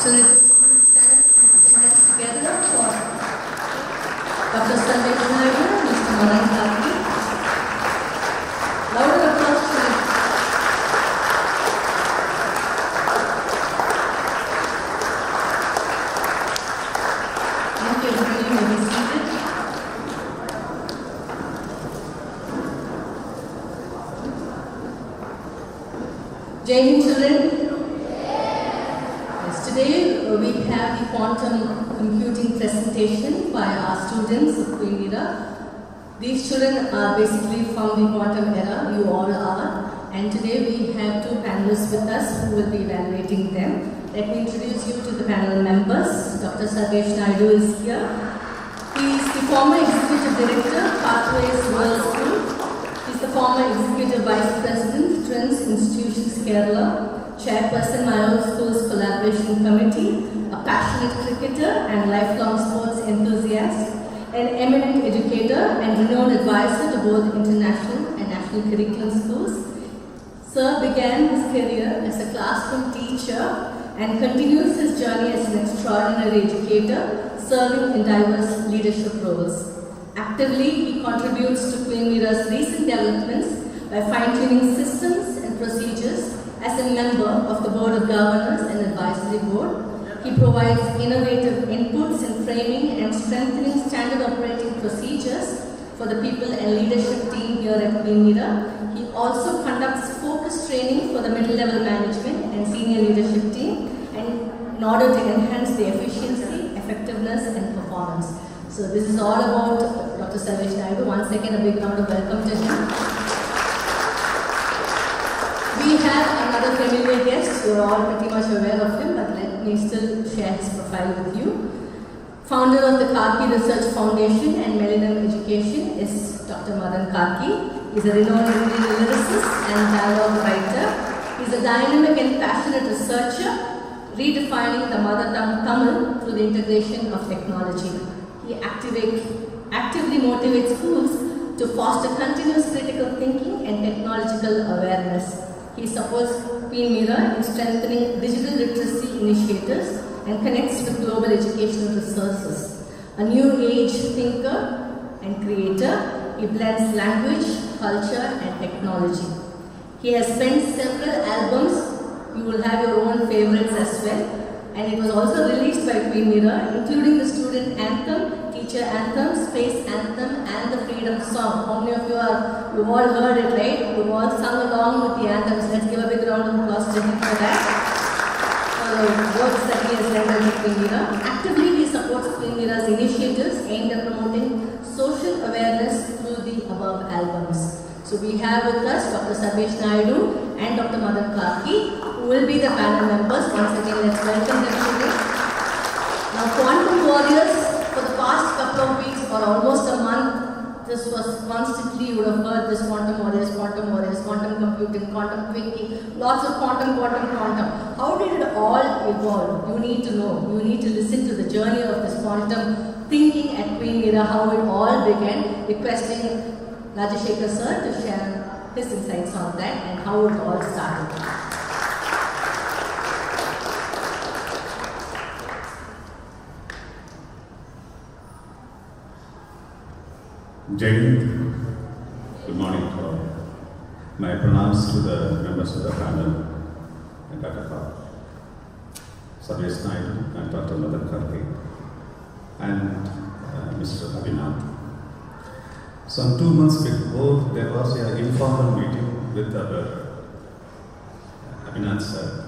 So let us stand together for Dr. Sarvesh Naidu, Mr. Madhan Karky. Louder applause to them. Thank you, everybody. You may be seated. Jai Hind, children. Today we have the quantum computing presentation by our students of QMIS. These children are basically from the quantum era, you all are, and today we have two panelists with us who will be evaluating them. Let me introduce you to the panel members. Dr. Sarvesh Naidu is here. He is the former Executive Director, Pathways World School. He is the former Executive Vice President, Trends Institutions Kerala, Chairperson, my own school's collaboration committee, a passionate cricketer and lifelong sports enthusiast, an eminent educator and renowned advisor to both international and national curriculum schools. Sir began his career as a classroom teacher and continues his journey as an extraordinary educator, serving in diverse leadership roles. Actively, he contributes to QMIS' recent developments by fine-tuning systems and procedures. As a member of the Board of Governors and Advisory Board, he provides innovative inputs in framing and strengthening standard operating procedures for the people and leadership team here at QMIS. He also conducts focused training for the middle-level management and senior leadership team in order to enhance the efficiency, effectiveness and performance. So this is all about Dr. Sarvesh Naidu. Once again, a big round of welcome to him. We have another familiar guest, you're all pretty much aware of him, but let me still share his profile with you. Founder of the Karky Research Foundation and Millennium Education is Dr. Madhan Karky. He's a renowned Indian lyricist and dialogue writer. He's a dynamic and passionate researcher, redefining the mother tongue Tamil through the integration of technology. He actively motivates schools to foster continuous critical thinking and technological awareness. He supports QMIS in strengthening digital literacy initiatives and connects with global educational resources. A new age thinker and creator, he blends language, culture and technology. He has spent several albums, you will have your own favorites as well, and it was also released by QMIS, including the student anthem, teacher anthem, space anthem and the freedom song. How many of you've all heard it, right? You've all sung along with the anthems. Let's give a big round of applause to him for that. The works that he has rendered with QMIS. Actively he supports QMIS initiatives aimed at promoting social awareness through the above albums. So we have with us Dr. Sarvesh Naidu and Dr. Madhan Karky, who will be the panel members. Once again, let's welcome them today. Now, quantum warriors, for the past couple of weeks or almost a month, this was constantly, you would have heard this quantum warriors, quantum computing, quantum thinking, lots of quantum. How did it all evolve? You need to know. You need to listen to the journey of this quantum thinking at QMIS, how it all began, requesting Rajashekar sir to share his insights on that and how it all started. Jai Hind. Good morning to all. My pronouns to the members of the panel and Dr. Sarvesh Naidu and Dr. Madhan Karky and Mr. Abhinath. Some 2 months before, there was an informal meeting with our Abhinath sir,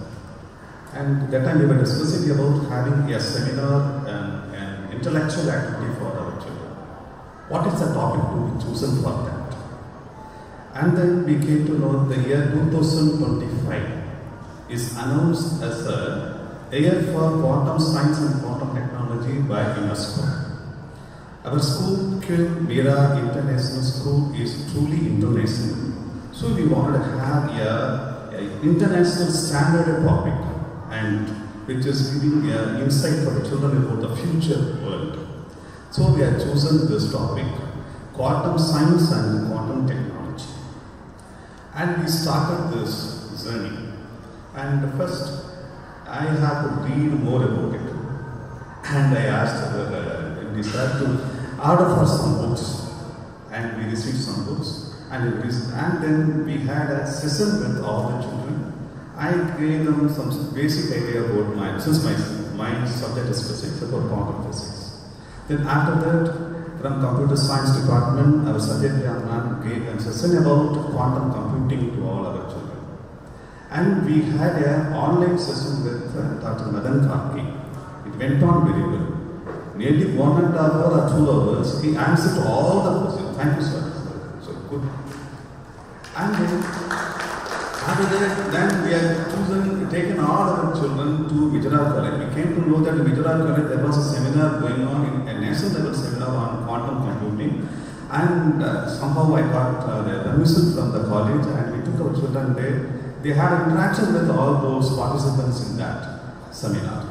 and that time we were discussing about having a seminar and an intellectual activity for our children. What is the topic to be chosen for that? And then we came to know the year 2025 is announced as a year for quantum science and quantum technology by UNESCO. Our school, QMIS International School, is truly international. So we wanted to have a international standard topic, and which is giving an insight for the children about the future world. So we have chosen this topic, quantum science and quantum technology. And we started this journey. And first, I have to read more about it. And I asked the sir to order for some books. And we received some books. And then we had a session with all the children. I gave them some basic idea about since my subject is physics, about quantum physics. Then after that, from computer science department, our subject man gave a session about quantum computing to all our children. And we had an online session with Dr. Madhan Karky. It went on very well. Nearly 1.5 hours or 2 hours, he answered all the questions. Thank you, sir. So good. And then, after that, then we had taken all our children to Gujarat College. We came to know that in Gujarat College there was a seminar going on, a national level seminar on quantum computing. And somehow I got the permission from the college and we took our children there. They had interaction with all those participants in that seminar.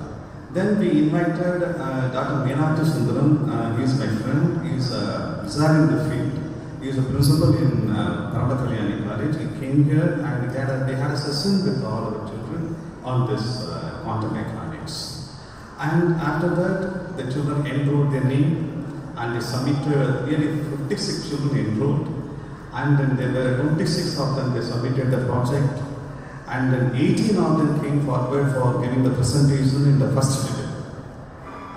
Then we invited Dr. Sundaram. He is my friend. He is a wizard in the field. He is a principal in Madhan Karky and College. He came here and they had a session with all our children on this quantum mechanics. And after that, the children enrolled their name and they submitted. Nearly 56 children enrolled. And then there were 26 of them. They submitted the project. And then 18 of them came forward for giving the presentation in the first division.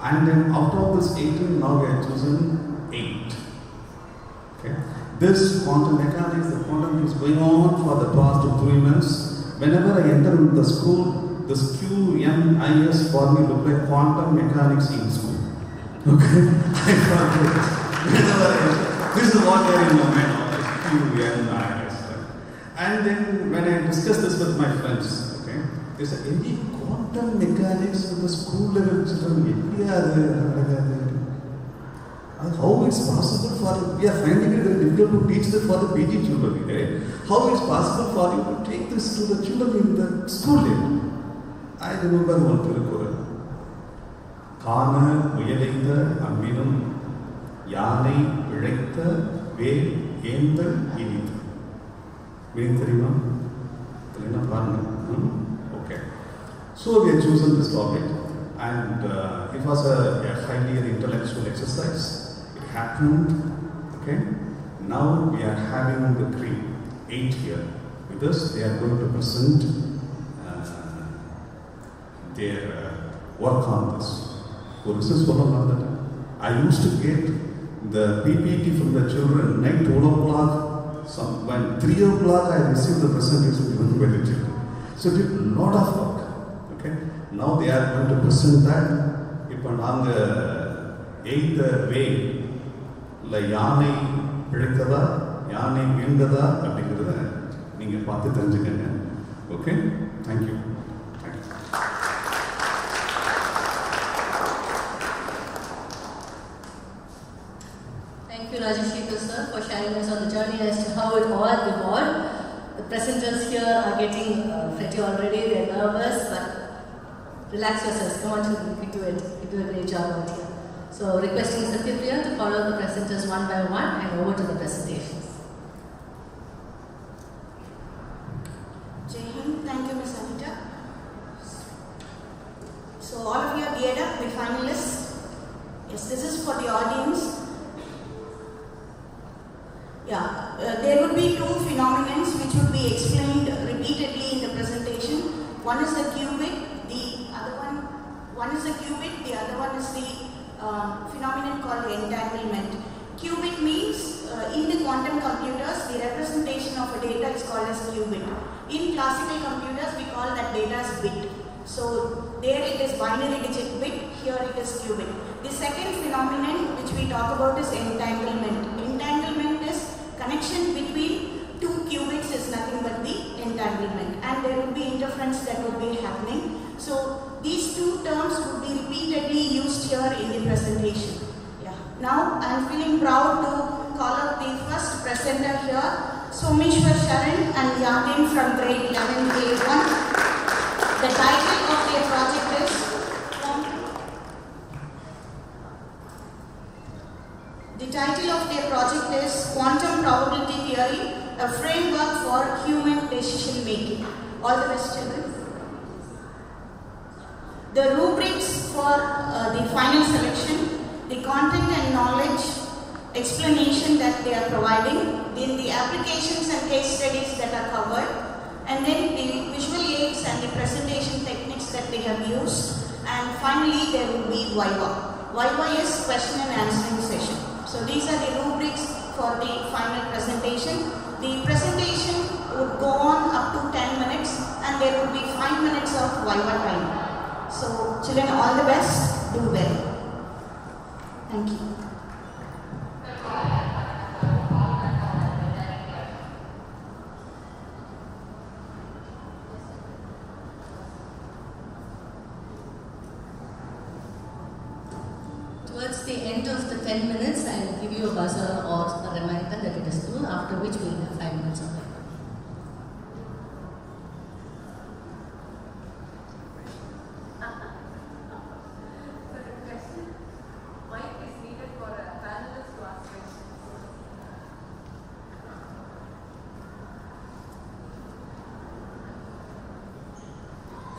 And then out of this 18, now we have chosen 8. Okay. This quantum mechanics, the quantum is going on for the past 3 months. Whenever I enter into the school, this QMIS for me look like quantum mechanics in school. Okay? I thought this is what they are in my mind, QMIS. And then when I discussed this with my friends, okay, they said, any quantum mechanics with the school level children, how is possible for, we are finding it very difficult to teach this for the PG children, right? How is possible for you to take this to the children in the school level? I remember one Tirukkural. Kana Muyalaitha Amminum Yanai Pidaitha Ve Endal Initha. Okay. So we have chosen this topic, and it was a highly intellectual exercise. It happened. Okay. Now we are having the cream 8 here. With us, they are going to present their work on this. So this is one of that. I used to get the PPT from the children 12 o'clock. When 3 o'clock I received the presentation given by the children. So it did a lot of work. Okay. Now they are going to present that. If on the 8th way, like Yanai Pidikada, Yanai Vindada, Abdikada, Ninga Pati Tanjikana. Okay? Thank you. Thank you. Thank you, Rajashekar sir, for sharing us on the journey as to how it all evolved. The presenters here are getting fretty already, they're nervous, but relax yourselves, come on children, you do it. You do a great job out here. So requesting Satyapriya to follow the presenters one by one and over to the presentations. Jai Hind, thank you Ms. Anita. So all of you are geared up, the finalists. Yes, this is for the audience. Yeah, there would be 2 phenomena which would be explained repeatedly in the presentation. One is the qubit, the other one is the phenomenon called entanglement. Qubit means in the quantum computers, the representation of a data is called as qubit. In classical computers, we call that data as bit. So there it is binary digit bit, here it is qubit. The second phenomenon which we talk about is entanglement. Entanglement is connection between 2 qubits is nothing but the entanglement, and there would be interference that would be happening. So these 2 terms would be repeatedly used here in the presentation. Yeah. Now I am feeling proud to call out the first presenter here, Someshwar Sharan and Yatin from grade 11 A1. The title of their project is Quantum Probability Theory, a framework for human decision making. All the best, children. The rubrics for the final selection, the content and knowledge explanation that they are providing, then the applications and case studies that are covered, and then the visual aids and the presentation techniques that they have used, and finally there will be Viva. Viva is question and answering session. So these are the rubrics for the final presentation. The presentation would go on up to 10 minutes and there would be 5 minutes of Viva time. So children, all the best, do well. Thank you. Towards the end of the 10 minutes, I will give you a buzzer or a reminder that it is through, after which we will have 5 minutes of time.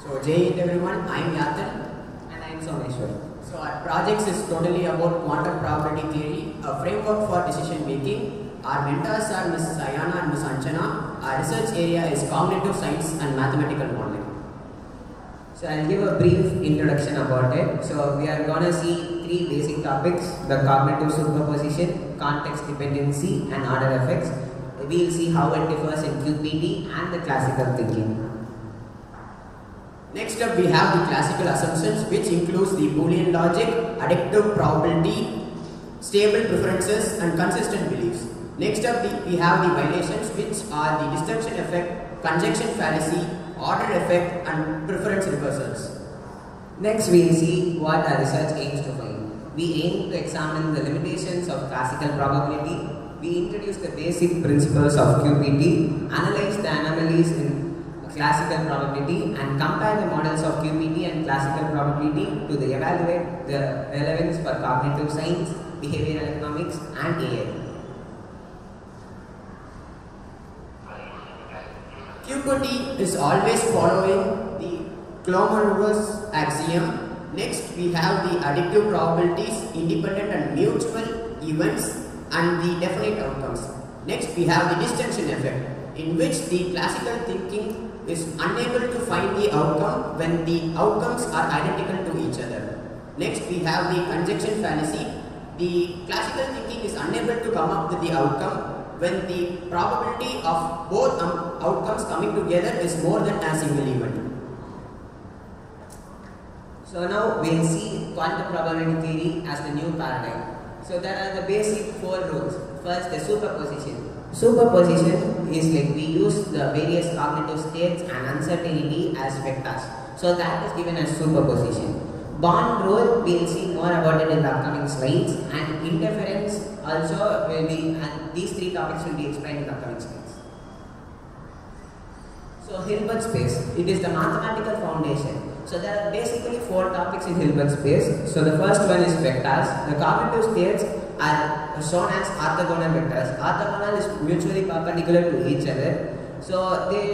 So, Jai everyone, I am Yatan and I am Someshwar. So, our projects is totally about quantum probability theory, a framework for decision making. Our mentors are Ms. Ayana and Ms. Anchana. Our research area is cognitive science and mathematical modeling. So, I'll give a brief introduction about it. So, we are going to see 3 basic topics: the cognitive superposition, context dependency, and order effects. We will see how it differs in QPT and the classical thinking. Next up, we have the classical assumptions, which includes the Boolean logic, additive probability, stable preferences, and consistent beliefs. Next up, we have the violations, which are the disjunction effect, conjunction fallacy, order effect, and preference reversals. Next, we will see what our research aims to find. We aim to examine the limitations of classical probability. We introduce the basic principles of QPT, analyze the anomalies in classical probability, and compare the models of QPT and classical probability to evaluate the relevance for cognitive science, behavioral economics, and AI. QPT is always following the Kolmogorov axiom. Next, we have the additive probabilities, independent and mutual events, and the definite outcomes. Next, we have the disjunction effect, in which the classical thinking is unable to find the outcome when the outcomes are identical to each other. Next, we have the conjunction fallacy. The classical thinking is unable to come up with the outcome when the probability of both outcomes coming together is more than a single event. So now we will see quantum probability theory as the new paradigm. So there are the basic 4 rules. First, the superposition. Superposition is like we use the various cognitive states and uncertainty as vectors. So that is given as superposition. Bond rule, we will see more about it in the upcoming slides, and interference also will be, and these 3 topics will be explained in the upcoming slides. So Hilbert space, it is the mathematical foundation. So there are basically 4 topics in Hilbert space. So the first one is vectors. The cognitive states are shown as orthogonal vectors. Orthogonal is mutually perpendicular to each other. So they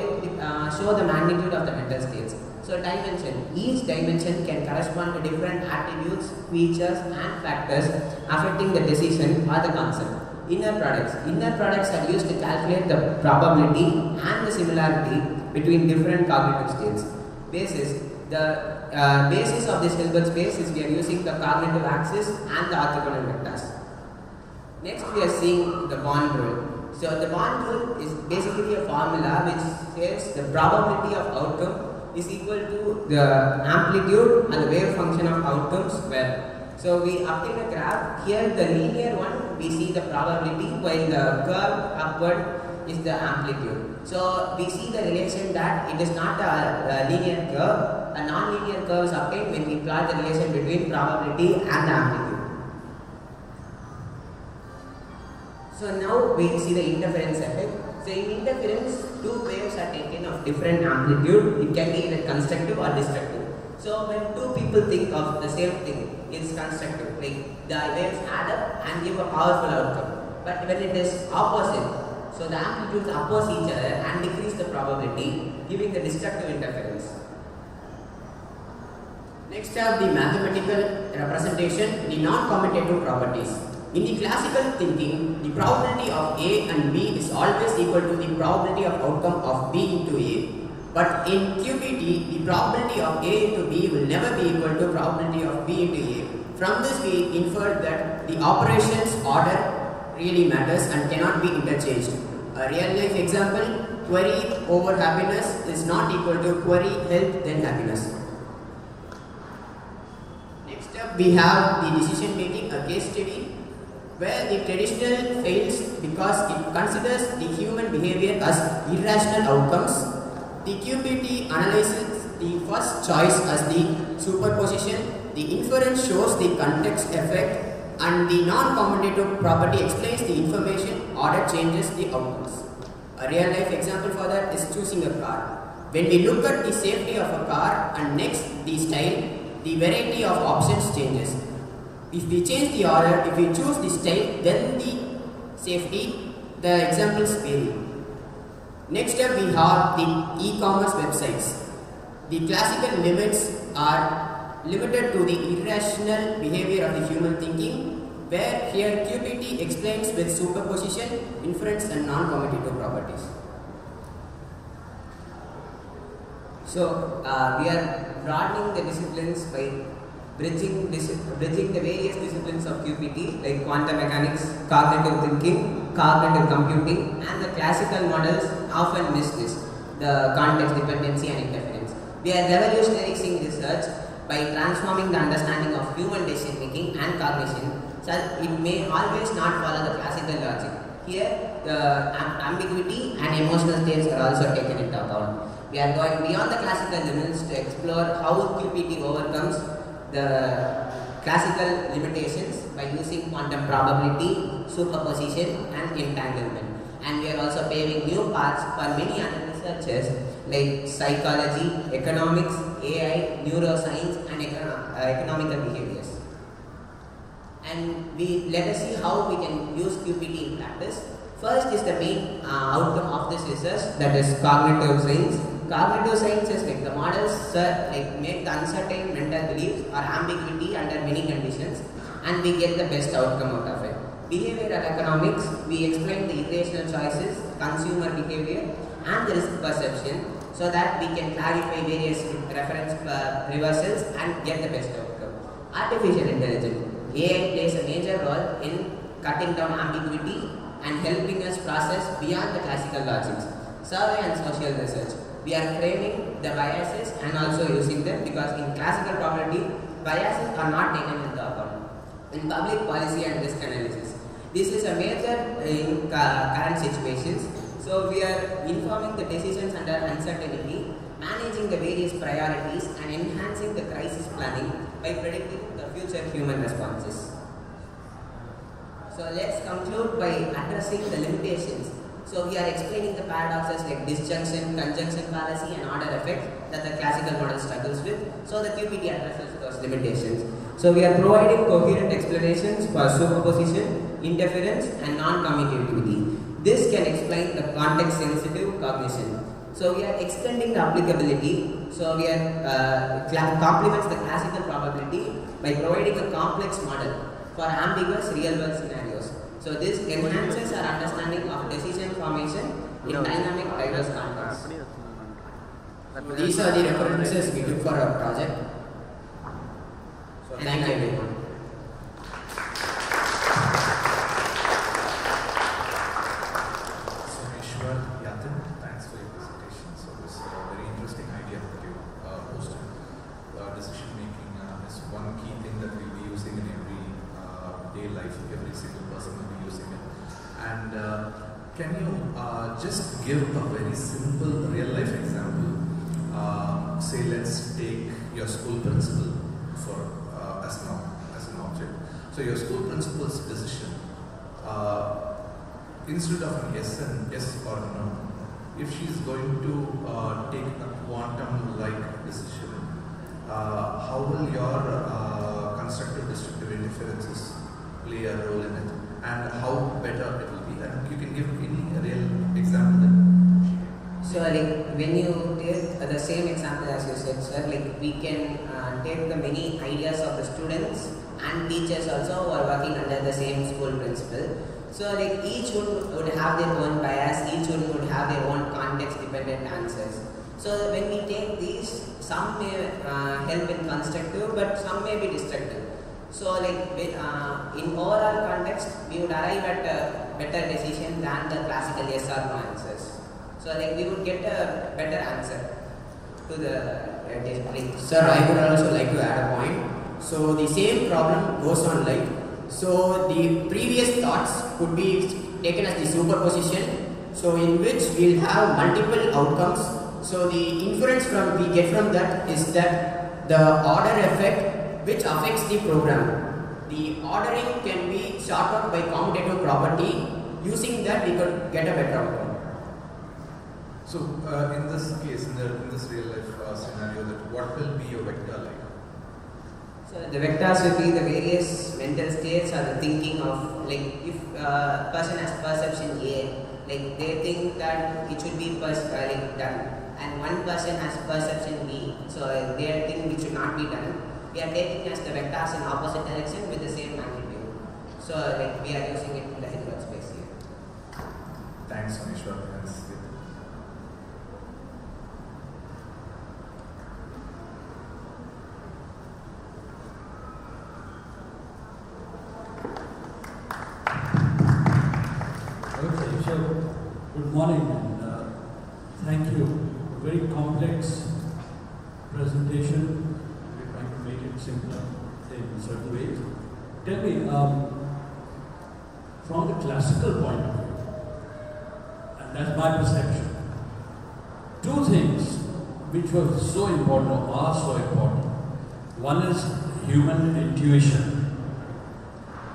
show the magnitude of the mental states. So dimension. Each dimension can correspond to different attributes, features, and factors affecting the decision or the concept. Inner products. Inner products are used to calculate the probability and the similarity between different cognitive states. Basis. The basis of this Hilbert space is we are using the cognitive axis and the orthogonal vectors. Next, we are seeing the bond rule. So the bond rule is basically a formula which says the probability of outcome is equal to the amplitude and the wave function of outcomes square. So we obtain a graph. Here the linear one we see the probability, while the curve upward is the amplitude. So we see the relation that it is not a linear curve. A non-linear curve is obtained when we plot the relation between probability and the amplitude. So now we see the interference effect. So in interference, 2 waves are taken of different amplitude. It can be either constructive or destructive. So when 2 people think of the same thing, it's constructive. Like the waves add up and give a powerful outcome. But when it is opposite, so the amplitudes oppose each other and decrease the probability, giving the destructive interference. Next up, the mathematical representation, the non-commutative properties. In the classical thinking, the probability of A and B is always equal to the probability of outcome of B into A. But in QPT, the probability of A into B will never be equal to probability of B into A. From this, we infer that the operations order really matters and cannot be interchanged. A real-life example, query over happiness is not equal to query health then happiness. Next up, we have the decision making, a case study where the traditional fails because it considers the human behavior as irrational outcomes. The QPT analyzes the first choice as the superposition, the inference shows the context effect, and the non-commutative property explains the information order changes the outcomes. A real life example for that is choosing a car. When we look at the safety of a car and next the style, the variety of options changes. If we change the order, if we choose the style, then the safety, the examples vary. Next up, we have the e-commerce websites. The classical limits are limited to the irrational behavior of the human thinking, where here QPT explains with superposition, inference and non-commutative properties. So, we are broadening the disciplines by bridging the various disciplines of QPT like quantum mechanics, cognitive thinking, cognitive computing, and the classical models often miss this, the context dependency and interference. We are revolutionizing research by transforming the understanding of human decision making and cognition so it may always not follow the classical logic. Here, the ambiguity and emotional states are also taken into account. We are going beyond the classical limits to explore how QPT overcomes the classical limitations by using quantum probability, superposition and entanglement. And we are also paving new paths for many other researchers like psychology, economics, AI, neuroscience and economical behaviors. And let us see how we can use QPT in practice. First is the main outcome of this research, that is cognitive science. Cognitive science is like the models make the uncertain mental beliefs or ambiguity under many conditions and we get the best outcome out of it. Behavioral economics, we explain the irrational choices, consumer behavior and the risk perception so that we can clarify various reference reversals and get the best outcome. Artificial intelligence, AI plays a major role in cutting down ambiguity and helping us process beyond the classical logics. Survey and social research. We are framing the biases and also using them because in classical probability, biases are not taken into account. In public policy and risk analysis, this is a major in current situations. So we are informing the decisions under uncertainty, managing the various priorities and enhancing the crisis planning by predicting the future human responses. So let's conclude by addressing the limitations. So we are explaining the paradoxes like disjunction, conjunction fallacy and order effect that the classical model struggles with. So the QPT addresses those limitations. So we are providing coherent explanations for superposition, interference and non-commutativity. This can explain the context-sensitive cognition. So we are extending the applicability. So we are complements the classical probability by providing a complex model for ambiguous real-world scenarios. So this enhances our understanding of decision formation in dynamic diverse contexts. So these are the references we took for our project. So thank you everyone. Thanks for your presentation. So this is a very interesting idea that you posted. Decision making is one key thing that we'll be using in every day life. Every single person will be using it. And can you just give a very simple real life example? Say let's take your school principal for as an object. So your school principal's decision, instead of an yes or no, if she's going to take a quantum-like decision, how will your constructive destructive interferences play a role in it, and how better it will be? And you can give any real example that she gave. So So like when you take the same example as you said, sir, like we can take the many ideas of the students and teachers also who are working under the same school principal. So like each would have their own bias, each would have their own context dependent answers. So when we take these, some may help in constructive, but some may be destructive. So like in overall context, we would arrive at a better decision than the classical yes or no answers. So like we would get a better answer to the link. Sir, I would also like to add a point. So the same problem goes on like, so the previous thoughts could be taken as the superposition, so in which we'll have multiple outcomes. So the inference we get from that is that the order effect which affects the program. The ordering can be sort out by commutative property. Using that we could get a better outcome. So in this case, in this real life scenario, that what will be your vector like? So the vectors will be the various mental states or the thinking of, like if a person has perception A, like they think that it should be like done, and one person has perception B, so they think it should not be done. We are taking as the vectors in opposite direction with the same magnitude. So like we are using it in the Hilbert space here. Thanks, Sonishwar. Thanks. Okay, so good morning and thank you. A very complex presentation. We're trying to make it simpler in certain ways. Tell me, from the classical point of view, and that's my perception, two things which were so important or are so important. One is human intuition.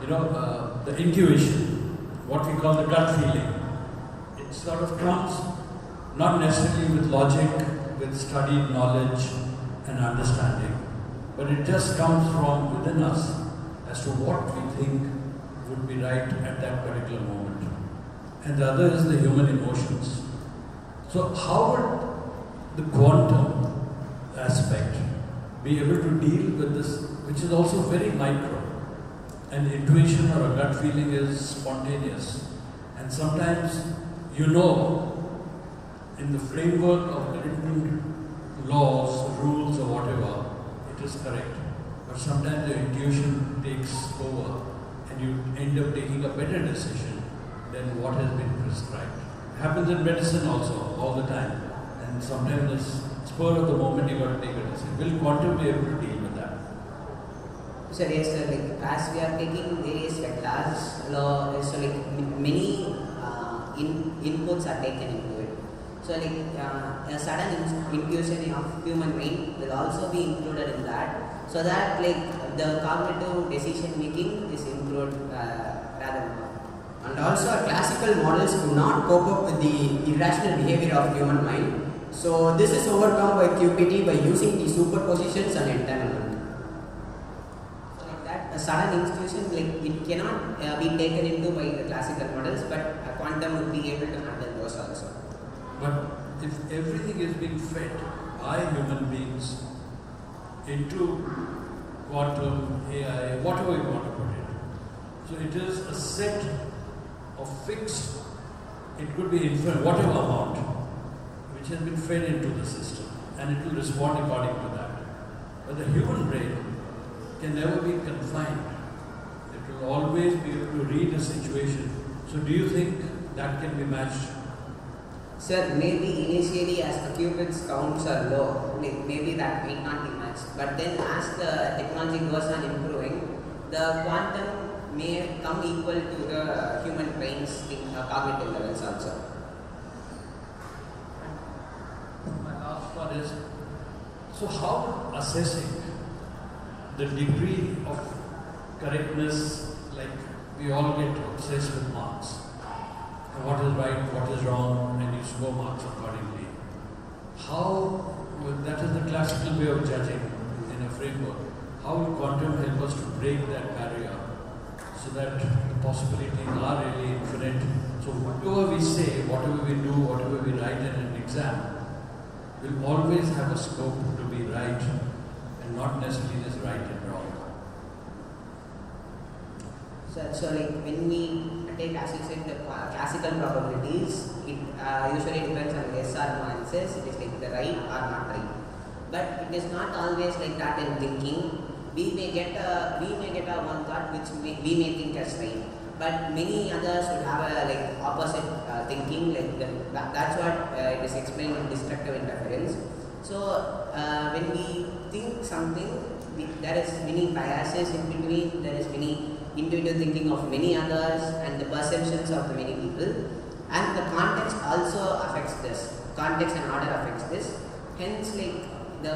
You know, the intuition, what we call the gut feeling. It sort of comes not necessarily with logic, with studied knowledge and understanding, but it just comes from within us as to what we think would be right at that particular moment. And the other is the human emotions. So how would the quantum aspect be able to deal with this, which is also very micro? And intuition or a gut feeling is spontaneous. And sometimes you know, in the framework of the written laws, rules or whatever, it is correct. But sometimes the intuition takes over and you end up taking a better decision than what has been prescribed. It happens in medicine also, all the time. And sometimes it's spur of the moment you got to take a decision. Will quantum be able to deal with that? So yes, sir, like as we are taking various vectors, so like many inputs are taken into it. So like a sudden intuition of human mind will also be included in that, so that like the cognitive decision making is improved rather more. And also classical models do not cope up with the irrational behavior of human mind. So this is overcome by QPT by using the superpositions and entanglement. So like that, a sudden intuition, like it cannot be taken into by the classical models, but a quantum would be able to handle those also. But if everything is being fed by human beings into quantum, AI, whatever you want to put it, so it is a set of fixed, it could be infinite, whatever amount, which has been fed into the system, and it will respond according to that. But the human brain can never be confined. It will always be able to read a situation. So do you think that can be matched? Sir, maybe initially as the qubits counts are low, like maybe that might not be matched. But then as the technology goes on improving, the quantum may come equal to the human brain's cognitive levels also. My last one is, so how assessing the degree of correctness, like we all get obsessed with marks. What is right, what is wrong, and you score marks accordingly. How, that is the classical way of judging in a framework. How will quantum help us to break that barrier so that the possibilities are really infinite? So whatever we say, whatever we do, whatever we write in exam will always have a scope to be right and not necessarily just right and wrong. So like when we take, as you said, the classical probabilities, it usually depends on yes or no answers. It is like the right or not right. But it is not always like that in thinking. We may get a one thought which we may think as right, but many others would have a like opposite thinking. Like that's what it is explained in destructive interference. So when we think something, there is many biases in between. There is many individual thinking of many others and the perceptions of the many people, and the context also affects this. Context and order affects this. Hence, like the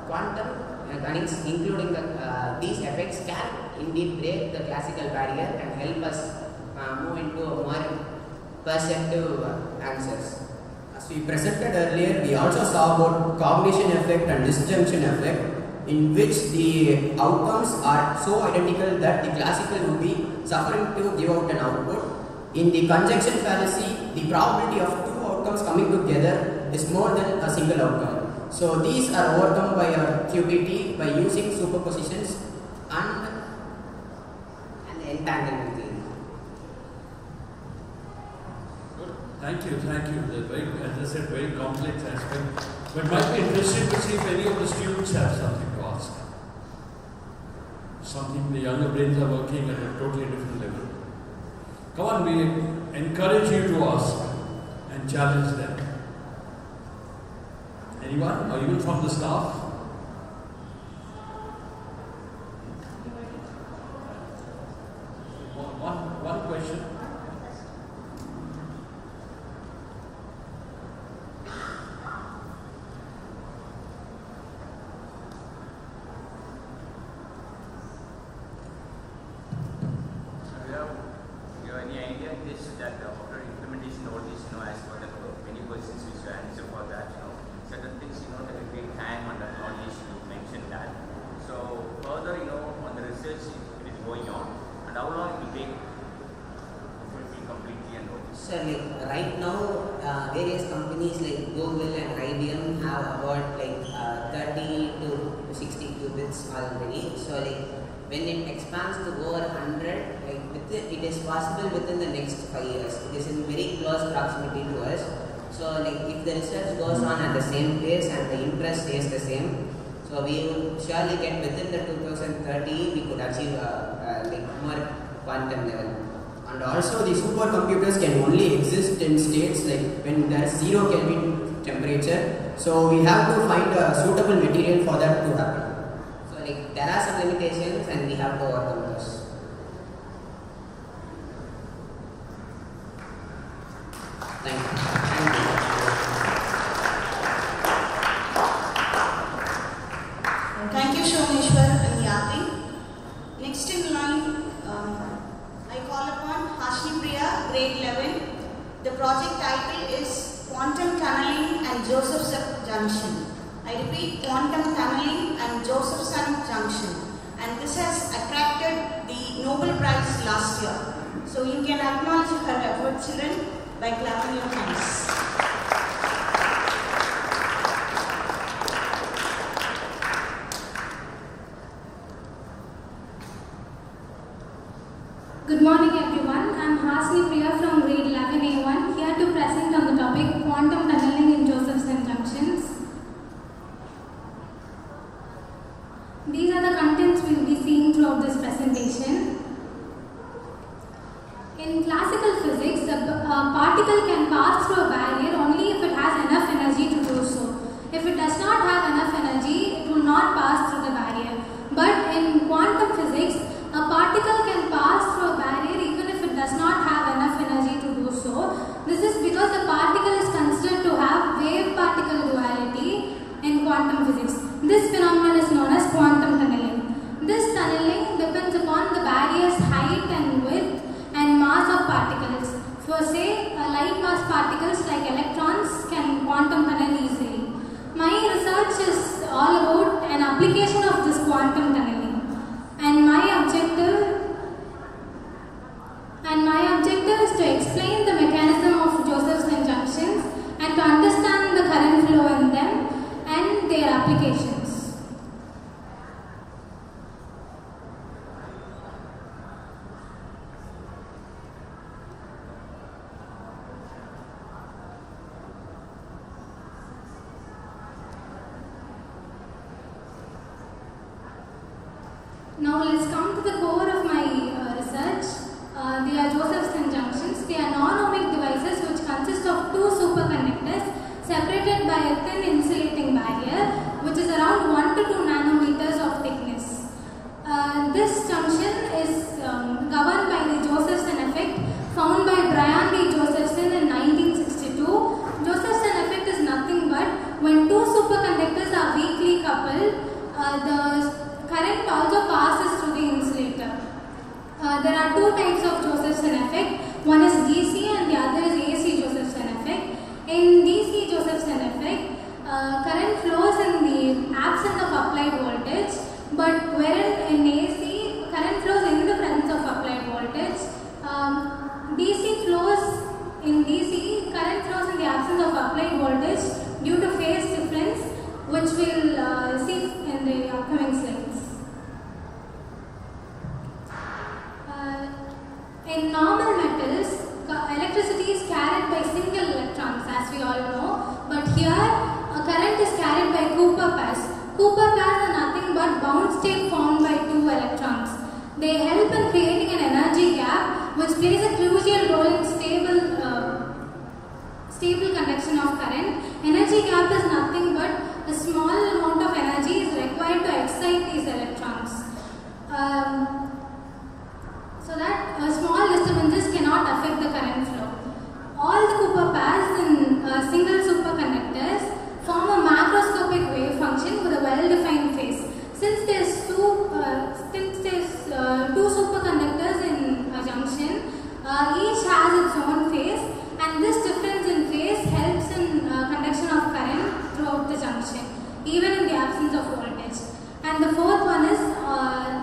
quantum mechanics, including these effects, can indeed break the classical barrier and help us move into a more perceptive answers. As we presented earlier, we also saw about cognition effect and disjunction effect, in which the outcomes are so identical that the classical would be suffering to give out an output. In the conjunction fallacy, the probability of two outcomes coming together is more than a single outcome. So these are overcome by our QBT by using superpositions and entanglement theory. Thank you. They're very, as I said, very complex aspect. But it might be interesting to see if any of the students have something to ask. Something the younger brains are working at a totally different level. Come on, we encourage you to ask and challenge them. Anyone, or even from the staff? One question. Right now, various companies like Google and IBM have about like 30 to 60 qubits already. So like when it expands to over 100, like it is possible within the next 5 years. It is in very close proximity to us. So like if the research goes on at the same pace and the interest stays the same, so we will surely get within the 2030 we could achieve like more quantum level. And also the supercomputers can only exist in states like when there is 0 Kelvin temperature. So we have to find a suitable material for that to happen. So like there are some limitations and we have to overcome those. Thank you. Thank you, Shomeshwar and Yati. Next in line, I call upon Hashni Priya, grade 11. The project title is Quantum Tunneling and Josephson Junction. I repeat, Quantum Tunneling and Josephson Junction. And this has attracted the Nobel Prize last year. So you can acknowledge her efforts, children, by clapping your hands. Good morning everyone, I am Hasni Priya from grade 11A1 here to present on the topic Quantum Tunneling in Josephson Junctions. These are the contents we will be seeing throughout this presentation. In classical physics, a particle can pass through a barrier only if it has enough energy to do so. If it does not have enough energy, it will not pass through the barrier. But in quantum physics, a particle can pass through a barrier even if it does not have enough energy to do so. This is because the particle is considered to have wave-particle duality in quantum physics. This phenomenon is known as quantum tunneling. This tunneling depends upon the barrier's height and width and mass of particles. For say, light mass particles like electrons can quantum tunnel easily. My research is all about an application of this quantum tunneling. And my objective is to explain the mechanism of Josephson junctions and to understand their applications. Now let's come to the core of my research. They are Josephson junctions. They are non-ohmic devices which consist of two superconductors separated by a thin insulating barrier which is around 1 to 2 nanometers of thickness. This junction is governed by the Josephson effect found by Brian D. Josephson in 1962. Josephson effect is nothing but when two superconductors are weakly coupled, the current also passes through the insulator. There are two types of Josephson effect. One is DC and the other is AC Josephson effect. In DC Josephson effect, current flows in the absence of applied voltage, but wherein in AC, current flows in the presence of applied voltage. DC flows in DC, current flows in the absence of applied voltage due to phase difference, which we'll see in the upcoming slides. In normal metals, electricity is carried by single electrons, as we all know, but here a current is carried by Cooper pairs. Cooper pairs are nothing but bound state formed by two electrons. They help in creating an energy gap, which plays a crucial role in stable conduction of current. Energy gap is nothing but a small amount of energy is required to excite these electrons. So that small disturbances cannot affect the current flow. All the Cooper pairs in single superconductors form a macroscopic wave function with a well-defined phase. Since there's two superconductors in a junction, each has its own phase, and this difference in phase helps in conduction of current throughout the junction, even in the absence of voltage. And the fourth one is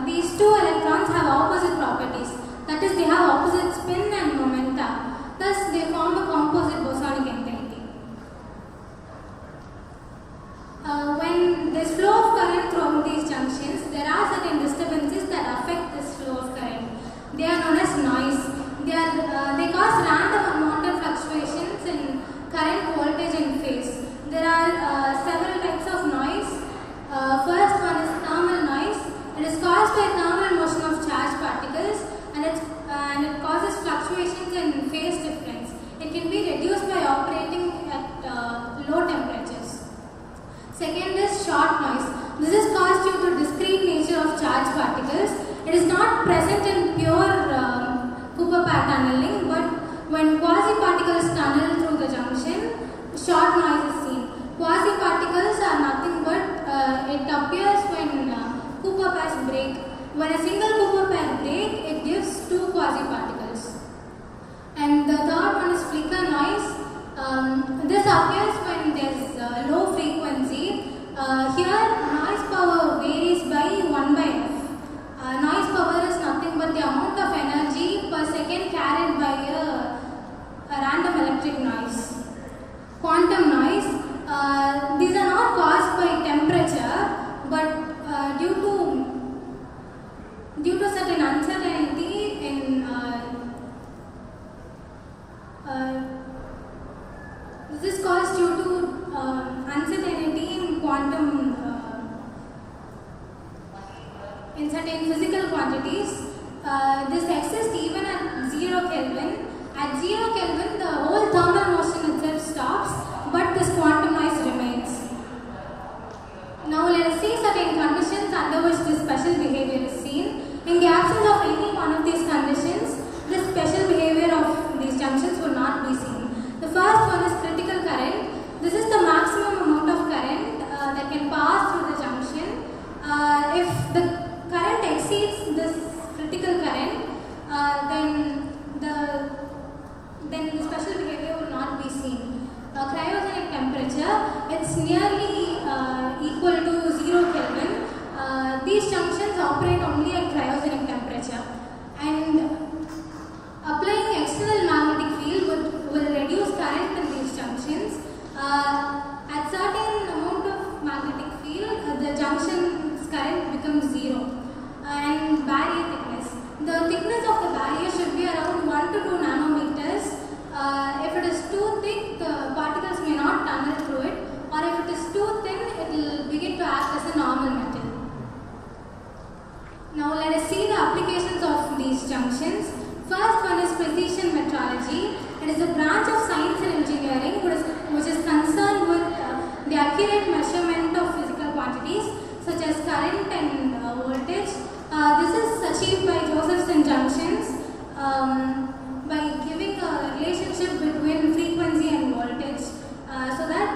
these two electrons have opposite properties. That is, they have opposite spin and momenta. Thus, they form a composite bosonic entity. When there's flow of current throughout these junctions, there are certain disturbances that affect this flow of current. They are known as noise. They cause random unwanted fluctuations in current, voltage, and phase. There are several types of noise. First one is thermal noise. It is caused by thermal motion of charged particles, and it causes fluctuations in phase difference. It can be reduced by operating at low temperatures. Second is short noise. This is caused due to discrete nature of charged particles. It is not present in pure Cooper pair tunneling, but when quasi-particles tunnel through the junction, short noise is seen. Quasi-particles are nothing but it appears when Cooper pairs break. When a single Cooper pair break, it gives two quasi-particles. And the third one is flicker noise. This appears when there is low frequency. Here, noise power varies by 1 by f. Noise power is nothing but the amount of energy per second carried by a random electric noise. Quantum noise. These are not caused by temperature, but due to certain uncertainty in this is caused due to uncertainty in quantum in certain physical quantities. This exists even at 0 Kelvin. At 0 Kelvin, the whole thermal motion itself stops, but this quantum noise remains. Now let us see certain conditions under which this special behavior is seen. In the absence of any one of these conditions, this special behavior of these junctions will not be seen. The first one is critical current. This is the maximum amount of current that can pass through the junction. If the current exceeds this critical current, then the special behavior will not be seen. Cryogenic temperature, it's nearly equal to 0 Kelvin. These junctions operate only at cryogenic temperature, and applying external magnetic field will reduce current in these junctions. the thickness of the barrier should be around 1 to 2 nanometers. If it is too thick, the particles may not tunnel through it, or if it is too thin, it will begin to act as a normal metal. Now let us see the applications of these junctions. First one is precision metrology. It is a branch of science and engineering which is concerned with the accurate measurement of physical quantities such as current and voltage. This is achieved by Josephson junctions by giving a relationship between frequency and voltage so that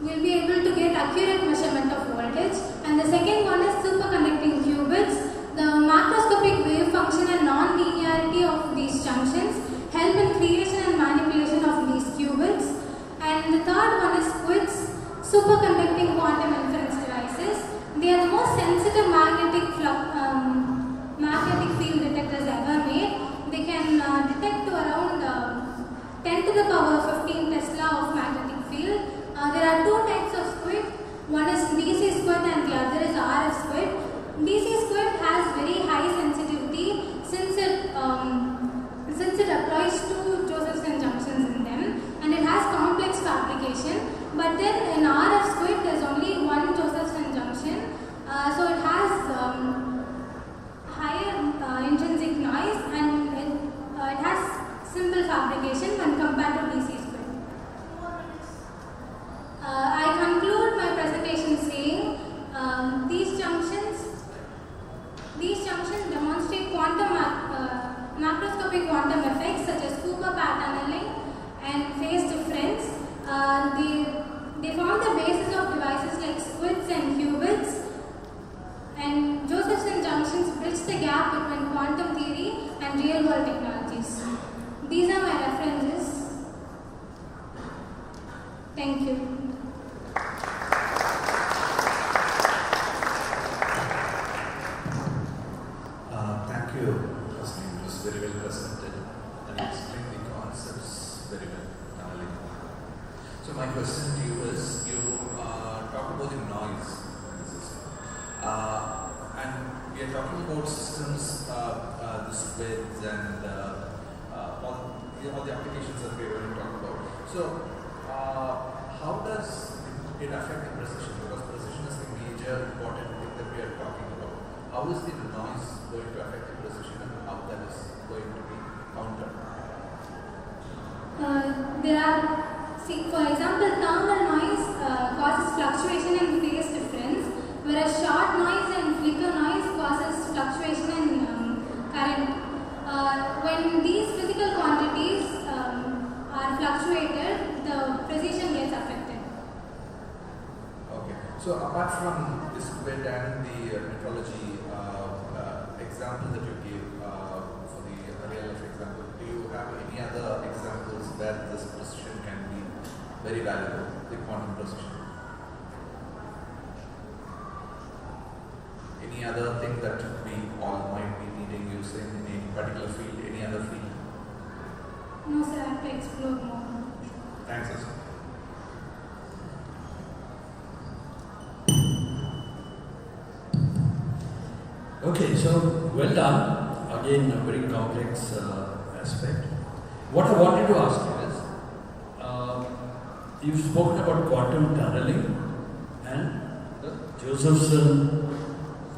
we'll be able to get accurate measurement of voltage. And the second one is superconducting qubits. The macroscopic wave function and non-linearity of these junctions help in creation and manipulation of these qubits. And the third one is QITs, superconducting quantum inference devices. They are the most sensitive magnetic field detectors ever made. They can detect to around 10 to the power 15 Tesla of magnetic field. There are two types of squid. One is DC squid and the other is RF squid. DC squid has very high sensitivity since it applies to Josephson junctions in them, and it has complex fabrication. But then in RF squid there is only one Josephson junction, so it has higher intrinsic noise, and it has simple fabrication when compared to DC squid. I conclude my presentation saying these junctions demonstrate macroscopic quantum effects such as Cooper path tunneling and phase difference. They form the basis of devices like squids and qubits, and Josephson junctions bridge the gap between quantum theory and real world technologies. These are my references. Thank you. Thank you. It was very well presented and you explained the concepts very well. So my question to you is, you talked about the noise in the system, and we are talking about systems, the squids and all the applications that we are going to talk about. So how does it affect the precision? Because precision is the major important thing that we are talking about. How is the noise going to affect the precision and how that is going to be countered? For example, thermal noise causes fluctuation in phase difference, whereas short noise and flicker noise causes fluctuation in current. When these physical quantities are fluctuated, the precision gets affected. Okay. So apart from this squid and the metrology example that you gave for the real life example, do you have any other examples where this precision can be very valuable, the quantum precision? Any other thing that we all might be needing using in any particular field, any other field? No sir, I have to explore more. Thanks, sir. Okay, so well done. Again, a very complex aspect. What I wanted to ask you is, you've spoken about quantum tunneling and the Josephson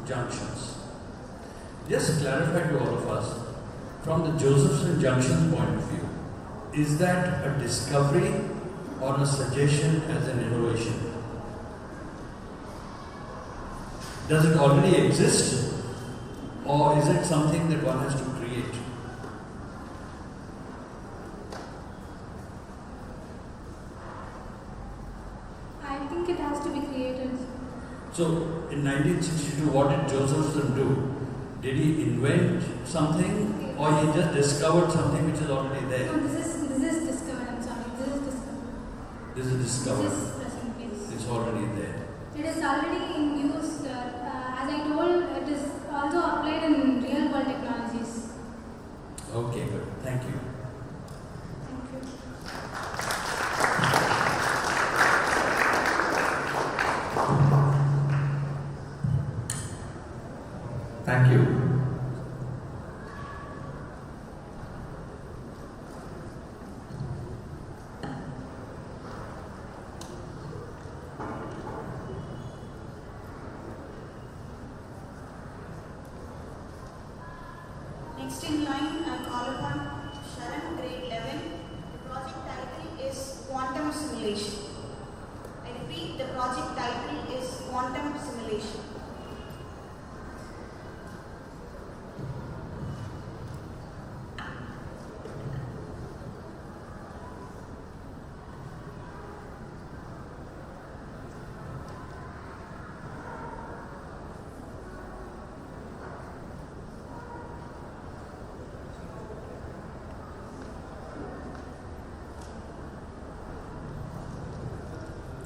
junctions. Just clarify to all of us, from the Josephson junctions point of view, is that a discovery or a suggestion as an innovation? Does it already exist? Or is it something that one has to create? I think it has to be created. So, in 1962, what did Josephson do? Did he invent something, or he just discovered something which is already there? No, this is discovered. I'm sorry. This is discovered. This is discovered. This is present, yes. It's already there. It is already in use. As I told, it is also applied in real world technologies. Okay, good. Thank you. Thank you. Thank you. Next in line, I call upon Sharan, grade 11. The project title is Quantum Simulation. I repeat, the project title is Quantum Simulation.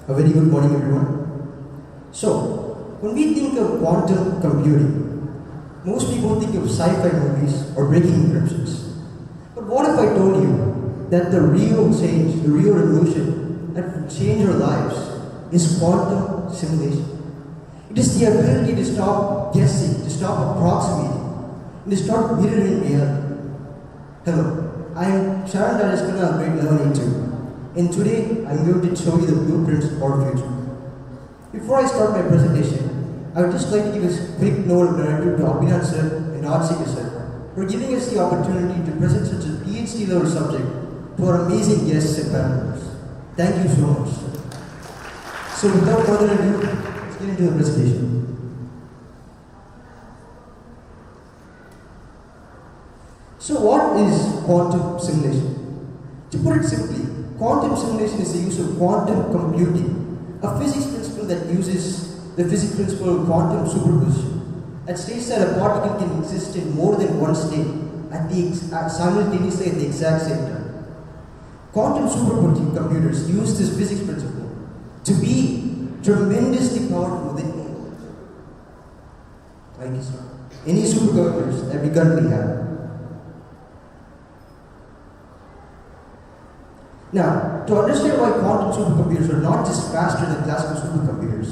A very good morning, everyone. So, when we think of quantum computing, most people think of sci-fi movies or breaking encryptions. But what if I told you that the real change, the real revolution that will change our lives is quantum simulation? It is the ability to stop guessing, to stop approximating, and to start mirroring reality. Hello, I am Sharan Daraskana, grade 11A2. And today, I'm going to show you the blueprints of our future. Before I start my presentation, I would just like to give a quick note of gratitude to Abhinand sir and Adsika sir for giving us the opportunity to present such a PhD level subject to our amazing guests and panelists. Thank you so much. So without further ado, let's get into the presentation. So what is quantum simulation? To put it simply, quantum simulation is the use of quantum computing, a physics principle that uses the physics principle of quantum superposition that states that a particle can exist in more than one state simultaneously at the exact same time. Quantum supercomputers use this physics principle to be tremendously powerful than any supercomputers that we currently have. Now, to understand why quantum supercomputers are not just faster than classical supercomputers,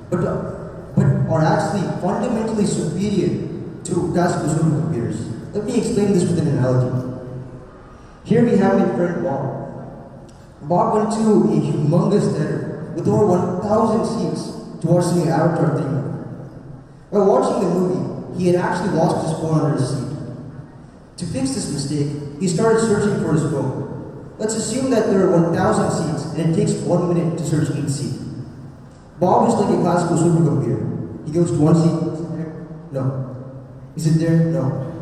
but are actually fundamentally superior to classical supercomputers, let me explain this with an analogy. Here we have my friend Bob. Bob went to a humongous theater with over 1,000 seats to watch the Avatar theme. While watching the movie, he had actually lost his phone under his seat. To fix this mistake, he started searching for his phone. Let's assume that there are 1,000 seats and it takes 1 minute to search each seat. Bob is like a classical supercomputer. He goes to one seat, is it there? No. Is it there? No.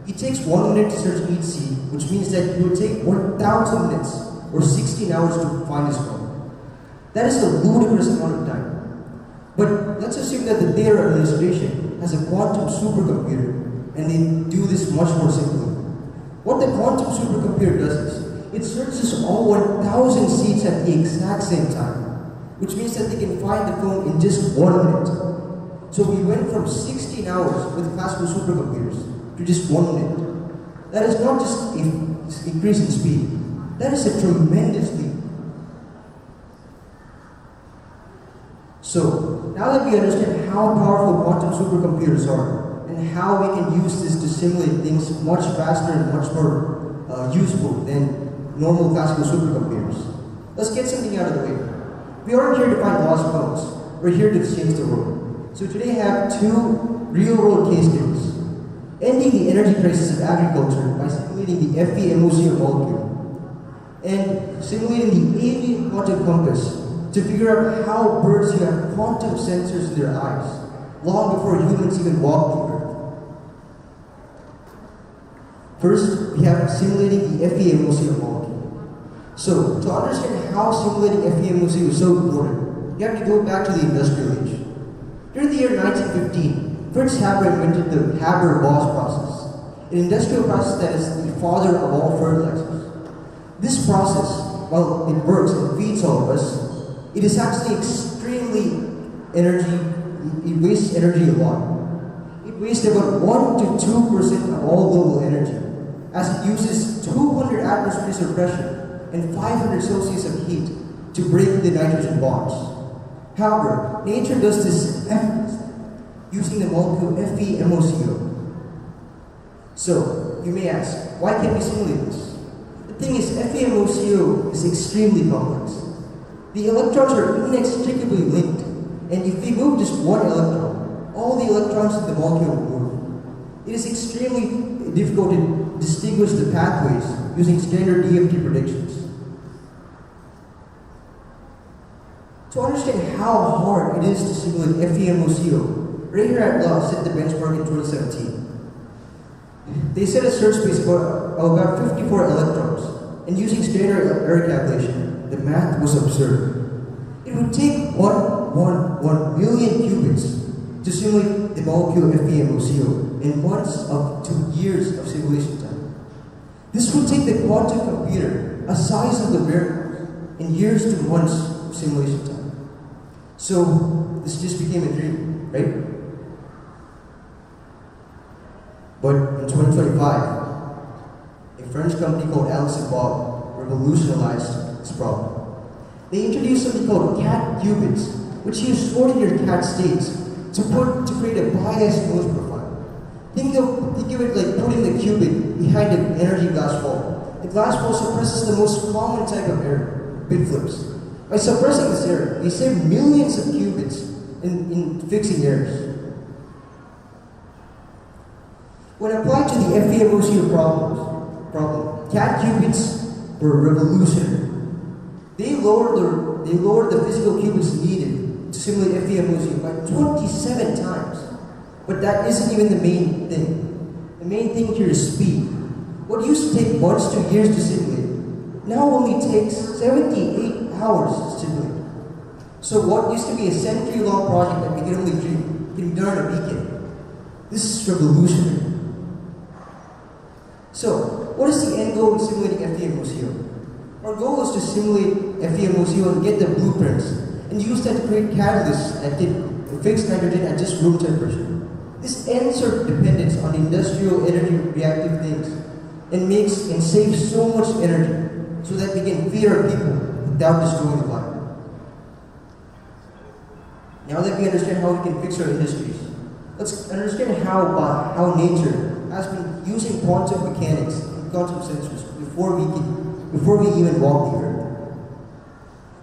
It takes 1 minute to search each seat, which means that it will take 1,000 minutes or 16 hours to find his phone. That is a ludicrous amount of time. But let's assume that the theater administration has a quantum supercomputer and they do this much more simply. What the quantum supercomputer does is, it searches all 1,000 seats at the exact same time, which means that they can find the phone in just 1 minute. So we went from 16 hours with classical supercomputers to just 1 minute. That is not just an increase in speed, that is a tremendous leap. So, now that we understand how powerful quantum supercomputers are, and how we can use this to simulate things much faster and much more useful than normal classical supercomputers, let's get something out of the way. We aren't here to find lost phones, we're here to change the world. So today I have two real-world case studies. Ending the energy crisis of agriculture by simulating the FeMOCO molecule, and simulating the alien quantum compass to figure out how birds who have quantum sensors in their eyes, long before humans even walked the earth. First, we have simulating the FeMOCO molecule. So, to understand how simulating FeMOCO is so important, you have to go back to the industrial age. During the year 1915, Fritz Haber invented the Haber-Bosch process, an industrial process that is the father of all fertilizers. This process, while it works and feeds all of us, it is actually extremely it wastes energy a lot. It wastes about 1 to 2% of all global energy, as it uses 200 atmospheres of pressure and 500 Celsius of heat to break the nitrogen bonds. However, nature does this effortlessly using the molecule FeMOCO. So, you may ask, why can't we simulate this? The thing is, FeMOCO is extremely complex. The electrons are inextricably linked, and if we move just one electron, all the electrons in the molecule will move. It difficult to distinguish the pathways using standard DFT predictions. To understand how hard it is to simulate FEMOCO, Raher et al. Set the benchmark in 2017. They set a search space of about 54 electrons, and using standard error calculation, the math was absurd. It would take 1 million qubits to simulate the molecule FEMOCO in months up to years of simulation time. This would take the quantum computer a size of the variables in years to months of simulation time. So this just became a dream, right? But in 2025, a French company called Alice and Bob revolutionized this problem. They introduced something called cat qubits, which use sorted your cat states to create a biased noise profile. Think of it like putting the qubit behind an energy glass wall. The glass wall suppresses the most common type of error, bit flips. By suppressing this error, they save millions of qubits in fixing errors. When applied to the FEMOCO problem, cat qubits were revolutionary. They lowered the physical qubits needed to simulate FEMOCO by 27 times. But that isn't even the main thing. The main thing here is speed. What used to take months to years to simulate now only takes 78 hours to simulate. So what used to be a century-long project that we can only dream can be done in a weekend. This is revolutionary. So, what is the end goal in simulating FEMOCO? Our goal is to simulate FEMOCO and get the blueprints and use that to create catalysts that can fix nitrogen at just room temperature. This ends our dependence on industrial energy reactive things and saves so much energy so that we can feed our people without destroying the planet. Now that we understand how we can fix our industries, let's understand how nature has been using quantum mechanics and quantum sensors before we even walk the Earth.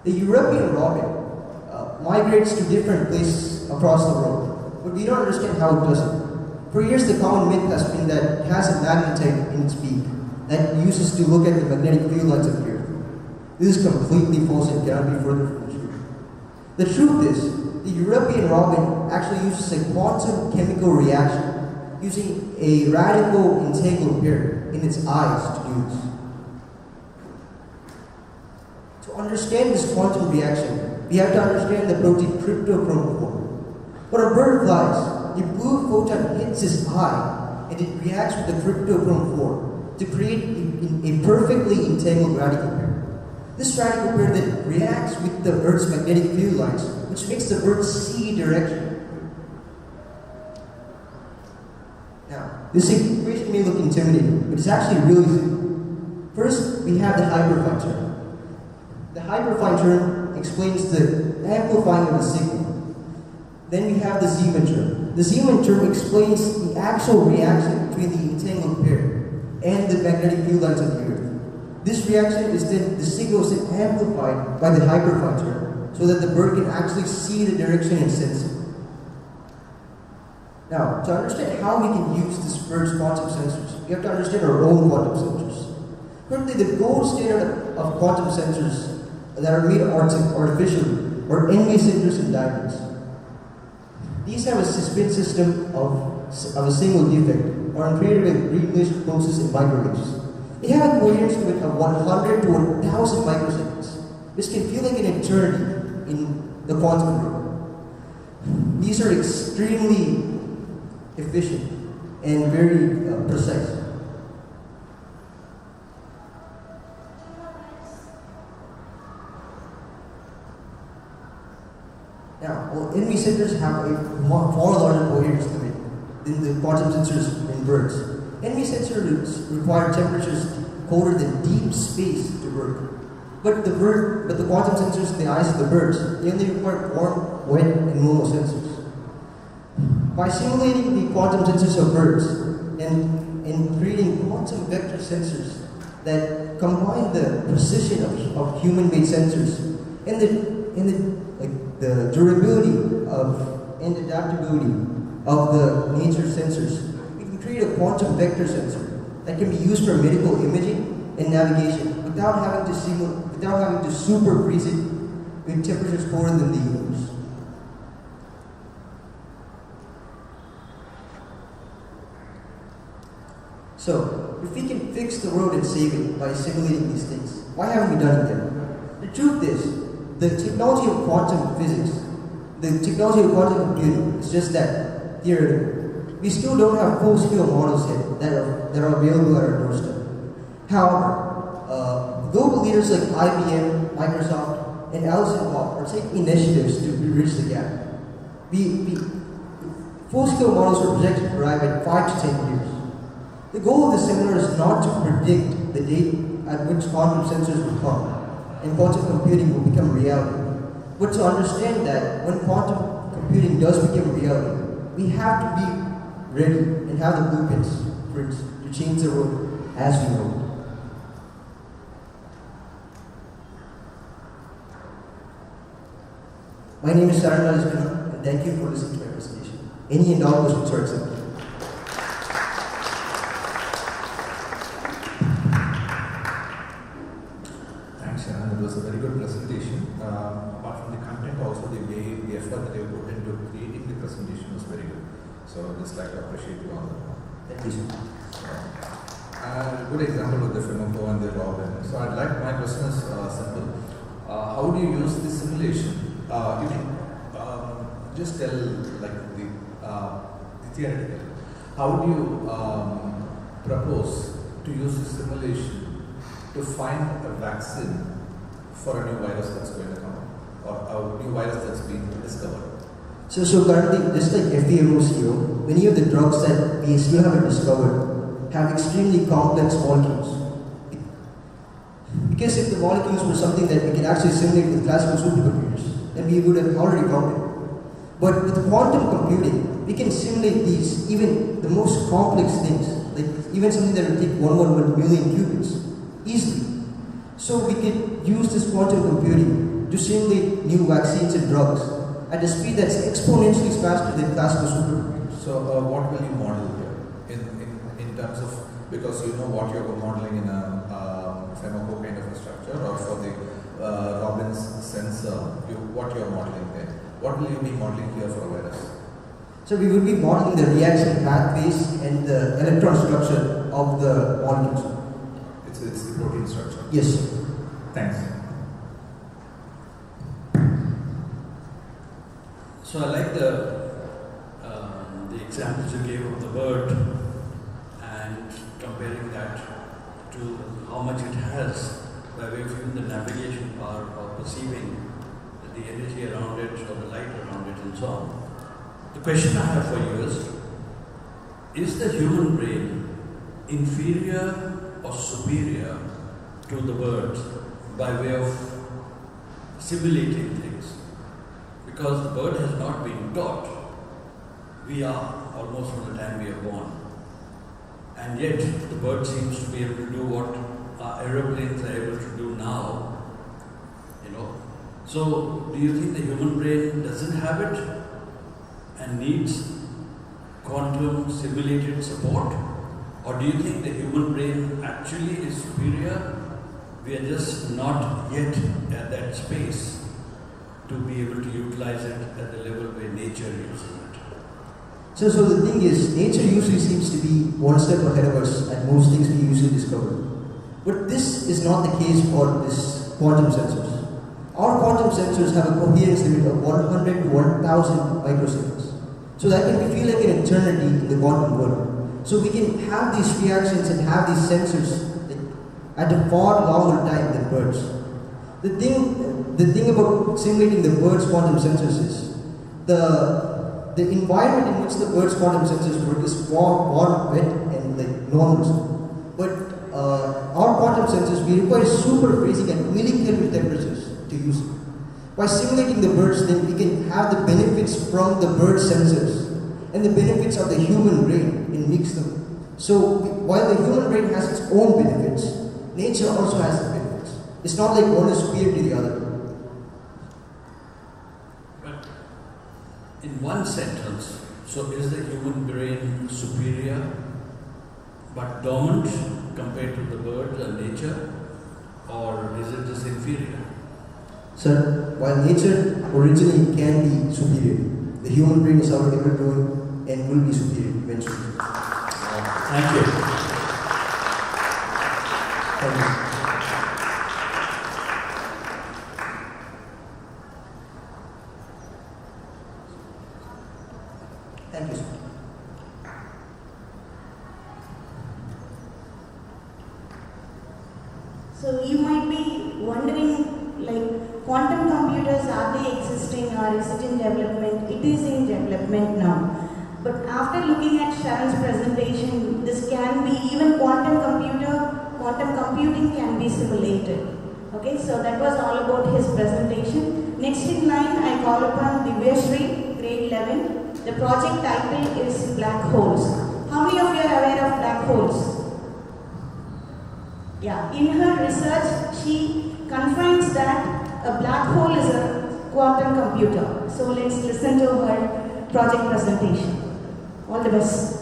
The European robin migrates to different places across the world, but we don't understand how it does it. For years, the common myth has been that it has a magnetite in its beak that it uses to look at the magnetic field lines of the Earth. This is completely false and cannot be further from the truth. The truth is, the European robin actually uses a quantum chemical reaction using a radical entangled pair in its eyes to do this. To understand this quantum reaction, we have to understand the protein cryptochrome 4. When a bird flies, a blue photon hits its eye and it reacts with the cryptochrome 4 to create a perfectly entangled radical pair. This radical pair then reacts with the Earth's magnetic field lines, which makes the bird see direction. Now, this equation may look intimidating, but it's actually really simple. First, we have the hyperfine term. The hyperfine term explains the amplifying of the signal. Then we have the Zeeman term. The Zeeman term explains the actual reaction between the entangled pair and the magnetic field lines of the Earth. This reaction is then, the signal is then amplified by the hyperfine term, so that the bird can actually see the direction and sense it. Now, to understand how we can use this bird's quantum sensors, we have to understand our own quantum sensors. Currently, the gold standard of quantum sensors that are made artificially are NV sensors and diamonds. These have a spin system of a single defect, are created with Greenwich process in microwaves. They have a coherence limit of 100 to 1,000 microseconds, which can feel like an eternity in the quantum realm. These are extremely efficient and very precise. Now, NV sensors have a far larger coherence limit than the quantum sensors in birds. NV sensors require temperatures colder than deep space to work. But the quantum sensors in the eyes of the birds, they only require warm, wet, and normal sensors. By simulating the quantum sensors of birds and creating quantum vector sensors that combine the precision of human-made sensors and the durability and adaptability of the nature sensors, we can create create a quantum vector sensor that can be used for medical imaging and navigation without having to super freeze it with temperatures colder than the universe. So, if we can fix the world and save it by simulating these things, why haven't we done it yet? The truth is, the technology of quantum physics, the technology of quantum computing is just that, theoretical. We still don't have full-scale models yet that are available at our doorstep. However, global leaders like IBM, Microsoft, and Alice Bob are taking initiatives to bridge the gap. Full-scale models are projected to arrive at 5 to 10 years. The goal of the seminar is not to predict the date at which quantum sensors will come and quantum computing will become reality, but to understand that when quantum computing does become reality, we have to be ready and have the blueprints to change the world as we know it. My name is Sarvesh Naidu, and thank you for listening to my presentation. Any endowments are accepted. It was a very good presentation. Apart from the content, also the way, the effort that you put into creating the presentation was very good. So just like to appreciate you on that. Thank you. A good example of the Fimoco and the Robin. So I'd like, my question is simple. How do you use the simulation? You can just tell like the theoretical. How do you propose to use the simulation to find a vaccine for a new virus that's going to come, or a new virus that's being discovered? So currently, just like FDMOCO, many of the drugs that we still haven't discovered have extremely complex molecules. Because if the molecules were something that we could actually simulate with classical supercomputers, then we would have already found it. But with quantum computing, we can simulate these, even the most complex things, like even something that would take 1 million qubits, easily. So we could use this quantum computing to simulate new vaccines and drugs at a speed that's exponentially faster than classical supercomputers. So what will you model here in terms of, because you know what you're modeling in a Fimoco kind of a structure, or for the Robbins sensor, what you're modeling there? What will you be modeling here for a virus? So we will be modeling the reaction pathways and the electron structure of the molecules. It's the protein structure. Yes. Thanks. So I like the examples you gave of the bird and comparing that to how much it has by way of even the navigation power or perceiving the energy around it or the light around it and so on. The question I have for you is the human brain inferior or superior to the bird by way of simulating things? Because the bird has not been taught. We are almost from the time we are born. And yet the bird seems to be able to do what our aeroplanes are able to do now. So do you think the human brain doesn't have it and needs quantum simulated support? Or do you think the human brain actually is superior? We are just not yet at that space to be able to utilize it at the level where nature uses it. So the thing is, nature usually seems to be one step ahead of us at most things we usually discover. But this is not the case for this quantum sensors. Our quantum sensors have a coherence limit of 100 to 1000 microseconds. So that can feel like an eternity in the quantum world. So we can have these reactions and have these sensors at a far longer time than birds. The thing about simulating the bird's quantum sensors is the environment in which the bird's quantum sensors work is warm, wet, and like normal. But our quantum sensors, we require super freezing at millikelvin temperatures to use it. By simulating the birds, then we can have the benefits from the bird sensors and the benefits of the human brain and mix them. So while the human brain has its own benefits, nature also has the benefits. It's not like one is superior to the other. But in one sentence, so is the human brain superior but dormant compared to the bird and nature, or is it just inferior? Sir, while nature originally can be superior, the human brain is ever growing and will be superior eventually. Thank you. Thank you. Thank you, sir. So you might be wondering, like, quantum computers, are they existing or is it in development? It is in development now. But after looking at Sharon's presentation, this can be, even quantum computing can be simulated. Okay, so that was all about his presentation. Next in line, I call upon Divyashree, grade 11. The project title is Black Holes. How many of you are aware of black holes? Yeah, in her research, she confines that a black hole is a quantum computer. So let's listen to her project presentation. All the best.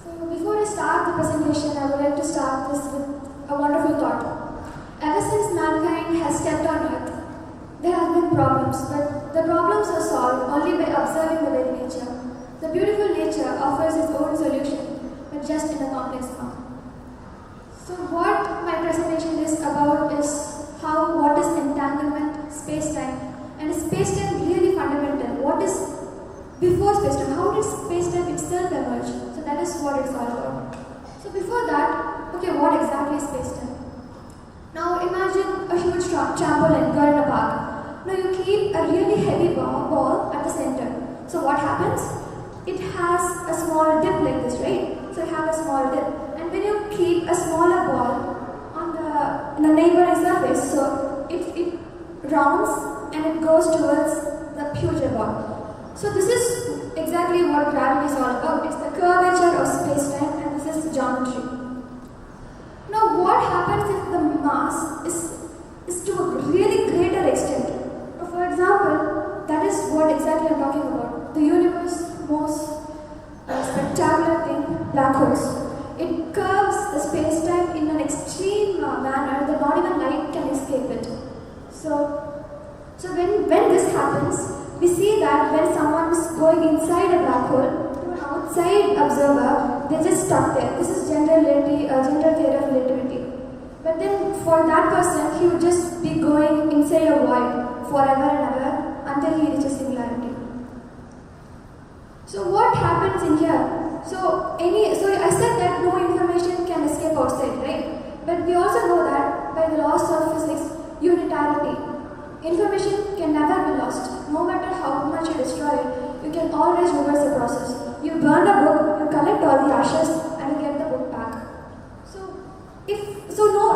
So before I start the presentation, I would like to start this with a wonderful thought. Ever since mankind has stepped on Earth, there have been problems, but the problems are solved only by observing the very nature. The beautiful nature offers its own solution, but just in a complex form. So what my presentation is about is what is entanglement, space-time, and is space-time really fundamental? What is before space-time? How did space-time itself emerge? So that is what it's all about. So before that, okay, what exactly is space-time? Now imagine a huge trampoline, you're in a park. Now you keep a really heavy ball at the center. So what happens? It has a small dip like this, right? So you have a small dip. And when you keep a smaller ball on the neighboring surface, so it rounds and it goes towards the huger ball. So this is exactly what gravity is all about. It's the curvature of space-time, and this is geometry. Now what happens if the mass is to a really greater extent? For example, that is what exactly I'm talking about. The universe's most spectacular thing, black holes. It curves the space-time in an extreme manner that not even light can escape it. So when this happens, we see that when someone is going inside a black hole, to an outside observer, they're just stuck there. This is general theory of relativity. But then for that person, he would just be going inside a void forever and ever until he reaches singularity. So what happens in here? So I said that no information can escape outside, right? But we also know that by the laws of physics, unitarity, information can never be lost. No matter how much you destroy it, you can always reverse the process. You burn a book, you collect all the ashes, and you get the book back.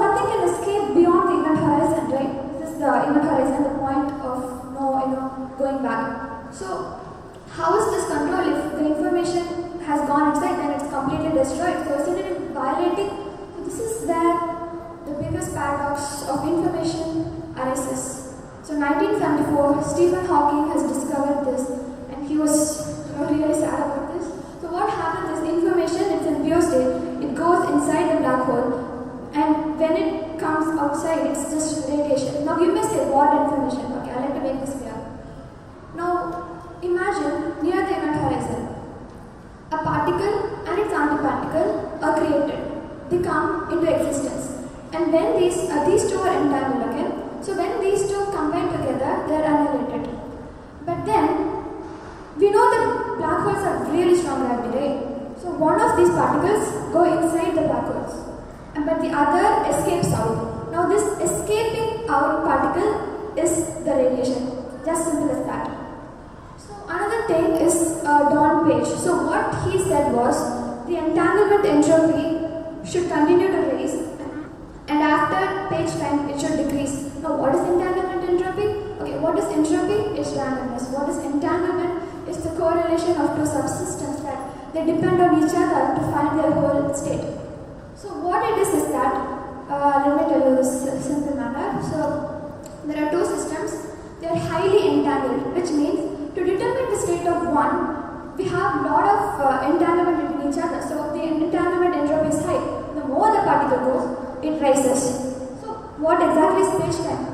Nothing can escape beyond the event horizon, right? This is the event horizon, the point of going back. So how is this controlled? If the information has gone inside, then it's completely destroyed. So isn't it violating? So this is where the biggest paradox of information arises. So 1974, Stephen Hawking has discovered this, and he was really sad about this. So what happens is information, it's in pure state, it goes inside the black hole, and when it comes outside, it's just radiation. Now you may say, what information? Okay, I'd like to make this clear. Now imagine near the event horizon, a particle and its antiparticle are created. They come into existence. And when these two are entangled, okay? So when these two combine together, they are annihilated. But then, we know that black holes have really strong gravity, right? So one of these particles go inside the black holes, but the other escapes out. Now this escaping out particle is the radiation. Just simple as that. So another thing is Don Page. So what he said was, the entanglement entropy should continue to raise, and after page time it should decrease. Now what is entanglement entropy? Okay, what is entropy? It's randomness. What is entanglement? It's the correlation of two subsystems that they depend on each other to find their whole state. So what it is that, let me tell you this simple manner. So there are two systems, they are highly entangled, which means to determine the state of one, we have a lot of entanglement between each other. So the entanglement entropy is high. The more the particle goes, it rises. So what exactly is space-time?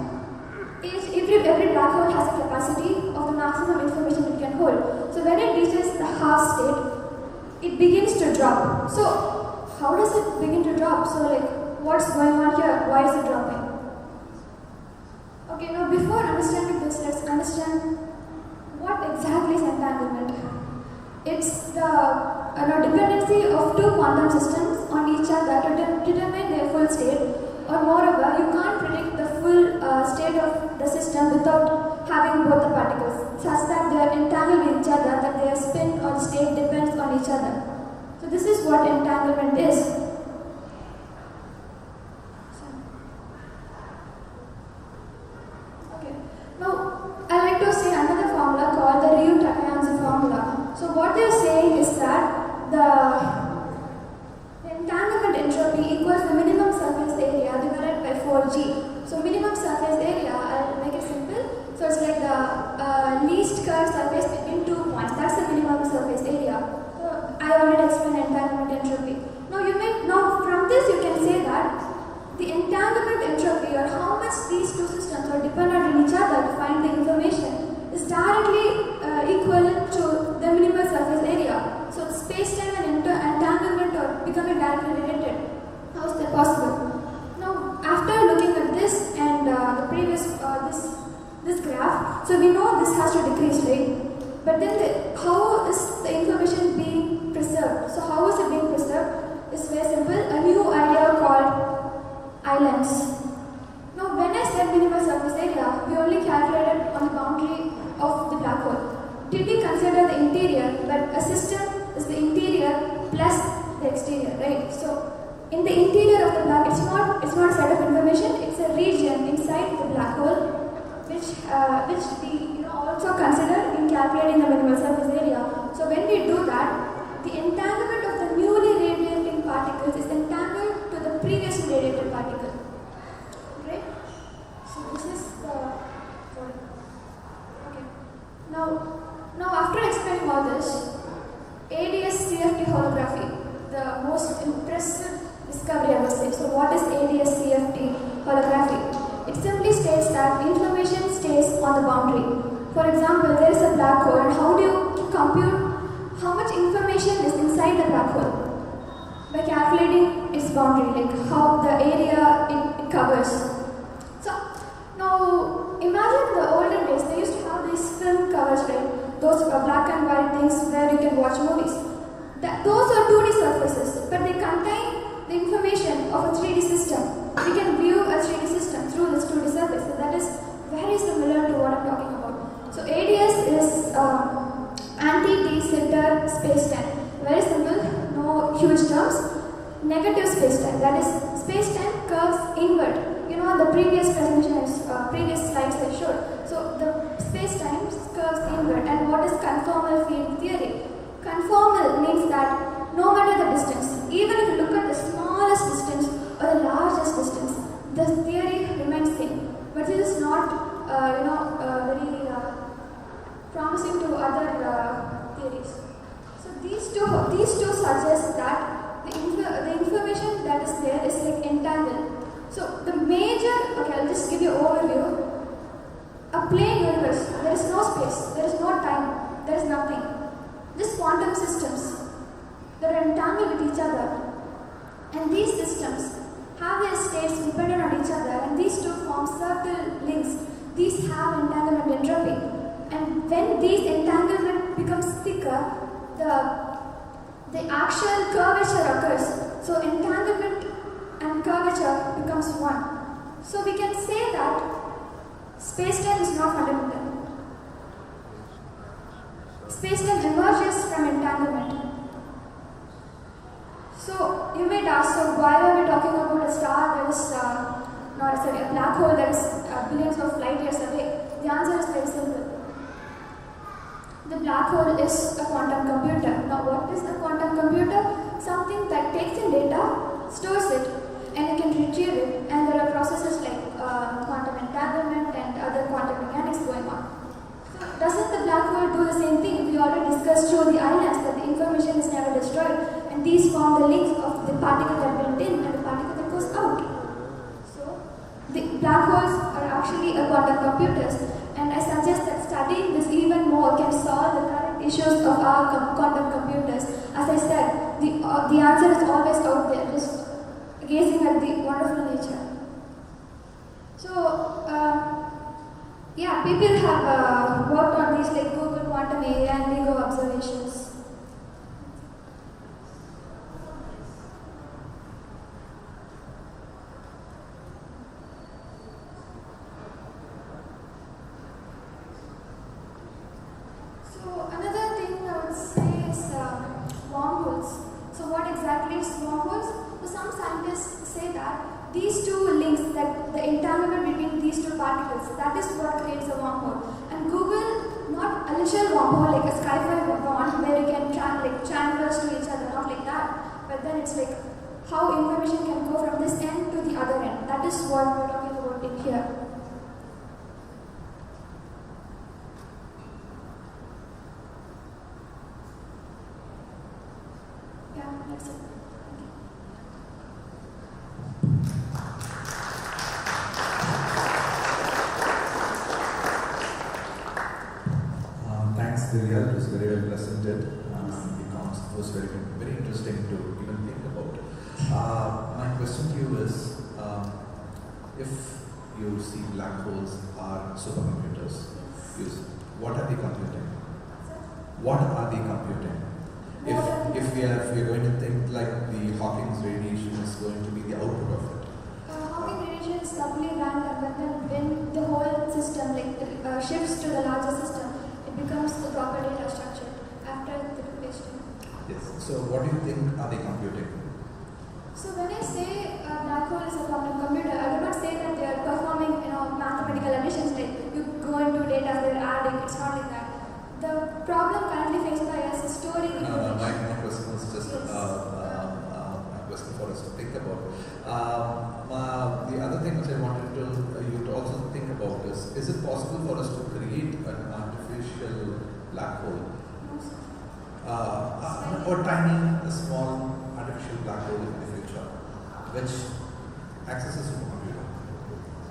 Every black hole has a capacity of the maximum information it can hold. So when it reaches the half state, it begins to drop. So how does it begin to drop? So like, what's going on here? Why is it dropping? Okay, now before understanding this, let's understand what exactly is entanglement. It's the dependency of two quantum systems on each other to determine their full state. Or moreover, you can't predict the full state of the system without having both the particles, such that they are entangled with each other, that their spin or state depends on each other. So this is what entanglement is. Okay. Now, I like to say another formula called the Ryu-Takayasu formula. So what they are saying is that the entanglement entropy equals the minimum surface area divided by 4G. So minimum surface area, I'll make it simple. So it's like the least curved surface between 2 points. That's the minimum surface area. So I already explained entanglement entropy. Now from this you can say that the entanglement entropy, or how much these two systems are dependent on each other to find the information, is directly equivalent to the minimal surface area. So space-time and entanglement are becoming directly related. How is that possible? Now, after looking at this and the previous this graph, so we know this has to decrease, right? But then how is the information being preserved? So how is it being preserved? It's very simple. A new idea called islands. Now, when I said minimal surface area, we only calculated on the boundary of the black hole. Did we consider the interior? But a system is the interior plus the exterior, right? So in the interior of the black, it's not a set of information. It's a region inside the black hole, which we also consider in calculating the minimal surface area. So when we do that, the entanglement of the newly radiating particles is entangled to the previously radiated particle. Right? So this is the okay. Now after explaining all this, ADS-CFT holography, the most impressive discovery I would say. So what is ADS-CFT holography? It simply states that information stays on the boundary. For example, there is a black hole, and how do you compute how much information is inside the black hole? By calculating its boundary, like how the area it covers. So now imagine the olden days, they used to have these film covers, right? Those black and white things where you can watch movies. Those are 2D surfaces, but they contain the information of a 3D system. We can view a 3D system through this 2D surface. So that is very similar to what I'm talking about. So ADS is anti-de-Sitter space-time. Very simple, no huge terms. Negative space-time, that is space-time curves inward. You know, the previous previous slides I showed. So the space-time curves inward. And what is conformal field theory? Conformal means that no matter the distance, even if you look at the smallest distance or the largest distance, the theory remains same. But this is not, very promising to other theories. So these two suggest that the information that is there is like entangled. So the major, okay, I'll just give you an overview. A plain universe, there is no space, there is no time, there is nothing. Just quantum systems that are entangled with each other. And these systems have their states dependent on each other, and these two form circle links. These have entanglement entropy. And when these entanglement becomes thicker, the actual curvature occurs. So entanglement and curvature becomes one. So we can say that space-time is not fundamental. Space-time emerges from entanglement. So you may ask, so why are we talking about a star that is a black hole that is billions of light years away? The answer is very simple. The black hole is a quantum computer. Now what is a quantum computer? Something that takes in data, stores it, and you can retrieve it, and there are processes like quantum entanglement and other quantum mechanics going on. So doesn't the black hole do the same thing? We already discussed just show the islands that the information is never destroyed, and these form the links of the particle that went in and the particle that goes out. So, the black holes are actually a quantum computers, and I suggest that studying this even more can solve the current issues of our quantum computers. As I said, the answer is always out there, just gazing at the wonderful nature. So, yeah, people have worked on these like Google quantum area and LIGO observations. So another thing I would say is wormholes. So what exactly is wormholes? So some scientists say that these two links, that the entanglement between these two particles, that is what creates a wormhole. And Google, not a literal wormhole like a sci-fi bond where you can channels to each other, not like that. But then it's like how information can go from this end to the other end. That is what we're talking about in here. Yeah, that's it. Thanks, Divya. It was very well presented. The concept was very interesting to even think about. My question to you is, if you see black holes are supercomputers, what are they computing? What are they computing? If we are going to think like the Hawking's radiation is going to be the output of it. Hawking radiation is doubly random, but then when the whole system shifts to the larger system, it becomes the proper data structure after the question. Yes. So what do you think are they computing? So when I say a black hole is a quantum computer, I do not say that they are performing mathematical additions, like you go into data, they're adding. It's not like that. The problem currently faced by us is storing information. My question was just a question for us to think about. The other thing which I wanted you to also think about is it possible for us to create an artificial black hole? Or tiny, small artificial black hole in the future, which accesses a computer?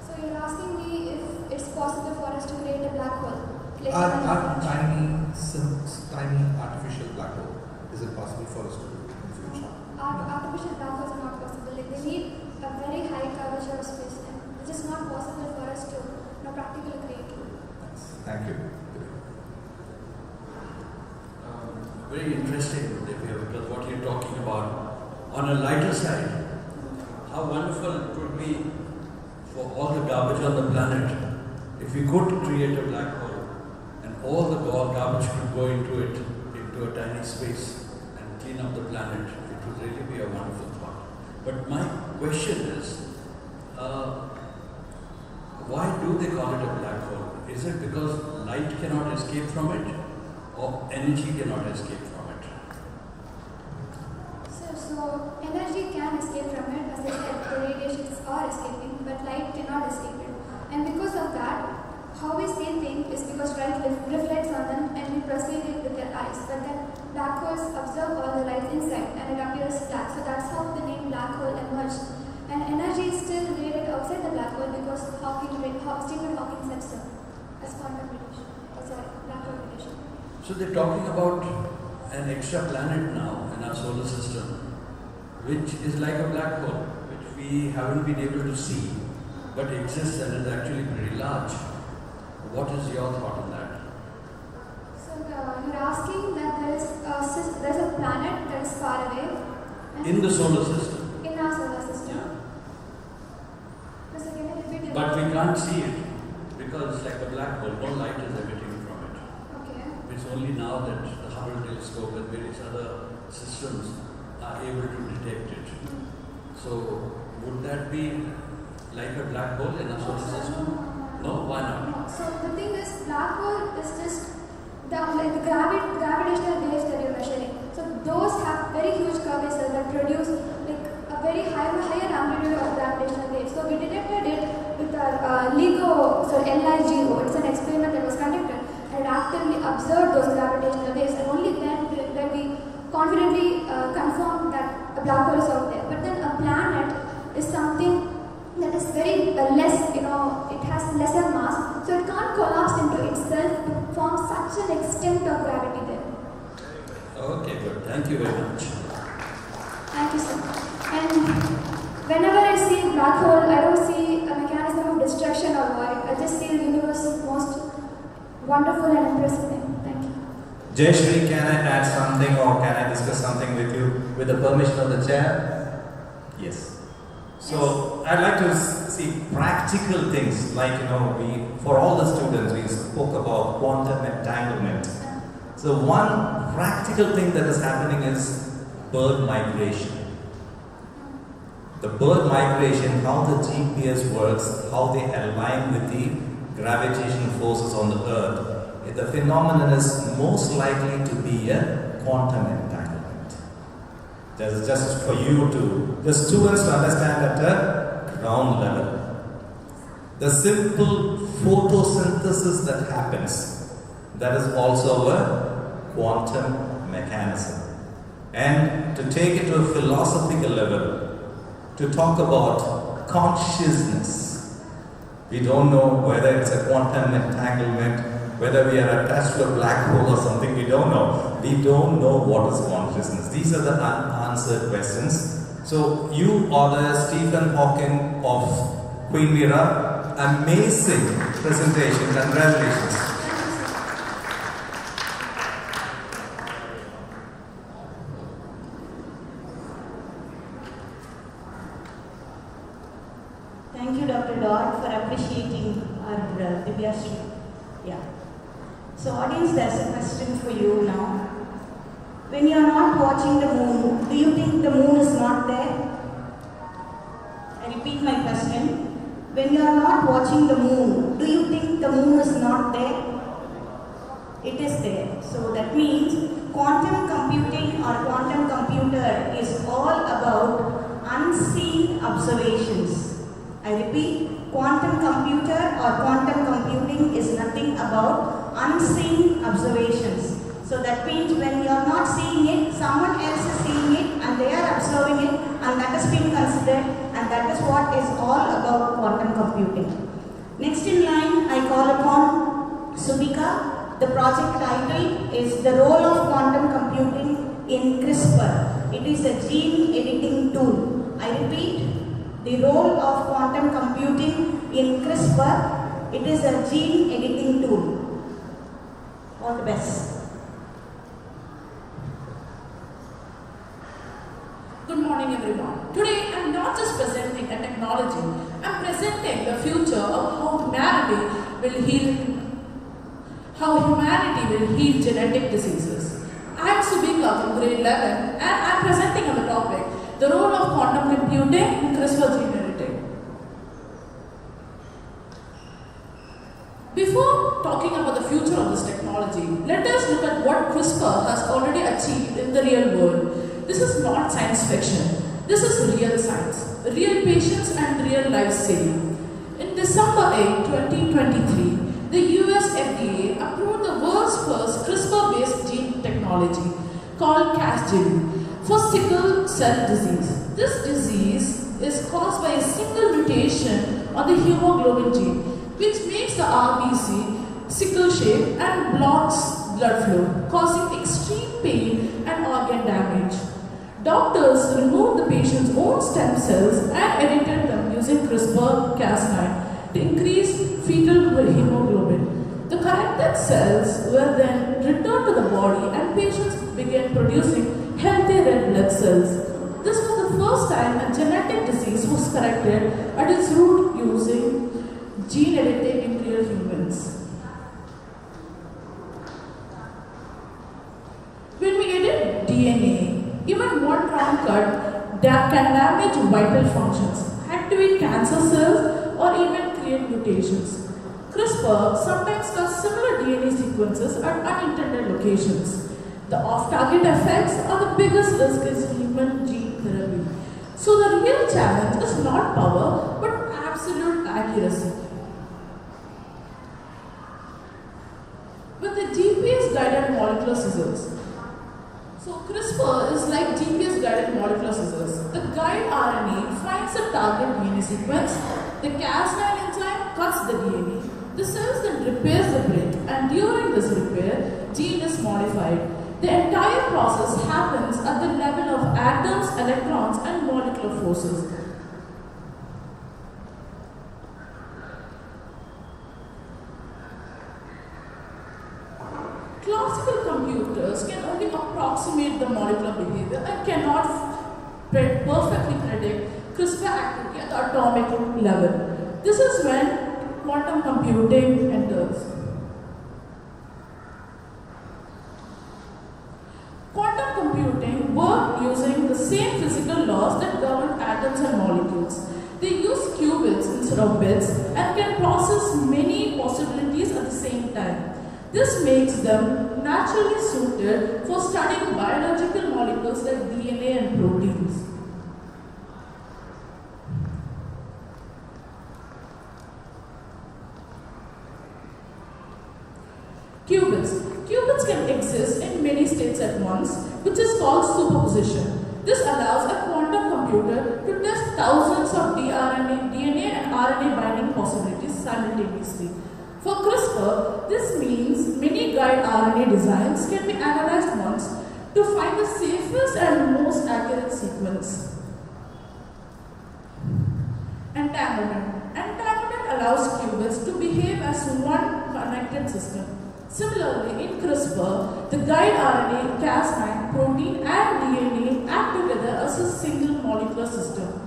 So you're asking me if it's possible for us to create a black hole? Tiny artificial black hole. Is it possible for us to do in the future? Artificial black holes are not possible. They need a very high curvature of space, and it is not possible for us to practically create. Thank you. Very interesting, Divya, because what you're talking about, on a lighter side, how wonderful it would be for all the garbage on the planet if we could create a black hole and all the garbage could go into it, into a tiny space and clean up the planet. It would really be a wonderful thought. But my question is, why do they call it a black hole? Is it because light cannot escape from it, or energy cannot escape from it? So energy can escape from it. As I said, the radiations are escaping, but light cannot escape it. And because of that, how we see things is because light reflects on them and we perceive it with their eyes. But then black holes absorb all the light inside and it appears flat. So that's how the name black hole emerged. And energy is still radiated outside the black hole because Stephen Hawking said so as quantum radiation. Black hole radiation. So they're talking about an extra planet now in our solar system, which is like a black hole, which we haven't been able to see, but exists and is actually pretty large. What is your thought on that? So you're asking that there's a planet that is far away. In the solar system. In our solar system. Yeah. So can you repeat it? But we can't see it because it's like a black hole. No light is emitting from it. Okay. It's only now that the Hubble telescope and various other systems are able to detect it. So would that be like a black hole in our solar system? No, why not? So the thing is, black hole is just the gravitational waves that you're measuring. So those have very huge curvature that produce like a very higher amplitude of gravitational waves. So we detected it with our LIGO. It's an experiment that was conducted and it actively observed those gravitational waves, and only then black hole is out there. But then a planet is something that is very less, it has lesser mass, so it can't collapse into itself to form such an extent of gravity there. Okay, good. Thank you very much. Thank you, sir. And whenever I see a black hole, I don't see a mechanism of destruction or void. I just see the universe's most wonderful and impressive thing. Thank you. Jayashri, can I add something or can I discuss something with you with the permission of the chair? Yes. So I'd like to see practical things like, for all the students, we spoke about quantum entanglement. So one practical thing that is happening is bird migration. The bird migration, how the GPS works, how they align with the gravitational forces on the earth, the phenomenon is most likely to be a quantum entanglement. That is just for you the students to understand at a ground level. The simple photosynthesis that happens, that is also a quantum mechanism. And to take it to a philosophical level, to talk about consciousness, we don't know whether it's a quantum entanglement, whether we are attached to a black hole or something, we don't know. We don't know what is consciousness. These are the unanswered questions. So you are the Stephen Hawking of Queen Mira. Amazing presentation. Congratulations. Thank you, Dr. Dodd, for appreciating our Divyasri. Yeah. So audience, there's a question for you now. When you are not watching the moon, do you think the moon is not there? I repeat my question. When you are not watching the moon, do you think the moon is not there? It is there. So that means quantum computing or quantum computer is all about unseen observations. I repeat, quantum computer or quantum computing is nothing about unseen observations. So that means when you are not seeing it, someone else is seeing it and they are observing it, and that is being considered, and that is what is all about quantum computing. Next in line, I call upon Subika. The project title is The Role of Quantum Computing in CRISPR. It is a gene editing tool. I repeat, the role of quantum computing in CRISPR, it is a gene editing tool. All the best. Good morning, everyone. Today, I am not just presenting a technology, I am presenting the future of how humanity will heal genetic diseases. I am Subika from grade 11 and I am presenting on the topic, the role of quantum computing in CRISPR gene editing. Before talking about the future of this technology, let us look at what CRISPR has already achieved in the real world. This is not science fiction. This is real science, real patients and real life saving. In December 8, 2023, the US FDA approved the world's first CRISPR-based gene technology called Cas9 for sickle cell disease. This disease is caused by a single mutation on the hemoglobin gene, which makes the RBC sickle shaped and blocks blood flow, causing extreme pain and organ damage. Doctors removed the patient's own stem cells and edited them using CRISPR-Cas9 to increase fetal hemoglobin. The corrected cells were then returned to the body and patients began producing healthy red blood cells. This was the first time a genetic disease was corrected at its root using gene editing in real humans. When we edit DNA, even one wrong cut can damage vital functions, activate cancer cells, or even create mutations. CRISPR sometimes cuts similar DNA sequences at unintended locations. The off-target effects are the biggest risk in human gene therapy. So the real challenge is not power, but absolute accuracy. With the GPS-guided molecular scissors, So CRISPR is like GPS-guided molecular scissors. The guide RNA finds the target DNA sequence. The Cas9 enzyme cuts the DNA. The cells then repairs the break, and during this repair, gene is modified. The entire process happens at the level of atoms, electrons, and molecular forces. Classical computers can only approximate the molecular behavior and cannot perfectly predict CRISPR activity at the atomic level. This is when quantum computing enters. Quantum computing works using the same physical laws that govern atoms and molecules. They use qubits instead of bits and can process many possibilities at the same time. This makes them naturally suited for studying biological molecules like DNA and proteins. Qubits can exist in many states at once, which is called superposition. This allows a quantum computer to test thousands of DNA and RNA binding possibilities simultaneously. For CRISPR, this means many guide RNA designs can be analyzed once to find the safest and most accurate sequence. Entanglement allows qubits to behave as one connected system. Similarly, in CRISPR, the guide RNA, Cas9, protein, and DNA act together as a single molecular system.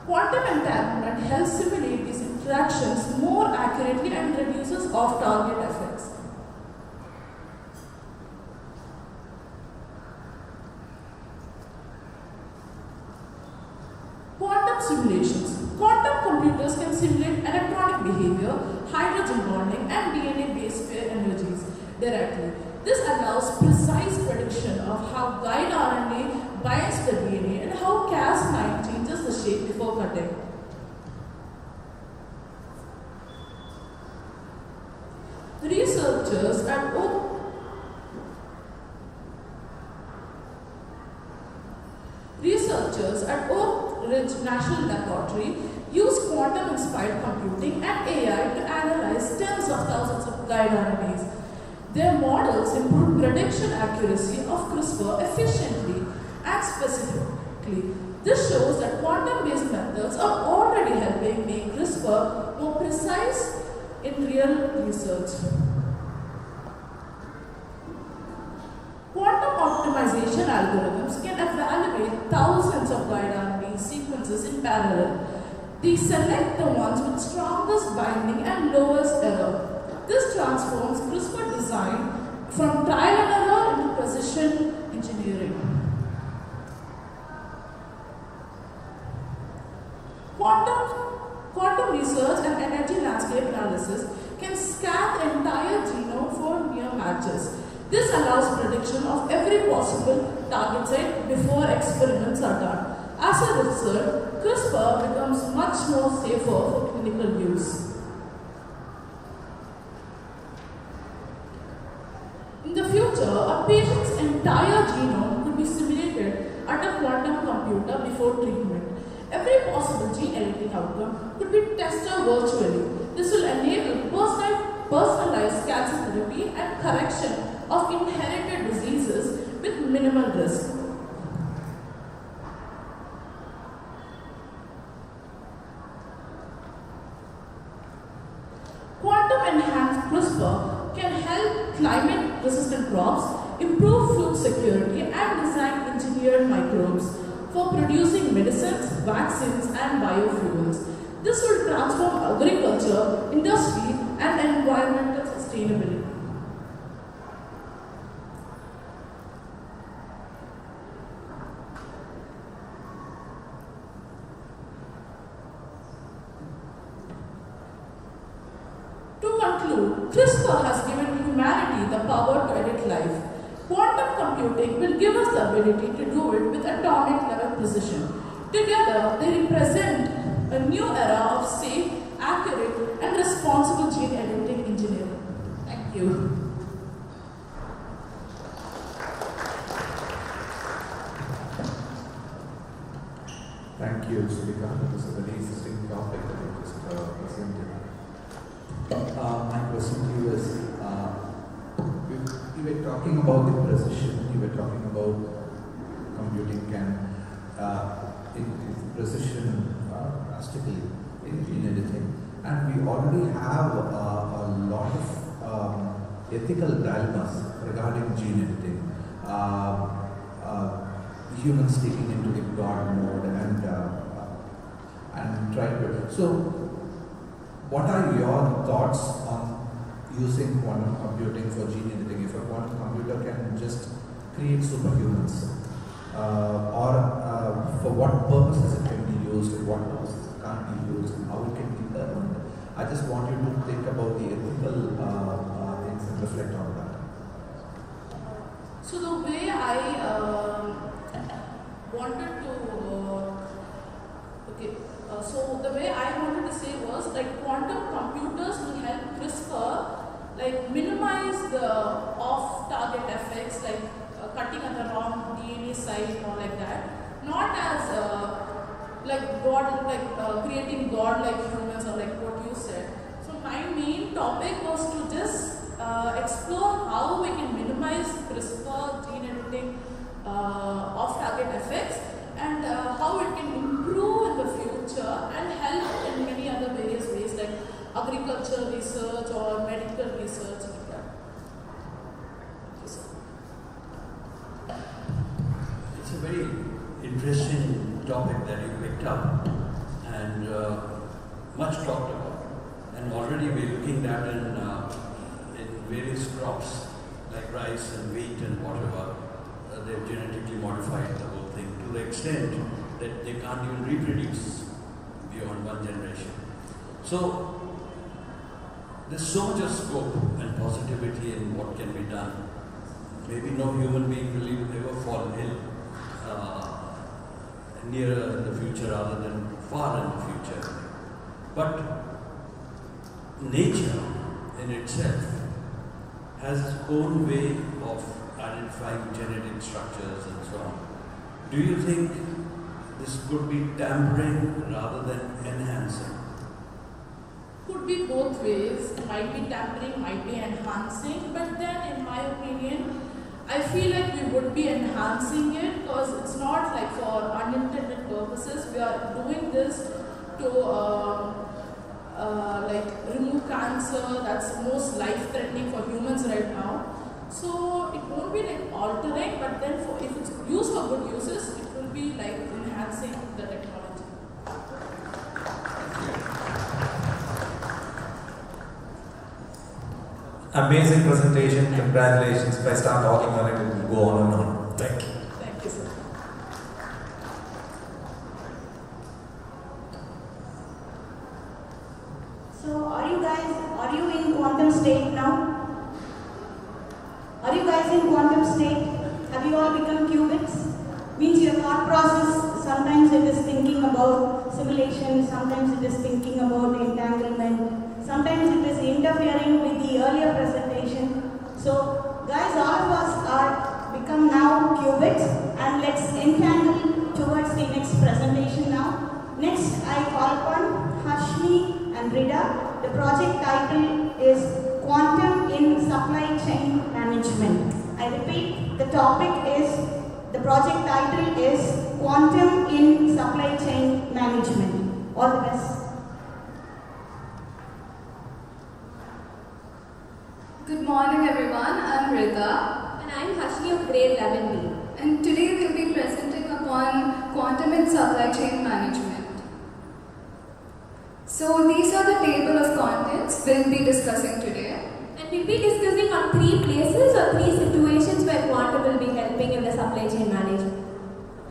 Quantum entanglement helps simulate these interactions more accurately and reduces off-target effects. Quantum simulations. Quantum computers can simulate electronic behavior, hydrogen bonding, and DNA-based pair energies directly. This allows precise prediction of how guide RNA binds the DNA and how Cas9 changes the shape before cutting. Researchers at Oak Ridge National Laboratory use quantum-inspired computing and AI to analyze tens of thousands of guide RNAs. Their models improve prediction accuracy of CRISPR efficiently and specifically. This shows that quantum-based methods are already helping make CRISPR more precise in real research. Quantum optimization algorithms can evaluate thousands of guide RNA sequences in parallel. They select the ones with strongest binding and lowest error. This transforms CRISPR design from trial and error into precision engineering. Quantum research and energy landscape analysis can scan the entire genome for near matches. This allows prediction of every possible target site before experiments are done. As a result, CRISPR becomes much more safer for clinical use. In the future, a patient's entire genome could be simulated at a quantum computer before treatment. Every possible gene editing outcome could be tested virtually. This will enable personalized cancer therapy and correction of inherited diseases with minimal risk. Quantum-enhanced CRISPR can help climate-resistant crops, improve food security, and design engineered microbes for producing medicines, vaccines, and biofuels. This will transform agriculture, industry, and environmental sustainability. To conclude, CRISPR has given humanity the power to edit life. Quantum computing will give us the ability to do it with atomic level precision. Together, they represent a new era of safe, accurate, and responsible gene editing engineering. Thank you. talking about the precision, you were talking about computing can increase precision drastically in gene editing, and we already have a lot of ethical dilemmas regarding gene editing. Humans taking into the God mode and trying to. So, what are your thoughts on using quantum computing for gene editing? If a quantum computer can just create superhumans, or for what purposes it can be used, what purposes it can't be used, and how it can be learned. I just want you to think about the ethical things and reflect on that. So the way I wanted to, so the way I wanted to say was like quantum computers will help CRISPR like minimize the off-target effects like cutting at the wrong DNA site or like that. Not as like God, like creating God-like humans or like what you said. So my main topic was to just explore how we can minimize CRISPR gene editing off-target effects and how it can improve in the future and help in many other various ways like agriculture research or medical research like that. It's a very interesting topic that you picked up and much talked about, and already we're looking at in various crops like rice and wheat and whatever. They've genetically modified the whole thing to the extent that they can't even reproduce beyond one generation. So there's so much of scope and positivity in what can be done. Maybe no human being will ever fall ill nearer in the future rather than far in the future. But nature in itself has its own way of identifying genetic structures and so on. Do you think this could be tampering rather than enhancing? Could be both ways. Might be tampering, might be enhancing, but then in my opinion, I feel like we would be enhancing it because it's not like for unintended purposes. We are doing this to like remove cancer that's most life-threatening for humans right now. So it won't be like altering, but then for if it's used for good uses, it will be like enhancing the technology. Amazing presentation, congratulations. If I start talking on it, it will go on and on. Thank you. Thank you, sir. So are you in quantum state now? Are you guys in quantum state? Have you all become qubits? Means your thought process, sometimes it is thinking about simulation, sometimes it is thinking about entanglement, sometimes it is interfering with the earlier presentation. So guys, all of us are become now qubits, and let's entangle towards the next presentation now. Next, I call upon Hashmi and Rida. The project title is Quantum in Supply Chain Management. I repeat, the project title is Quantum in Supply Chain Management. All the best. Good morning everyone, I'm Rita. And I'm Hashmi of grade 11B. And today we'll be presenting upon Quantum in Supply Chain Management. So these are the table of contents we'll be discussing today. And we'll be discussing on 3 places or 3 situations where quantum will be helping in the supply chain management.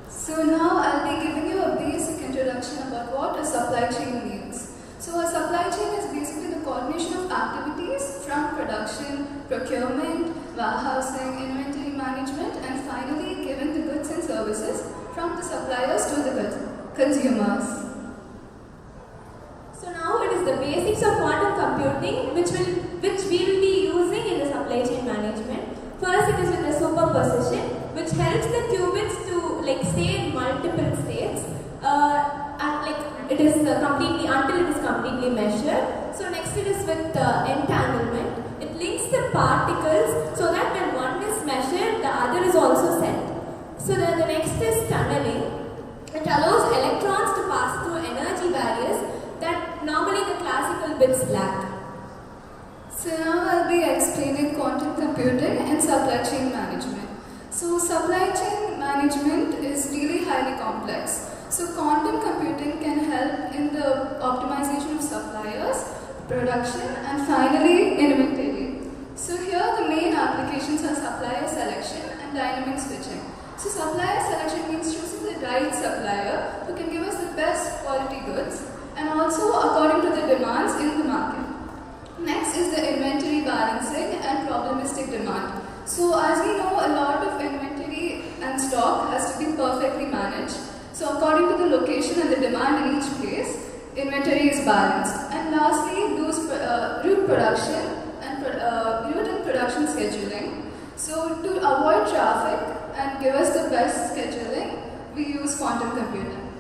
So now I'll be giving you a basic introduction about what a supply chain means. So a supply chain is basically the coordination of activities from production, procurement, warehousing, inventory management, and finally giving the goods and services from the suppliers to the consumers. So now it is the basics of quantum computing which we will be using in the supply chain management. First, it is with the superposition, which helps the qubits to like stay in multiple states until it is completely measured. So next it is with entanglement. It links the particles so that when one is So then the next is tunneling. It allows electrons to pass through energy barriers that normally the classical bits lack. So now I'll be explaining quantum computing and supply chain management. So supply chain management is really highly complex. So quantum computing can help in the optimization of suppliers, production, and finally inventory. So here the main applications are supplier selection and dynamic switching. So supplier selection means choosing the right supplier who can give us the best quality goods and also according to the demands in the market. Next is the inventory balancing and problematic demand. So as we know, a lot of inventory and stock has to be perfectly managed. So according to the location and the demand in each place, inventory is balanced. And lastly, route and production scheduling. So to avoid traffic and give us the best scheduling, we use quantum computing.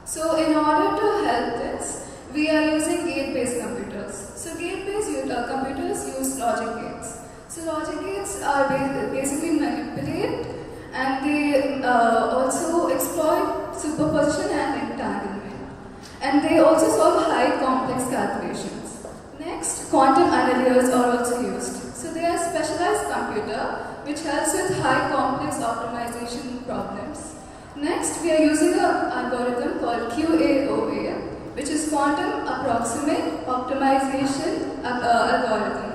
So in order to help this, we are using gate-based computers. So gate-based computers use logic gates. So logic gates are basically manipulate and they also exploit superposition and entanglement. And they also solve high complex calculations. Next, quantum annealers are also used. So they are specialized computer which helps with high complex optimization problems. Next, we are using an algorithm called QAOA, which is quantum approximate optimization algorithm.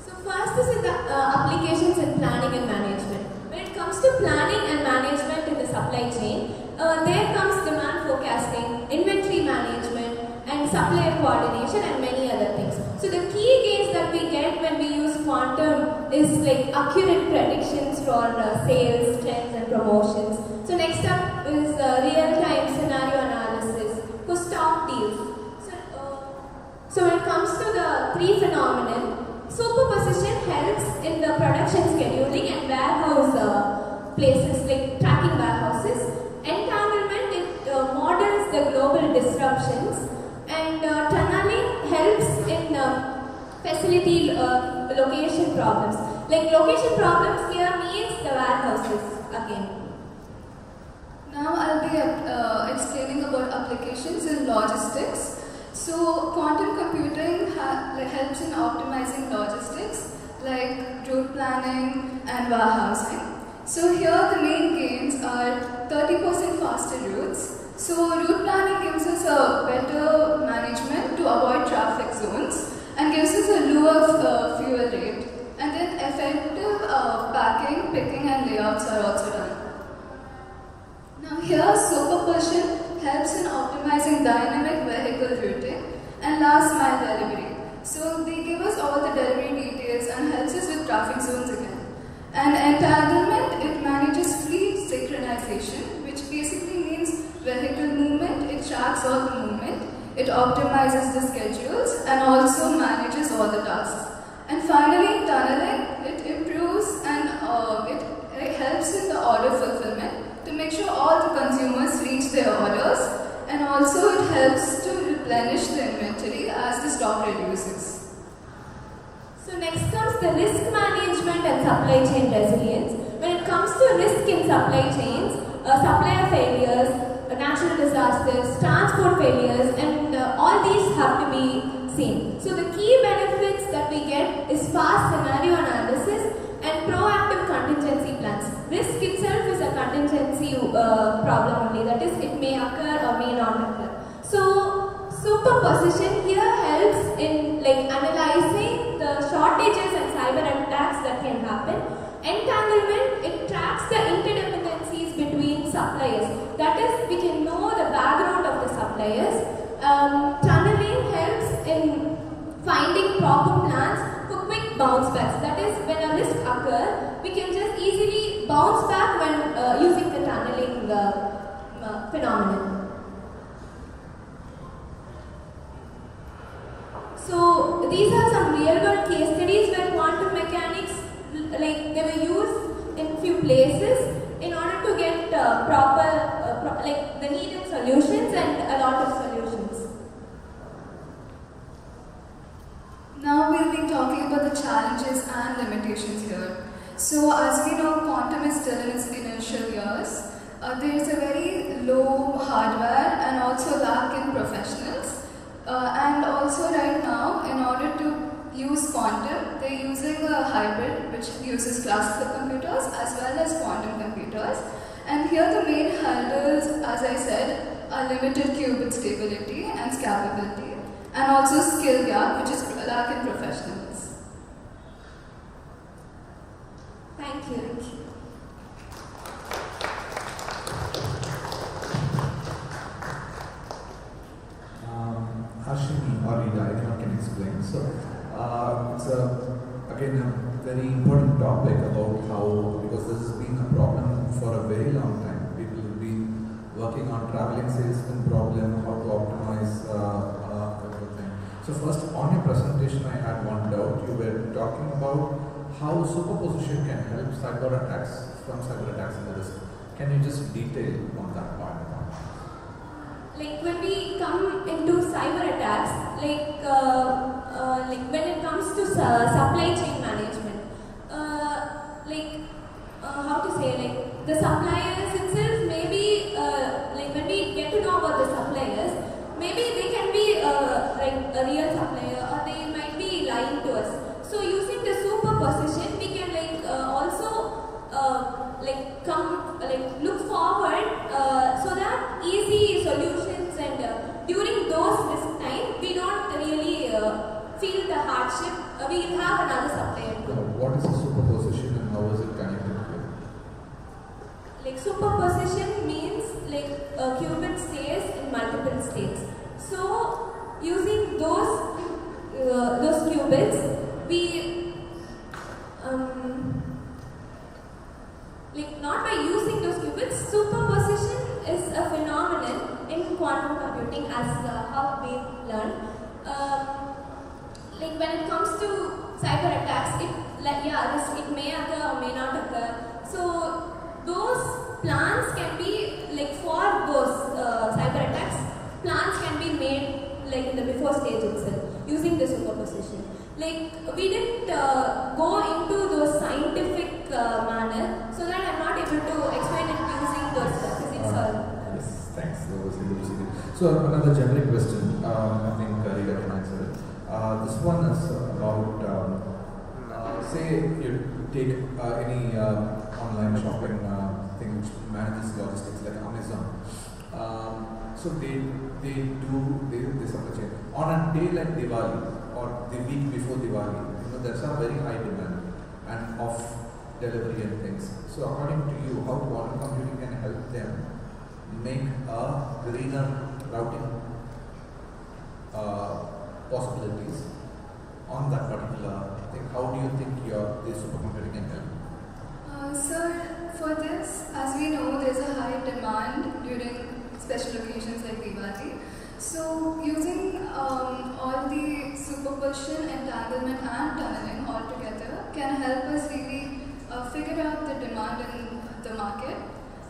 So first is the applications in planning and management. When it comes to planning and management in the supply chain, there comes demand forecasting, inventory management, and supplier coordination and many other things. So the key gains that we get when we use quantum is like accurate predictions for sales, trends and promotions. So next up is real-time scenario analysis for stock deals. So when it comes to the three phenomenon, superposition helps in the production scheduling and warehouse places like tracking warehouses. Entanglement, it models the global disruptions, and tunneling helps in facility location problems. Like location problems here means the warehouses again. Now I'll be explaining about applications in logistics. So quantum computing helps in optimizing logistics like route planning and warehousing. So here the main gains are 30% faster routes. So route planning gives us a better management to avoid traffic zones and gives us a lower fuel rate. And then effective packing, picking and layouts are also done. Now here superposition helps in optimizing dynamic vehicle routing and last mile delivery. So they give us all the delivery details and helps us with traffic zones again. And entanglement, it manages fleet synchronization, which basically means vehicle movement, it tracks all the movement, it optimizes the schedules and also manages all the tasks. And finally, tunneling, it improves and it helps in the order fulfillment to make sure all the consumers reach their orders, and also it helps to replenish the inventory as the stock reduces. So next comes the risk management and supply chain resilience. When it comes to risk in supply chains, supplier failures, natural disasters, transport failures, and all these have to be seen. So the key benefits that we get is fast scenario analysis and proactive contingency plans. Risk itself is a contingency problem only, that is it may occur or may not occur. So superposition here helps in like analyzing the shortages and cyber attacks that can happen. Entanglement, it tracks the interdependencies between suppliers. That is, we can know the background of the suppliers. Tunneling helps in finding proper plans for quick bounce backs. That is, when a risk occurs, we can just easily bounce back when using the tunneling phenomenon. So these are some real-world case studies where quantum mechanics, like they were used in few places in order to get like the needed solutions and a lot of solutions. Now we'll be talking about the challenges and limitations here. So as we know, quantum is still in its initial years. There is a very low hardware and also lack in professionals. And also right now, in order to use quantum, they're using a hybrid which uses classical computers as well as quantum computers. And here the main hurdles, as I said, are limited qubit stability and scalability, and also skill gap, which is lack in professionals. Thank you. Ashimi or Rita, anyone can explain. So, it's again a very important topic about how, because this has been a problem for a very long time. People have been working on traveling salesman problem, how to optimize everything. So first, on your presentation, I had one doubt. You were talking about how superposition can help cyber attacks from cyber attacks in the risk. Can you just detail on that part? Like when we come into cyber attacks, like when it comes to supply chain management, how to say, like the suppliers itself, maybe like when we get to know about the suppliers, maybe they can be like a real supplier or they might be lying to us. So using the superposition, we can like also look forward so that easy solutions, and during those risk time we don't really feel the hardship. We will have another supplier too. What is a superposition and how is it connected to? Like superposition means like a qubit stays in multiple states. So using those qubits, we not by using those qubits. Superposition is a phenomenon in quantum computing, as how we've learned. Like when it comes to cyber attacks, it may occur or may not occur. So those plans can be like for those cyber attacks. Plans can be made like in the before stage itself using the superposition. Like we didn't go into those scientific manner, so that I'm not able to explain it using those physics or. Yes, thanks. That was interesting. So another generic question. I think Rita can answer it. This one is about say you take any online shopping thing which manages logistics like Amazon. So they supply chain on a day like Diwali or the week before Diwali. There's a very high demand and of delivery and things. So according to you, how quantum computing can help them make a greener routing possibilities on that particular thing? How do you think the supercomputing can help? Sir, for this, as we know, there's a high demand during special occasions like Diwali. So using all the superposition, entanglement and tunneling all together can help us really figure out the demand in the market,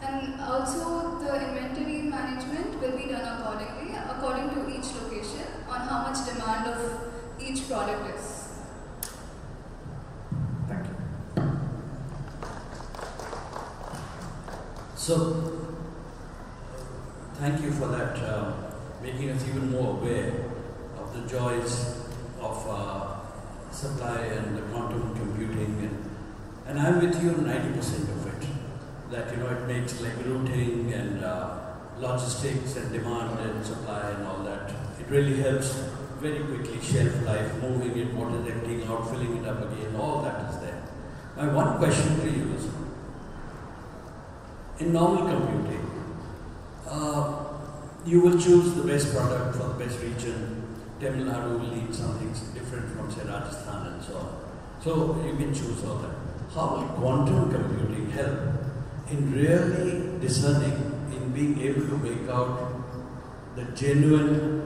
and also the inventory management will be done accordingly, according to each location on how much demand of each product is. Thank you. So, thank you for that, making us even more aware of the joys of supply and the quantum computing. And I'm with you on 90% of it. That, it makes like routing and logistics and demand and supply and all that. It really helps very quickly, shelf life, moving it, what is emptying out, filling it up again, all that is there. My one question to you is, in normal computing, you will choose the best product for the best region. Tamil Nadu will need something different from, say, Rajasthan and so on. So you can choose all that. How will quantum computing help in really discerning, in being able to make out the genuine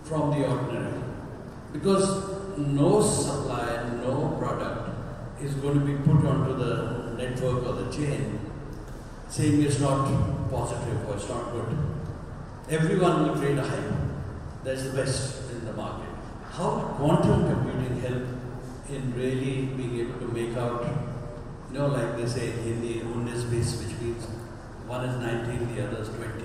from the ordinary? Because no supply, no product is going to be put onto the network or the chain saying it's not positive or it's not good. Everyone will create a hype. That's the best in the market. How will quantum computing help in really being able to make out You know, like they say in Hindi, 19-20, which means one is 19, the other is 20.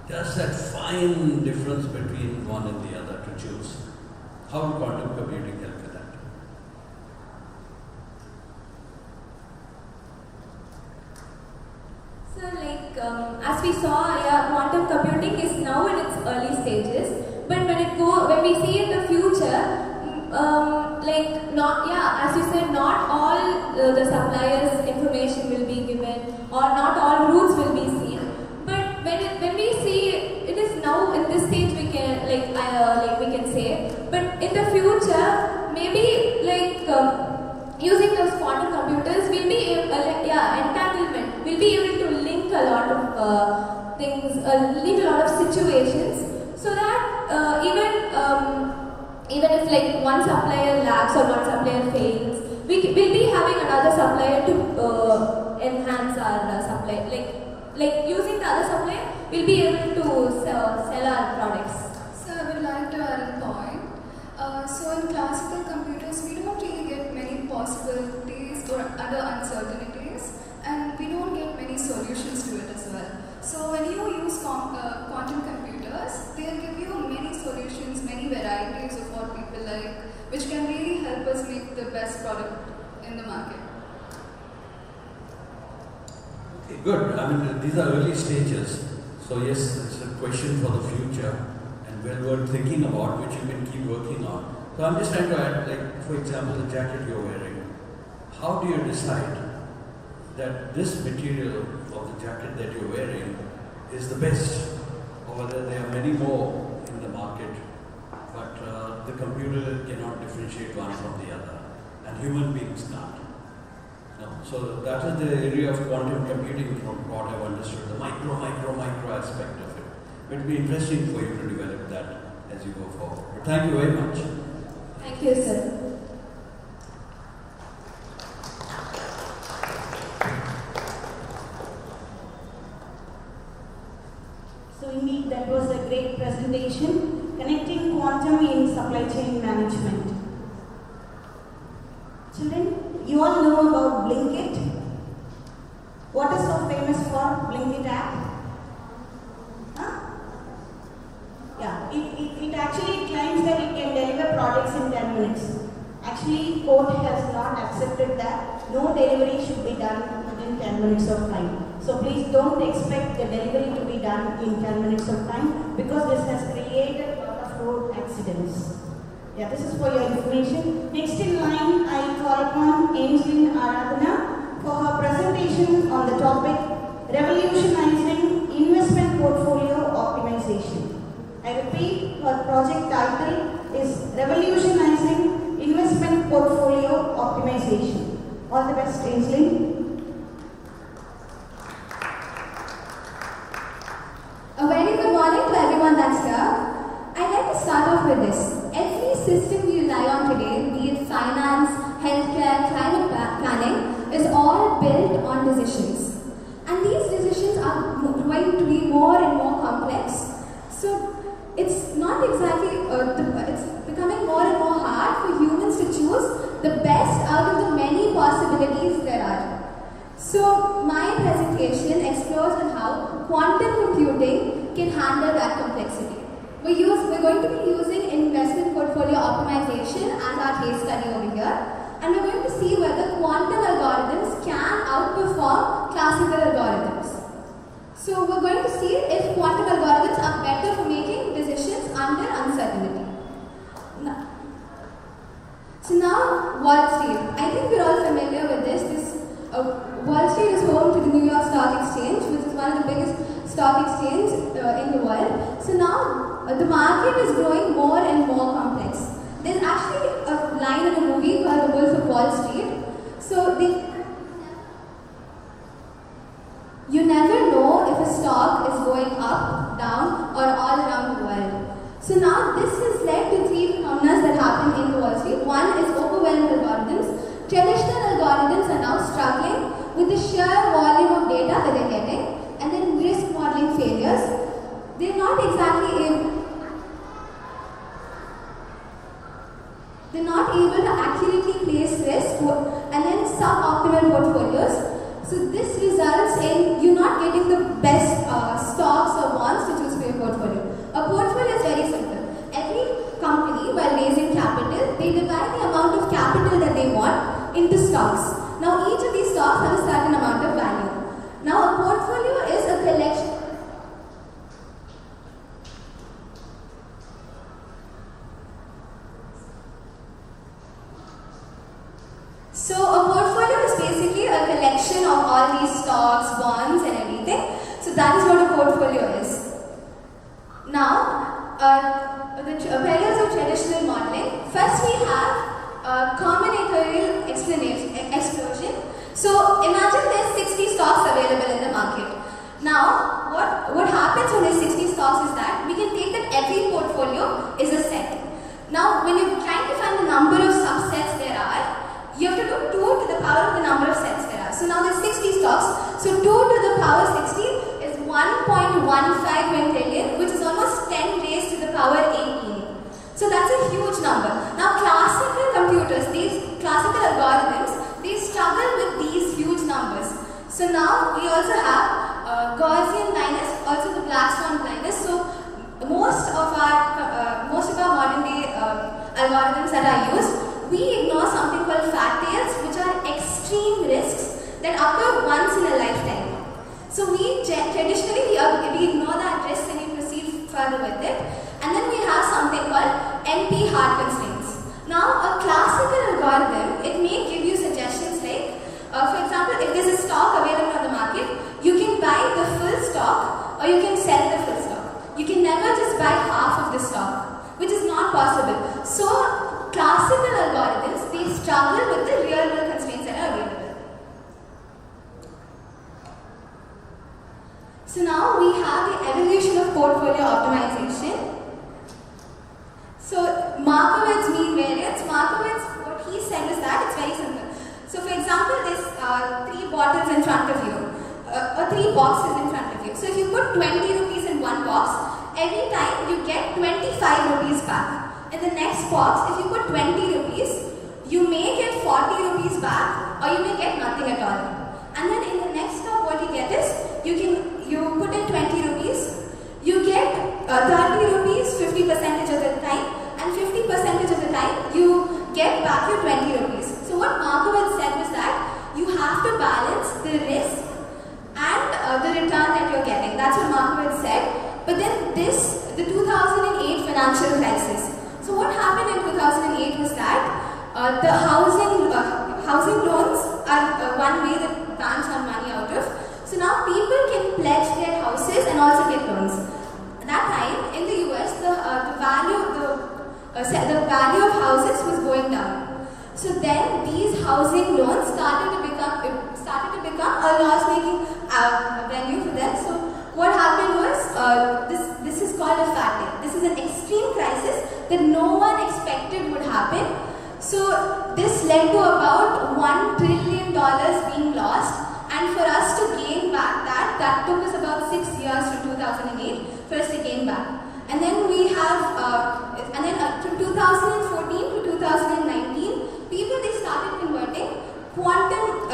Just that fine difference between one and the other to choose. How will quantum computing help with that? So as we saw, yeah, quantum computing is now in its early stages. But when we see in the future, as you said, not all the suppliers' information will be given, or not all routes will be seen. But when we see it is now in this stage, we can we can say. But in the future, maybe using those quantum computers, we'll be entanglement. We'll be able to link a lot of things, link a lot of situations, so that even if one supplier lags or one supplier fails, we'll be having another supplier to enhance our supply. Like using the other supplier, we'll be able to sell our products. So I would like to add a point. So in classical computers, we don't really get many possibilities or other uncertainties, and we don't get many solutions to it as well. So when you use quantum computers, they'll give you many solutions, many varieties of what people like, which can really help us make the best product in the market. Okay, good. I mean, these are early stages. So yes, it's a question for the future and well worth thinking about, which you can keep working on. So I'm just trying to add, for example, the jacket you're wearing. How do you decide that this material of the jacket that you're wearing is the best, or whether there are many more in the market, but the computer cannot differentiate one from the other, and human beings can't. No. So that is the area of quantum computing, from what I've understood, the micro aspect of it. It will be interesting for you to develop that as you go forward. But thank you very much. Thank you, sir. So indeed, that was a great presentation, connecting quantum in supply chain management. Children, you all know about Blinkit. What is so famous for Blinkit app? Yeah, it actually claims that it can deliver products in 10 minutes. Actually, court has not accepted that. No delivery should be done within 10 minutes of time. So please don't expect the delivery to be done in 10 minutes of time, because this has created a lot of road accidents. Yeah, this is for your information. Next in line, I call upon Angeline Aradhana for her presentation on the topic Revolutionizing Investment Portfolio Optimization. I repeat, her project title is Revolutionizing Investment Portfolio Optimization. All the best, Angeline. A very good morning to everyone that's here. I'd like to start off with this. Every system we rely on today, be it finance, healthcare, climate planning, is all built on decisions. And these decisions are going to be more and more complex. So it's not exactly, it's becoming more and more hard for humans to choose the best out of the many possibilities there are. So my presentation explores on how quantum computing can handle that complexity. We're going to be using investment portfolio optimization as our case study over here, and we're going to see whether quantum algorithms can outperform classical algorithms. So we're going to see if quantum algorithms are better for making decisions under uncertainty. So now, Wall Street. I think we're all familiar with this. Wall Street is home to the New York Stock Exchange, which is one of the biggest stock exchanges in the world. So now, the market is growing more and more complex. There's actually a line in a movie called The Wolf of Wall Street. So you never know if a stock is going up, down, or all around the world. So now this has led to three phenomena that happen in Wall Street. One is overwhelmed algorithms. Traditional algorithms are now struggling with the sheer volume of data that they're getting, and then risk modeling failures. They're not exactly able. They're not able to accurately place risk and then suboptimal portfolios. So this results in you not getting the best stocks or bonds to choose for your portfolio. A portfolio is very simple. Every company, while raising capital, they divide the amount of capital that they want into stocks. Now each of these stocks have a certain amount of value. Now a portfolio is a collection. So a portfolio is basically a collection of all these stocks, bonds and everything. So that is what a portfolio is. Now, the pillars of traditional modeling. First we have combinatorial explosion. So imagine there's 60 stocks available in the market. Now, what happens when there's 60 stocks is that we can take that every portfolio is a set. Now, when you're trying to find the number of subsets there are, you have to do 2 to the power of the number of sets there are. So now there's 60 stocks. So 2 to the power 60 is 1.15 quintillion, which is almost 10 raised to the power 18. So that's a huge number. Now classical computers, these classical algorithms, they struggle with these huge numbers. So now we also have Gaussian blindness, also the black swan blindness. So most of our modern day algorithms that are used, we ignore something called fat tails, which are extreme risks that occur once in a lifetime. So we traditionally ignore that risk and we proceed further with it. And then we have something called NP hard constraints. Now a classical algorithm, it may give you suggestions like, for example, if there's a stock available on the market, you can buy the full stock or you can sell the full stock. You can never just buy half of the stock, which is not possible. So classical algorithms, they struggle with the real world constraints that are available. So now we have the evolution of portfolio optimization. So Markowitz's mean variance, Markowitz, what he said is that it's very simple. So for example, there's 3 bottles in front of you, or 3 boxes in front of you. So if you put 20 rupees in one box, every time you get 25 rupees back. In the next box, if you put 20 rupees, you may get 40 rupees back or you may get nothing at all. And then in the next stop, what you get is, you put in 20 rupees, you get 30 rupees 50% of the time, and 50% of the time you get back your 20 rupees. So what Markowitz said was that you have to balance the risk and the return that you're getting. That's what Markowitz said. But then the 2008 financial crisis. So what happened in 2008 was that the housing loans are one way that banks earn money out of. So now people can pledge their houses and also get loans. At that time in the US, the value of houses was going down. So then these housing loans started to become a loss-making venue for them. So what happened was, this is called a fat tail. This is an extreme crisis that no one expected would happen. So this led to about $1 trillion being lost, and for us to gain back that took us about 6 years from 2008 for us to gain back. And then we have, from 2014 to 2019, people, they started converting quantum,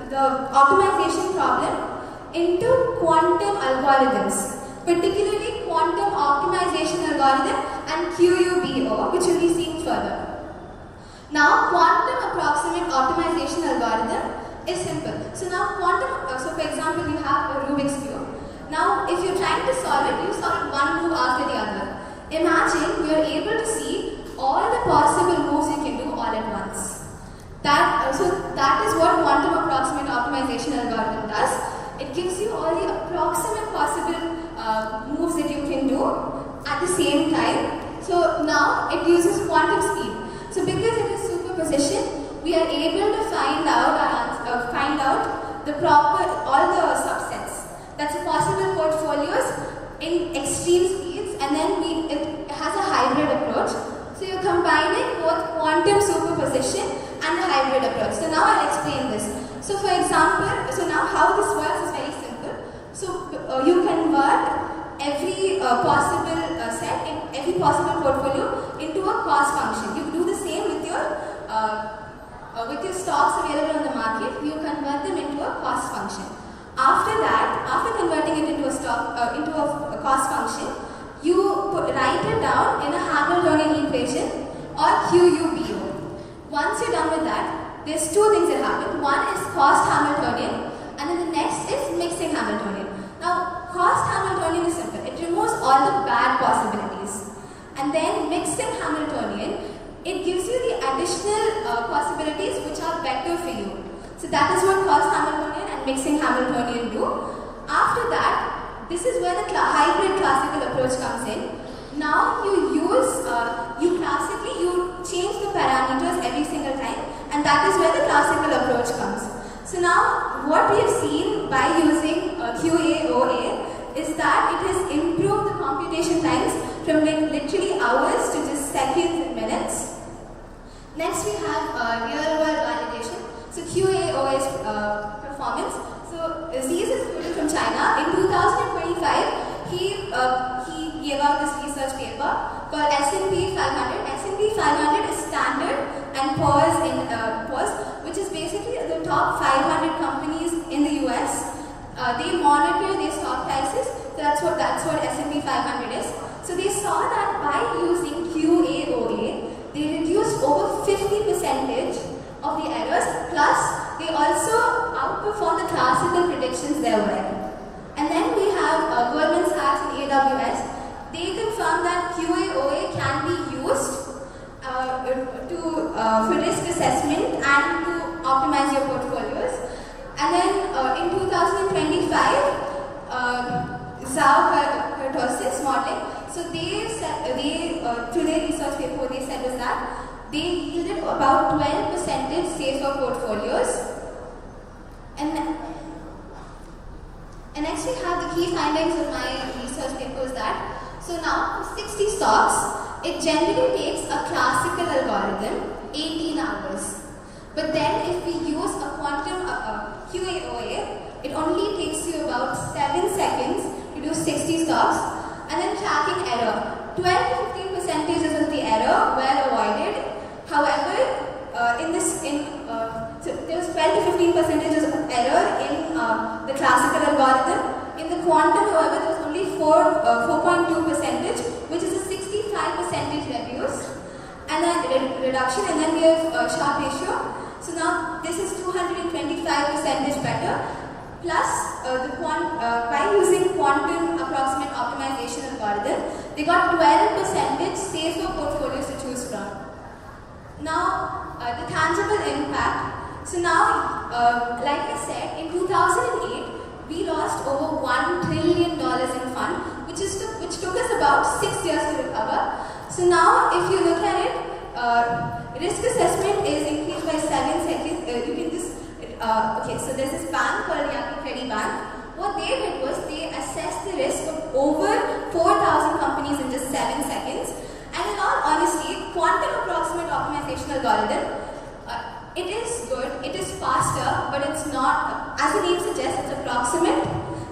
the optimization problem into quantum algorithms, particularly quantum optimization algorithm and QUBO, which will be seen further. Now, quantum approximate optimization algorithm is simple. So now so for example, you have a Rubik's Cube. Now, if you're trying to solve it, you solve it one move after the other. Imagine you're able to see all the possible moves you can do all at once. So that is what quantum approximate optimization algorithm does. It gives you all the approximate possible moves that you can do at the same time. So now it uses quantum speed. So because it is superposition, we are able to find out all the subsets. That's possible portfolios in extreme speeds, and then it has a hybrid approach. So you're combining both quantum superposition and the hybrid approach. So now I'll explain this. So for example, so now how this works is very simple. So you convert every possible set, every possible portfolio into a cost function. You do the same with with your stocks available on the market, you convert them into a cost function. After that, after converting it into a cost function, you write it down in a Hamiltonian equation or QUBO. Once you're done with that, there's two things that happen. One is cost Hamiltonian, and then the next is mixing Hamiltonian. Now, cost Hamiltonian is simple. It removes all the bad possibilities. And then mixing Hamiltonian, it gives you the additional possibilities which are better for you. So that is what cost Hamiltonian and mixing Hamiltonian do. After that, this is where the hybrid classical approach comes in. Now you use, you change the parameters every single time, and that is where the classical approach comes. So now what we have seen by using QAOA is that it has improved the computation times from literally hours to just seconds and minutes. Next we have real world validation. So QAOA's performance. So Z is a student from China. In 2025, he gave out this research paper called S&P 500. S&P 500 is standard and Poor's, which is basically the top 500 companies in the US. They monitor their stock prices. So that's what S&P 500 is. So they saw that by using QAOA, they reduced over 50% of the errors, plus they also outperformed the classical predictions there were. And then we have Goldman Sachs and AWS. They confirmed that QAOA can be used for risk assessment and to optimize your portfolios. And then in 2025, Zhao modeling. So through their research paper, what they said was that they yielded about 12% safer portfolios. And next we have the key findings of my research paper is that, so now for 60 stocks, it generally takes a classical algorithm 18 hours. But then if we use a quantum QAOA, it only takes you about 7 seconds to do 60 stocks. And then tracking error. 12 to 15% of the error were avoided. However, so there was 12 to 15% of error in the classical algorithm. In the quantum, however, there was only 4.2%, which is a 65% reduce, and then reduction. And then we have Sharpe ratio. So now this is 225% better. Plus, by using quantum approximate optimization algorithm, they got 12% safer portfolios to choose from. Now, the tangible impact. So now, like I said, in 2008, we lost over $1 trillion in fund, which took us about 6 years to recover. So now, if you look at it, risk assessment is increased by 7 seconds. You can just okay, so there's this bank called Yapi Credit Bank. What they did was they assessed the risk of over 4,000 companies in just 7 seconds. And in all honesty, quantum approximate optimization algorithm, it is good, it is faster, but it's not, as the name suggests, it's approximate,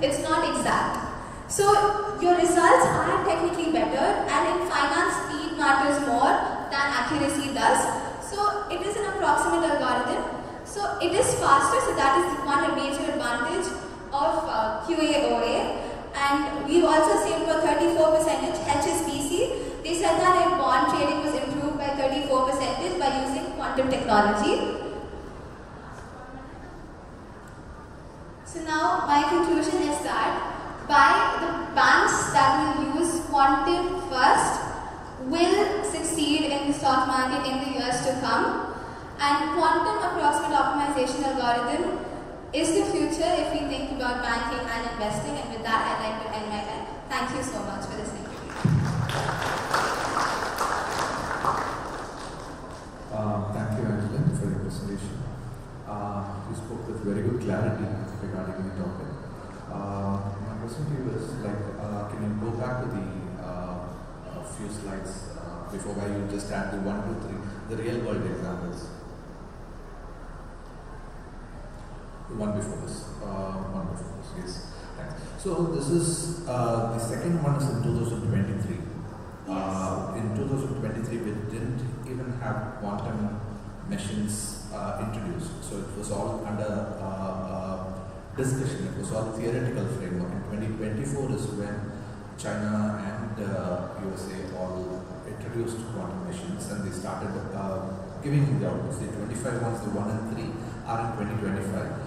it's not exact. So your results are technically better, and in finance, speed matters more than accuracy does. So it is an approximate algorithm. So it is faster, so that is one major advantage of QAOA. And we've also seen for 34% HSBC. They said that their bond trading was improved by 34% by using quantum technology. So now my conclusion is that by the banks that will use quantum first will succeed in the stock market in the years to come. And quantum approximate optimization algorithm is the future if we think about banking and investing. And with that, I'd like to end my time. Thank you so much for listening to me. Thank you, Angela, for your presentation. You spoke with very good clarity regarding the topic. My question to you is, can you go back to the few slides before where you just add the 1, 2, 3, the real world examples? One before this, yes. Thanks. So this is, the second one is in 2023. Yes. In 2023 we didn't even have quantum machines introduced. So it was all under discussion, it was all theoretical framework. In 2024 is when China and USA all introduced quantum machines, and they started giving the outputs. The 25 ones, the 1 and 3, are in 2025.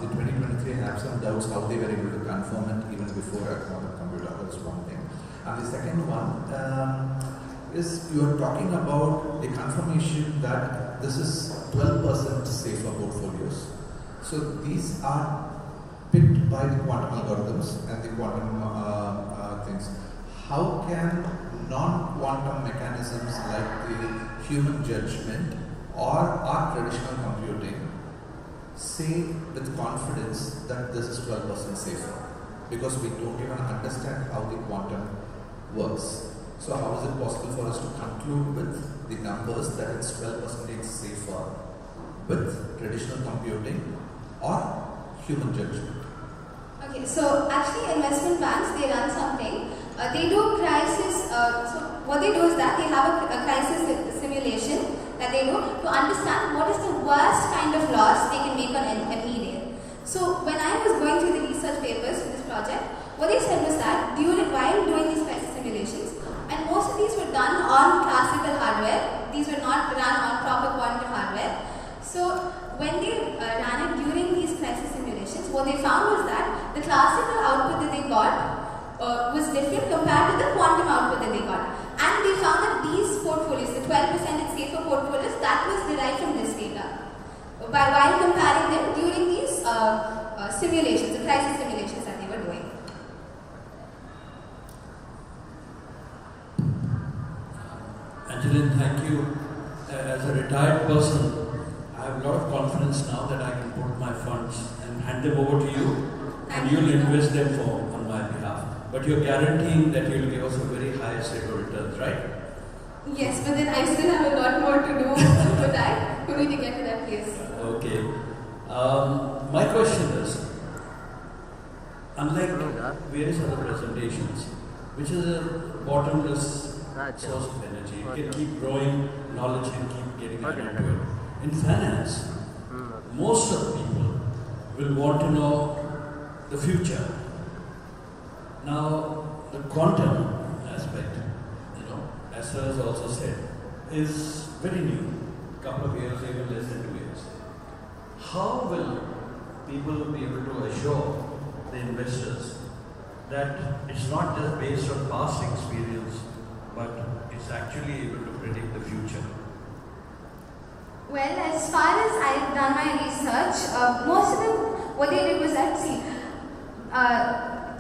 The 2023, I have some doubts how they were able to confirm it even before a quantum computer. That's one thing. And the second one is you are talking about the confirmation that this is 12% safer portfolios. So these are picked by the quantum algorithms and the quantum things. How can non-quantum mechanisms like the human judgment or our traditional computing say with confidence that this is 12% safer? Because we don't even understand how the quantum works. So how is it possible for us to conclude with the numbers that it's 12% safer with traditional computing or human judgment? Okay, so actually investment banks, they run something. They do crisis, so what they do is that they have a crisis simulation that they do to understand what is the worst kind of loss they can make on every day. So when I was going through the research papers for this project, what they said was that while doing these crisis simulations, and most of these were done on classical hardware, these were not run on proper quantum hardware. So when they ran it during these crisis simulations, what they found was that the classical output that they got was different compared to the quantum output that they got. And they found that these portfolios, the 12% safer portfolios, that was derived from this data. While comparing them during these simulations, the crisis simulations that they were doing. Angeline, thank you. As a retired person, I have a lot of confidence now that I can put my funds and hand them over to you, and you'll invest them on my behalf. But you're guaranteeing that you'll give us a very high rate of returns, right? Yes, but then I still have a lot more to do for that, for me to get to that place. Okay. My question is, unlike various other presentations, which is a bottomless source of energy, you can keep growing knowledge and keep getting added to it. In finance, most of the people will want to know the future. Now, the quantum aspect, as sir has also said, is very new. A couple of years, even less than 2 years. How will people be able to assure the investors that it's not just based on past experience, but it's actually able to predict the future? Well, as far as I've done my research, most of them, what they did was that,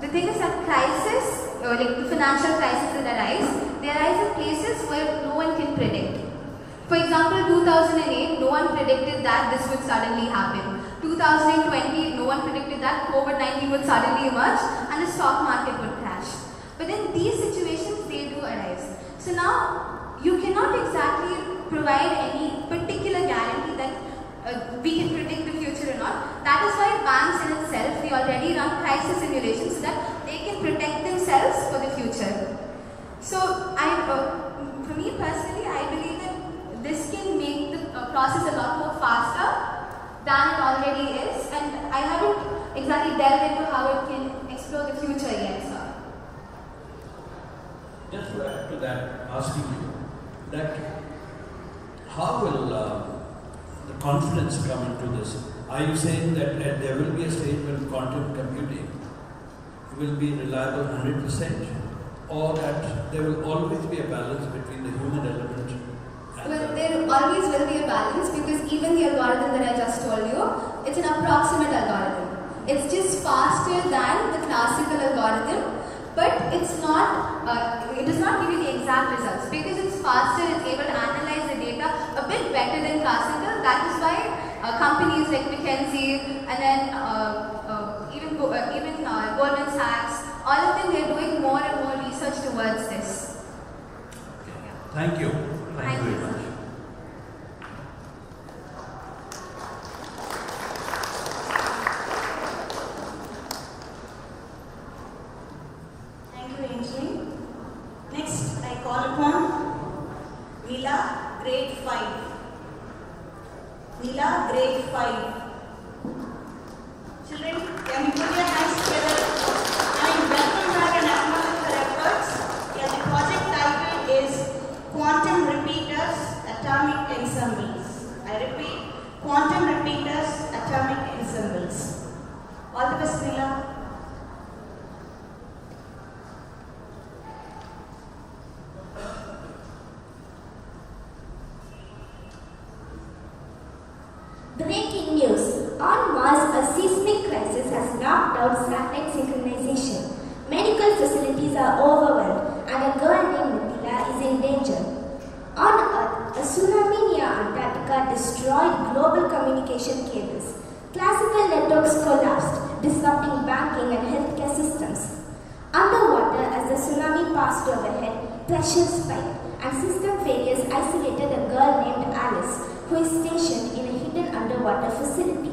the thing is that crisis, like the financial crisis that arise, they arise in places where no one can predict. For example, 2008, no one predicted that this would suddenly happen. 2020, no one predicted that COVID-19 would suddenly emerge and the stock market would crash. But then these situations, they do arise. So now, you cannot exactly provide any particular guarantee that we can predict the future or not. That is why banks in itself, they already run crisis simulations so that they can protect themselves for the future. So, for me personally, I believe that this can make the process a lot more faster than it already is, and I haven't exactly delved into how it can explore the future yet, sir. Just to add to that, asking you that how will the confidence come into this? Are you saying that there will be a stage when quantum computing will be reliable 100%, or that there will always be a balance between the human element and well, there always will be a balance, because even the algorithm that I just told you, it's an approximate algorithm. It's just faster than the classical algorithm, but it's not, it does not give you the exact results. Because it's faster, it's able to analyze the data a bit better than classical. That is why companies like McKinsey and then even Goldman Sachs, all of them, they're doing more and more research towards this. Thank you. Thank you very much. Thank you, Angeline. Next, I call upon Mila, grade 5. Nila, grade 5. Children, can you put your hands together? Welcome back and acknowledge your efforts. Yeah, the project title is Quantum Repeaters, Atomic Ensembles. I repeat, Quantum Repeaters, Atomic Ensembles. All the best, Nila. Breaking news. On Mars, a seismic crisis has knocked out satellite synchronization. Medical facilities are overwhelmed and a girl named Mithila is in danger. On Earth, a tsunami near Antarctica destroyed global communication cables. Classical networks collapsed, disrupting banking and healthcare systems. Underwater, as the tsunami passed overhead, pressure spiked and system failures isolated a girl named Alice, who is stationed in a hidden underwater facility.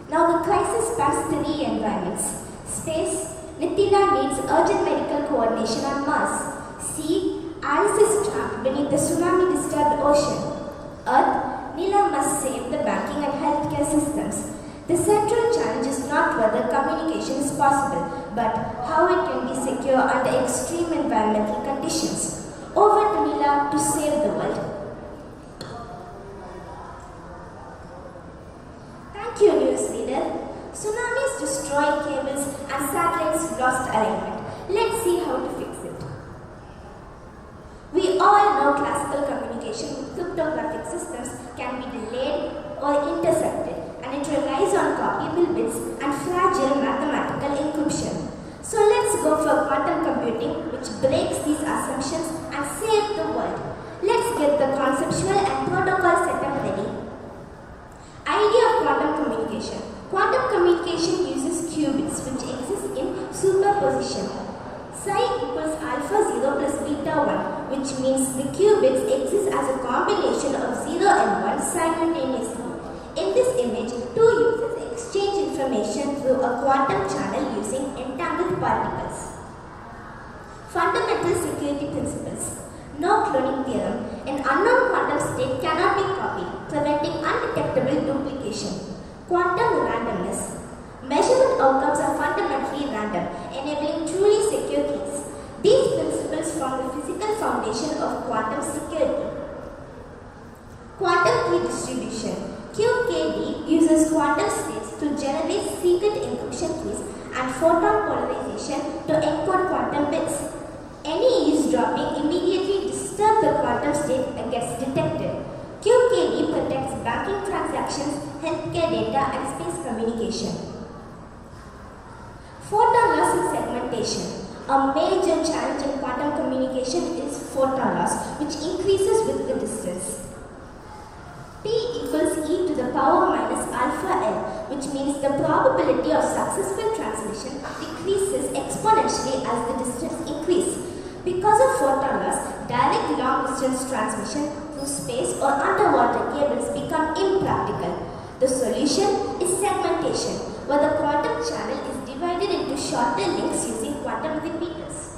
Now the crisis spans 3 environments. Space, Mithila needs urgent medical coordination on Mars. Sea, Alice is trapped beneath the tsunami-disturbed ocean. Earth, Nila must save the banking and healthcare systems. The central challenge is not whether communication is possible, but how it can be secure under extreme environmental conditions. Over to Nila to save the world. Thank you, news leader. Tsunamis destroyed cables and satellites lost alignment. Let's see how to fix it. We all know classical communication with cryptographic systems can be delayed or intercepted, and it relies on copyable bits and fragile mathematical encryption. So let's go for quantum computing, which breaks these assumptions and saves the world. Let's get the conceptual and protocol setup ready. Idea of quantum communication. Quantum communication uses qubits which exist in superposition. Psi equals alpha 0 plus beta 1, which means the qubits exist as a combination of 0 and 1 simultaneously. In this image, two users exchange information through a quantum channel using entangled particles. Fundamental security principles. No cloning theorem. An unknown quantum state cannot be copied, preventing undetectable duplication. Quantum randomness. Measurement outcomes are fundamentally random, enabling truly secure keys. These principles form the physical foundation of quantum security. Quantum key distribution. QKD uses quantum states to generate secret encryption keys and photon polarization to encode quantum bits. Any eavesdropping immediately disturbs the quantum state and gets detected. QKD protects banking transactions, healthcare data, and space communication. Photon loss and segmentation. A major challenge in quantum communication is photon loss, which increases with the distance. P equals e to the power minus alpha L, which means the probability of successful transmission decreases exponentially as the distance increases. Because of photon loss, direct long-distance transmission through space or underwater cables become impractical. The solution is segmentation, where the quantum channel is divided into shorter links using quantum repeaters.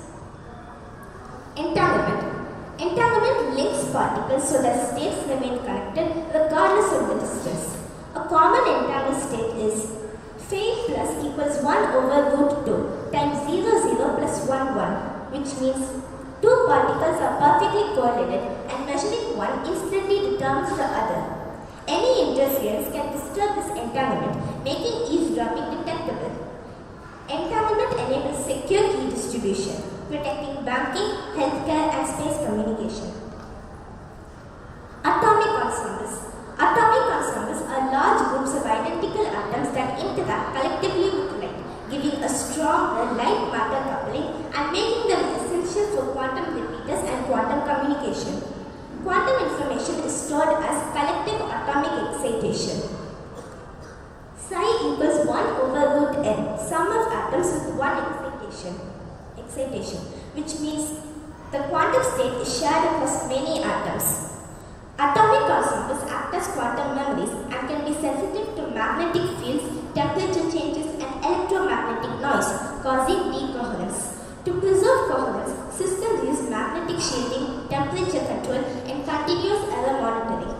Entanglement. Entanglement links particles so that states remain connected regardless of the distance. A common entangled state is phi plus equals 1 over root 2 times 0, 0 plus 1, 1, which means two particles are perfectly correlated and measuring one instantly determines the other. Any interference can disturb this entanglement, making eavesdropping detectable. Entanglement enables secure key distribution, protecting banking, healthcare, and space communication. Atomic ensembles. Atomic ensembles are large groups of identical atoms that interact collectively with light, giving a stronger light-matter coupling and making them essential for quantum repeaters and quantum communication. Quantum information is stored as collective atomic excitation. Psi equals 1 over root n, sum of atoms with one excitation, which means the quantum state is shared across many atoms. Atomic ensembles act as quantum memories and can be sensitive to magnetic fields, temperature changes, and electromagnetic noise, causing decoherence. To preserve coherence, systems use magnetic shielding, temperature control, and continuous error monitoring.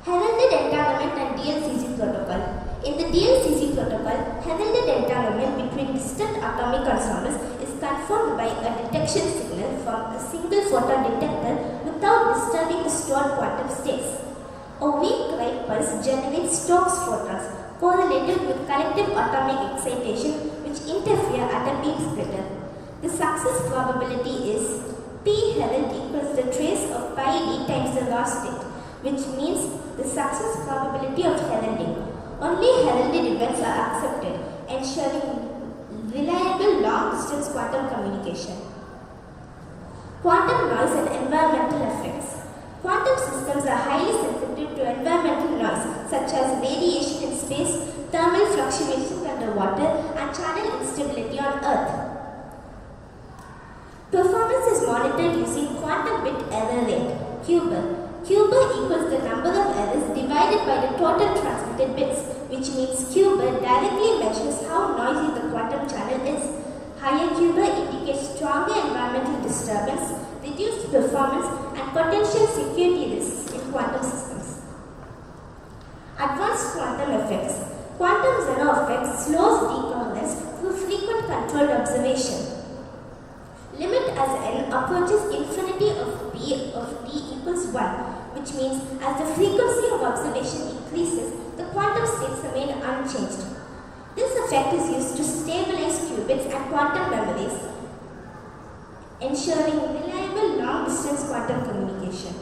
Heralded heralded entanglement and DLCC protocol. In the DLCC protocol, heralded entanglement between distant atomic ensembles is confirmed by a detection signal from a single photon detector without disturbing the stored quantum states. A weak right pulse generates Stokes photons correlated with collective atomic excitation which interfere at a beam splitter. The success probability is P herald equals the trace of pi d times the raw state, which means the success probability of heralding. Only heralded events are accepted, ensuring reliable long-distance quantum communication. Quantum noise and environmental effects. Quantum systems are highly sensitive to environmental noise, such as radiation in space, thermal fluctuations underwater, and channel instability on Earth. Performance is monitored using quantum bit error rate, QBER. QBER equals the number of errors divided by the total transmitted bits, which means QBER directly measures how noisy the quantum channel is. Higher QBER indicates stronger environmental disturbance, reduced performance, and potential security risks in quantum systems. Advanced quantum effects. Quantum zero effect slows decoherence through frequent controlled observation. Limit as n approaches infinity of p of d equals 1, which means as the frequency of observation increases, the quantum states remain unchanged. This effect is used to stabilize qubits and quantum memories, ensuring reliable long-distance quantum communication.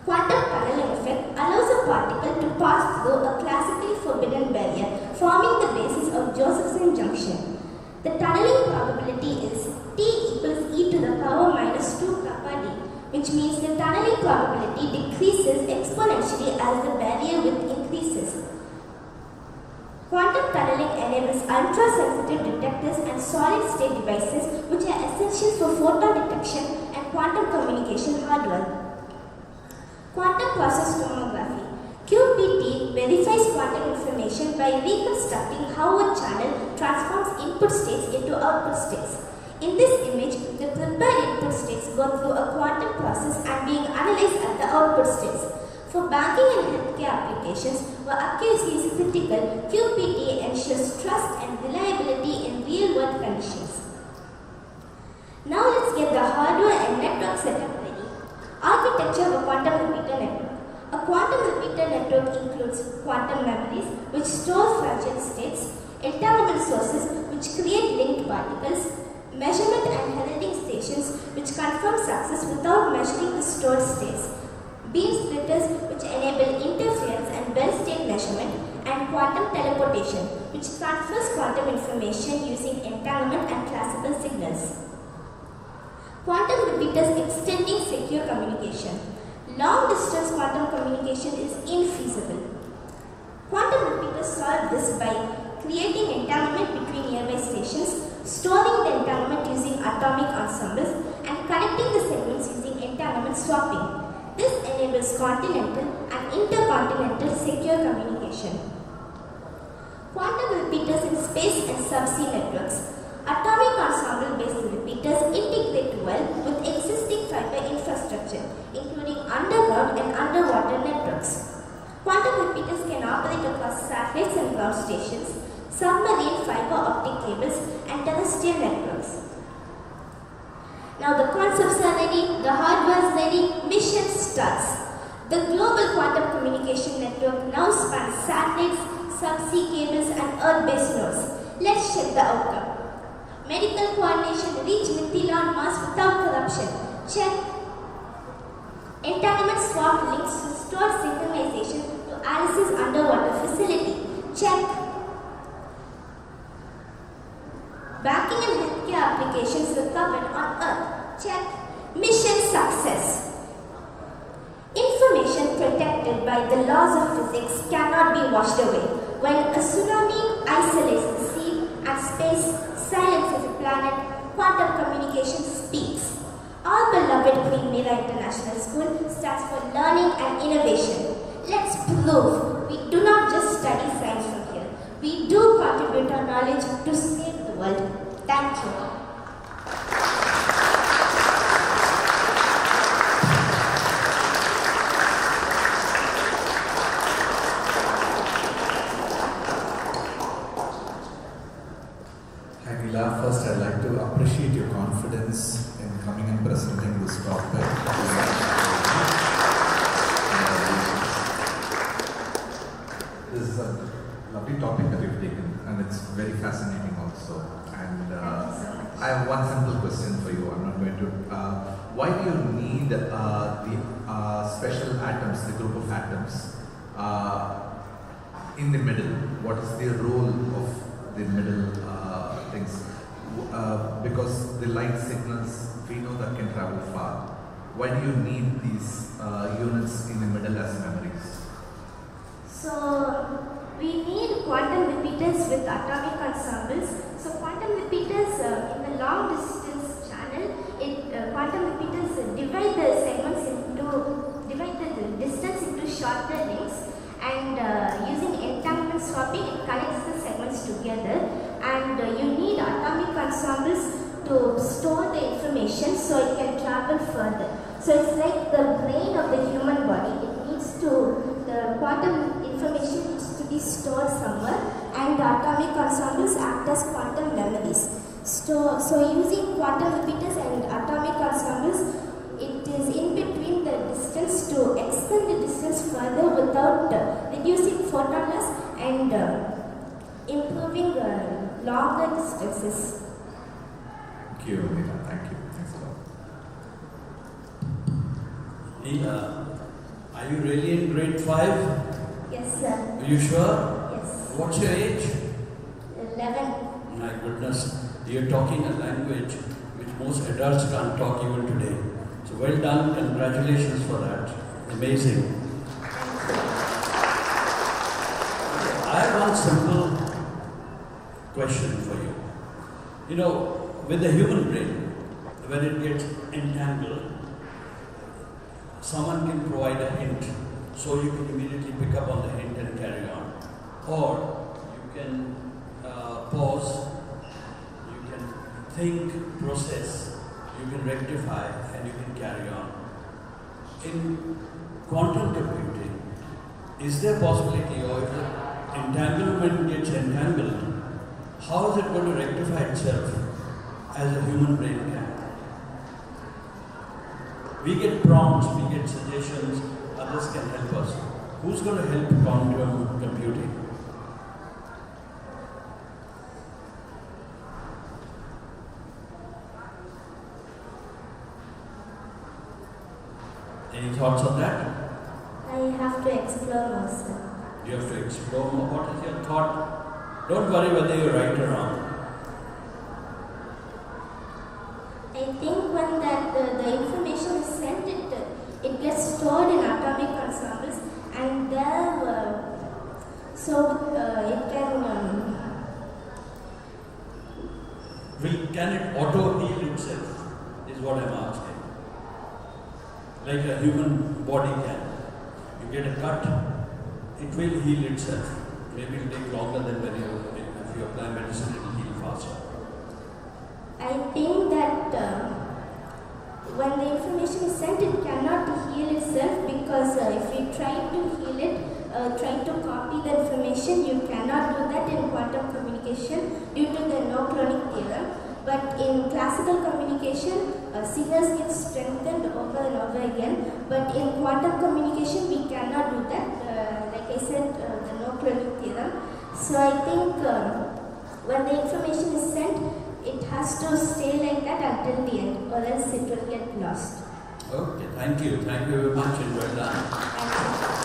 Quantum tunneling effect allows a particle to pass through a classically forbidden barrier, forming the basis of Josephson junction. The tunneling probability is T equals e to the power minus 2 kappa d, which means the tunneling probability decreases exponentially as the barrier width increases. Quantum tunneling enables ultra-sensitive detectors and solid-state devices, which are essential for photon detection and quantum communication hardware. Quantum process tomography. QPT verifies quantum information by reconstructing how a channel transforms input states into output states. In this image, the prepared input states go through a quantum process and being analyzed at the output states. For banking and healthcare applications, where accuracy is critical, QPT ensures trust and reliability in real-world conditions. Now let's get the hardware and network setup ready. Architecture of a quantum repeater network. A quantum repeater network includes quantum memories, which store fragile states, entanglement sources, which create linked particles, measurement and heralding stations, which confirm success without measuring the stored states, beam splitters, which enable interference and well-state measurement, and quantum teleportation, which transfers quantum information using entanglement and classical signals. Quantum repeaters extending secure communication. Long-distance quantum communication is infeasible. Quantum repeaters solve this by creating entanglement between nearby stations, storing the entanglement using atomic ensembles, and connecting the segments using entanglement swapping. This enables continental and intercontinental secure communication. Quantum repeaters in space and subsea networks. Atomic ensemble-based repeaters integrate well with existing fiber infrastructure, including underground and underwater networks. Quantum repeaters can operate across satellites and ground stations, submarine fiber optic cables, and terrestrial networks. Now the concepts are ready, the hardware is ready, mission starts. The global quantum communication network now spans satellites, subsea cables, and earth-based nodes. Let's check the outcome. Medical coordination, reach Mithila Mars without corruption. Check. Entanglement swap links to stored synchronization to Alice's underwater facility. Check. Banking and healthcare applications recovered on Earth. Check. Mission success. Information protected by the laws of physics cannot be washed away. When a tsunami isolates the sea and space, silences the planet, quantum communication speaks. Our beloved Queen Mira International School stands for learning and innovation. Let's prove we do not just study science from here. We do contribute our knowledge to save the world. Thank you. it's very fascinating also. And I have one simple question for you. I'm not going to. Why do you need the special atoms, the group of atoms, in the middle? What is the role of the middle things? Because the light signals, we know that can travel far. Why do you need these units in the middle as memories? So we need quantum repeaters with atomic ensembles. So quantum repeaters in the long distance channel, quantum repeaters divide the distance into shorter links, and using entanglement swapping, it connects the segments together. And you need atomic ensembles to store the information so it can travel further. So it's like the brain of the human body. The quantum information needs to be stored somewhere, and the atomic ensembles act as quantum memories. So using quantum repeaters and atomic ensembles, it is in between the distance to extend the distance further without reducing photon loss and improving longer distances. Thank you, Nita. Thank you. Thanks a lot. Are you really in grade 5? Yes, sir. Are you sure? Yes. What's your age? 11. My goodness, you're talking a language which most adults can't talk even today. So well done, congratulations for that. Amazing. I have one simple question for you. You know, with the human brain, when it gets entangled, someone can provide a hint, so you can immediately pick up on the hint and carry on. Or you can pause, you can think, process, you can rectify, and you can carry on. In quantum computing, is there possibility, or if the entanglement gets entangled, how is it going to rectify itself as a human brain can? We get prompts, we get suggestions, others can help us. Who's going to help quantum computing? Any thoughts on that? I have to explore more, sir. You have to explore more. What is your thought? Don't worry whether you're right or wrong. I think when the information is sent, it gets stored in atomic ensembles, and there, it can. Can it auto heal itself? Is what I'm asking. Like a human body can. You get a cut, it will heal itself. Maybe it will take longer than if you apply medicine, it will heal faster. I think that when the information is sent, it cannot heal itself, because if you try to heal it, try to copy the information, you cannot do that in quantum communication due to the no-cloning theorem. But in classical communication, signals get strengthened over and over again. But in quantum communication, we cannot do that. Like I said, the no-cloning theorem. So I think when the information is sent, it has to stay like that until the end, or else it will get lost. Okay, thank you. Thank you very much, and well done. Thank you.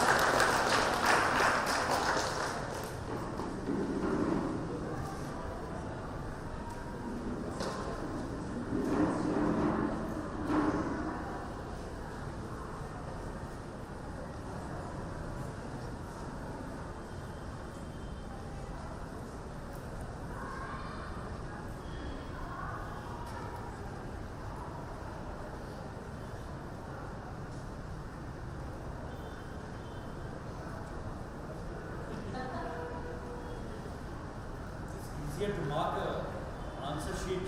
Easier to mark an answer sheet.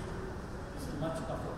This is much tougher.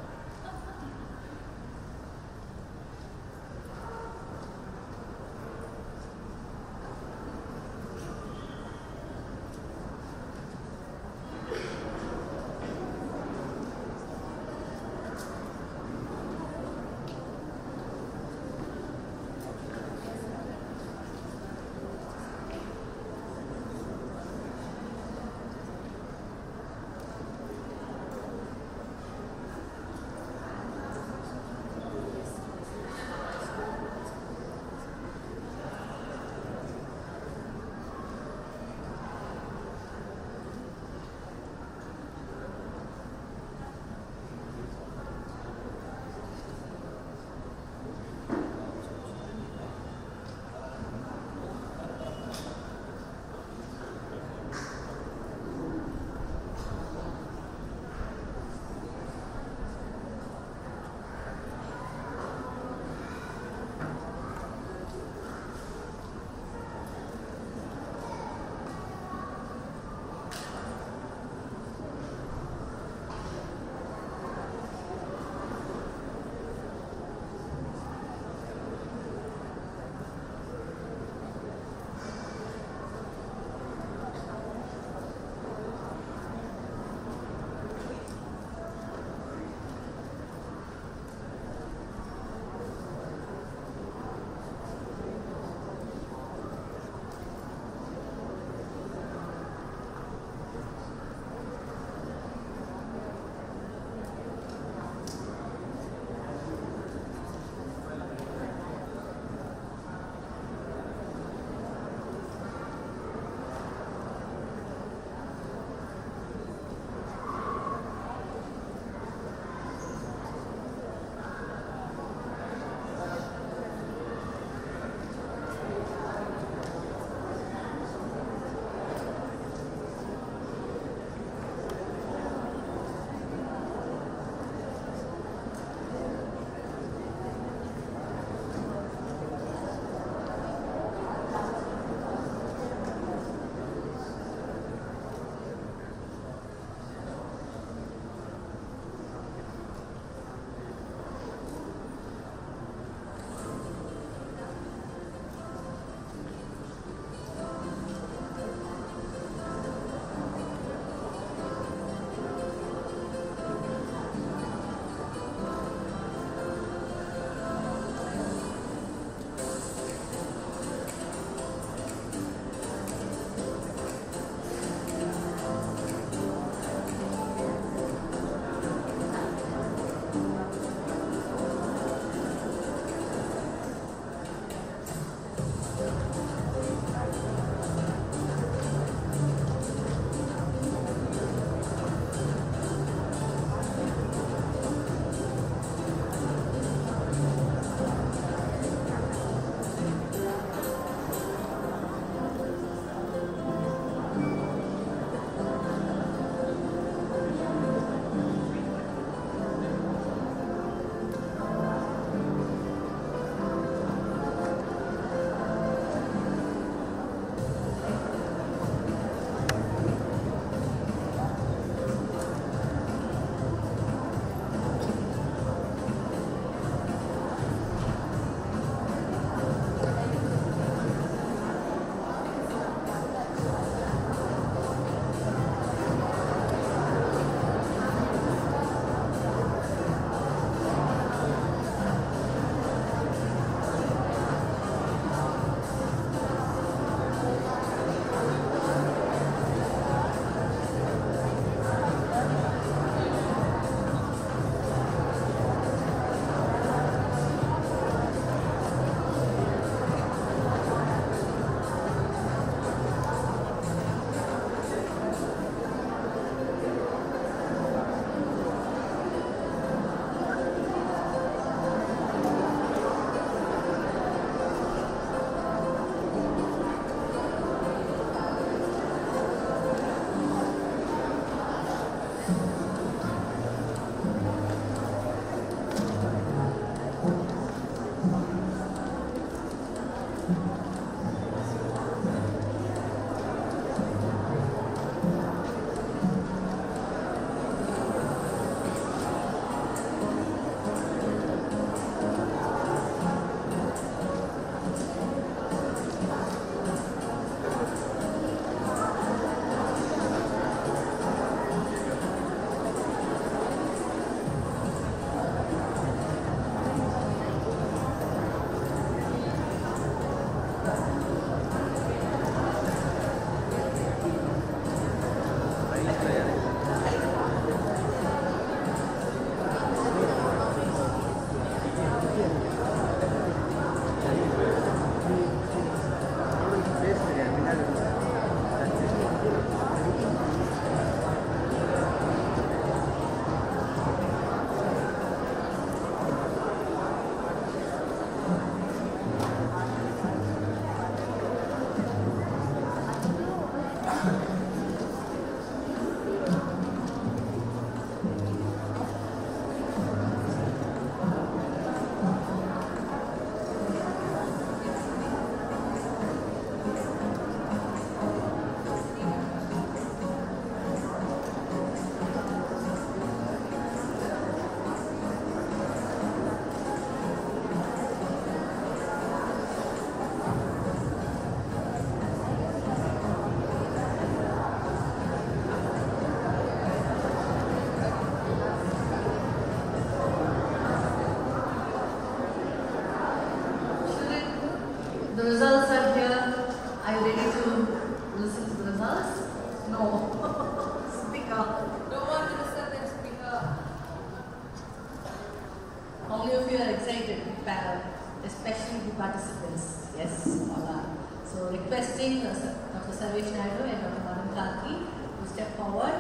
requesting Dr. Sarvesh Naidu and Dr. Madhan Karky to step forward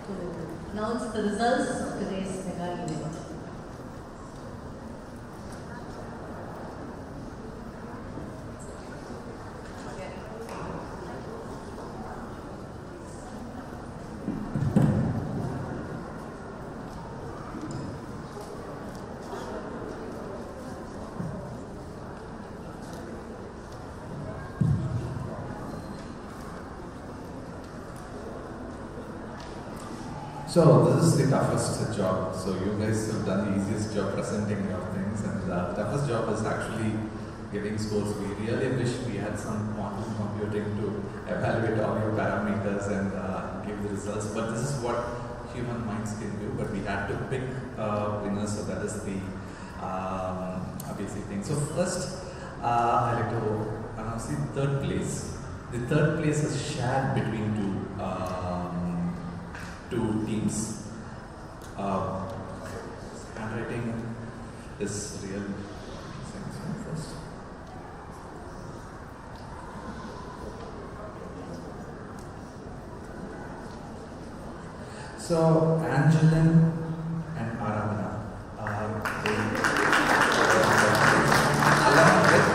to announce the results of today's mega event. So this is the toughest job. So you guys have done the easiest job presenting your things, and the toughest job is actually giving scores. We really wish we had some quantum computing to evaluate all your parameters and give the results. But this is what human minds can do. But we had to pick winners, so that is the basic thing. So first, I'd like to announce the third place. The third place is shared between two teams. Handwriting is real. First. So Angeline and Aravana are along with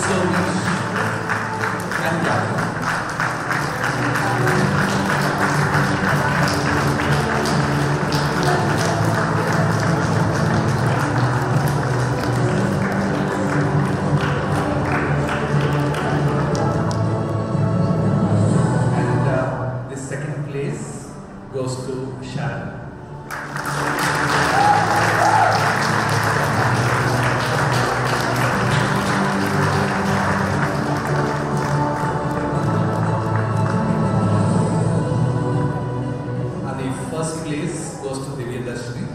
Somesh and Gavin. Goes to Sharon. And the first place goes to Divya Darshini.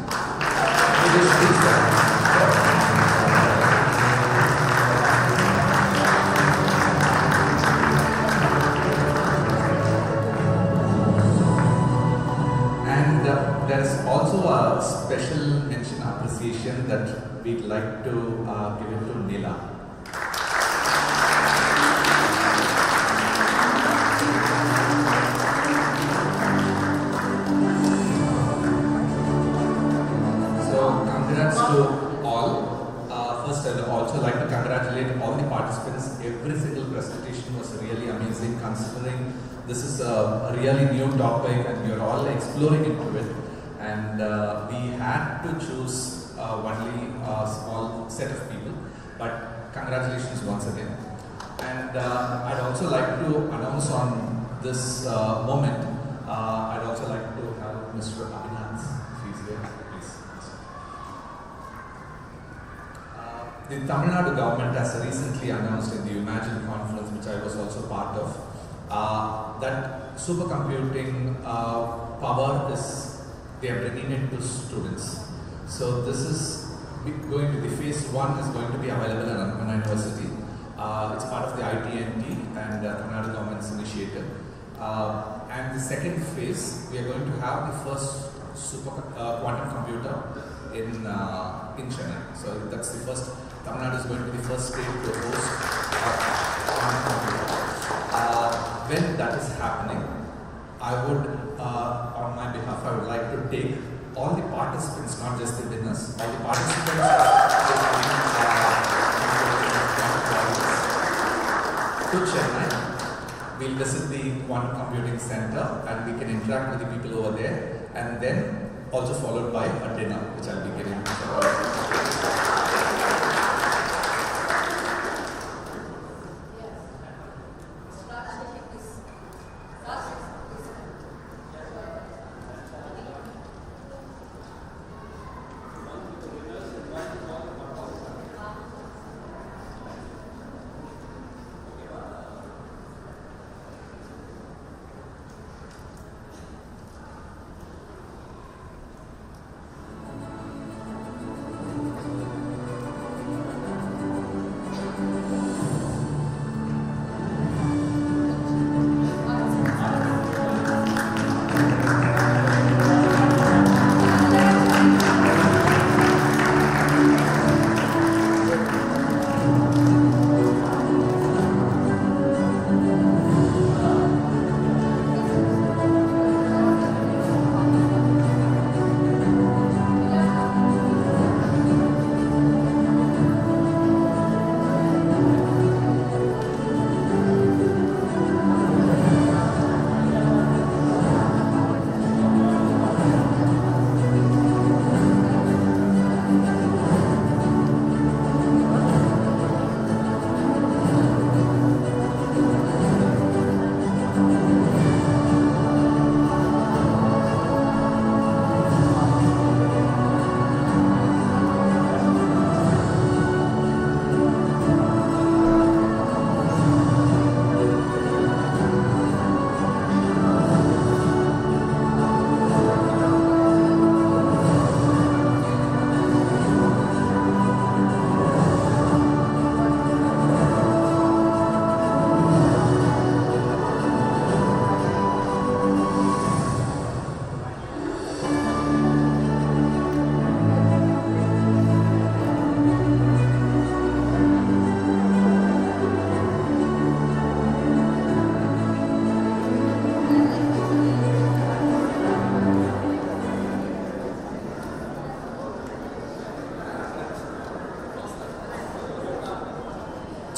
There's also a special mention appreciation that we'd like to give it to Nila. So congrats to all. First, I'd also like to congratulate all the participants. Every single presentation was really amazing, considering this is a really new topic and you're all exploring into it. And we had to choose only a small set of people, but congratulations once again. And I'd also like to announce on this moment, I'd also like to have Mr. Abhinath, if he's here, please. The Tamil Nadu government has recently announced in the Imagine conference, which I was also part of, that supercomputing power is they are bringing it to students. So this is going to the phase 1 is going to be available at Anna University. It's part of the ITNT and Tamil Nadu government's initiative. And the second phase, we are going to have the first quantum computer in Chennai. So that's the first. Tamil Nadu is going to be the first state to host quantum computer. When that is happening, I would, on my behalf, I would like to take all the participants, not just the winners, all the participants to Chennai. We'll visit the Quantum Computing Center and we can interact with the people over there, and then also followed by a dinner, which I'll be giving to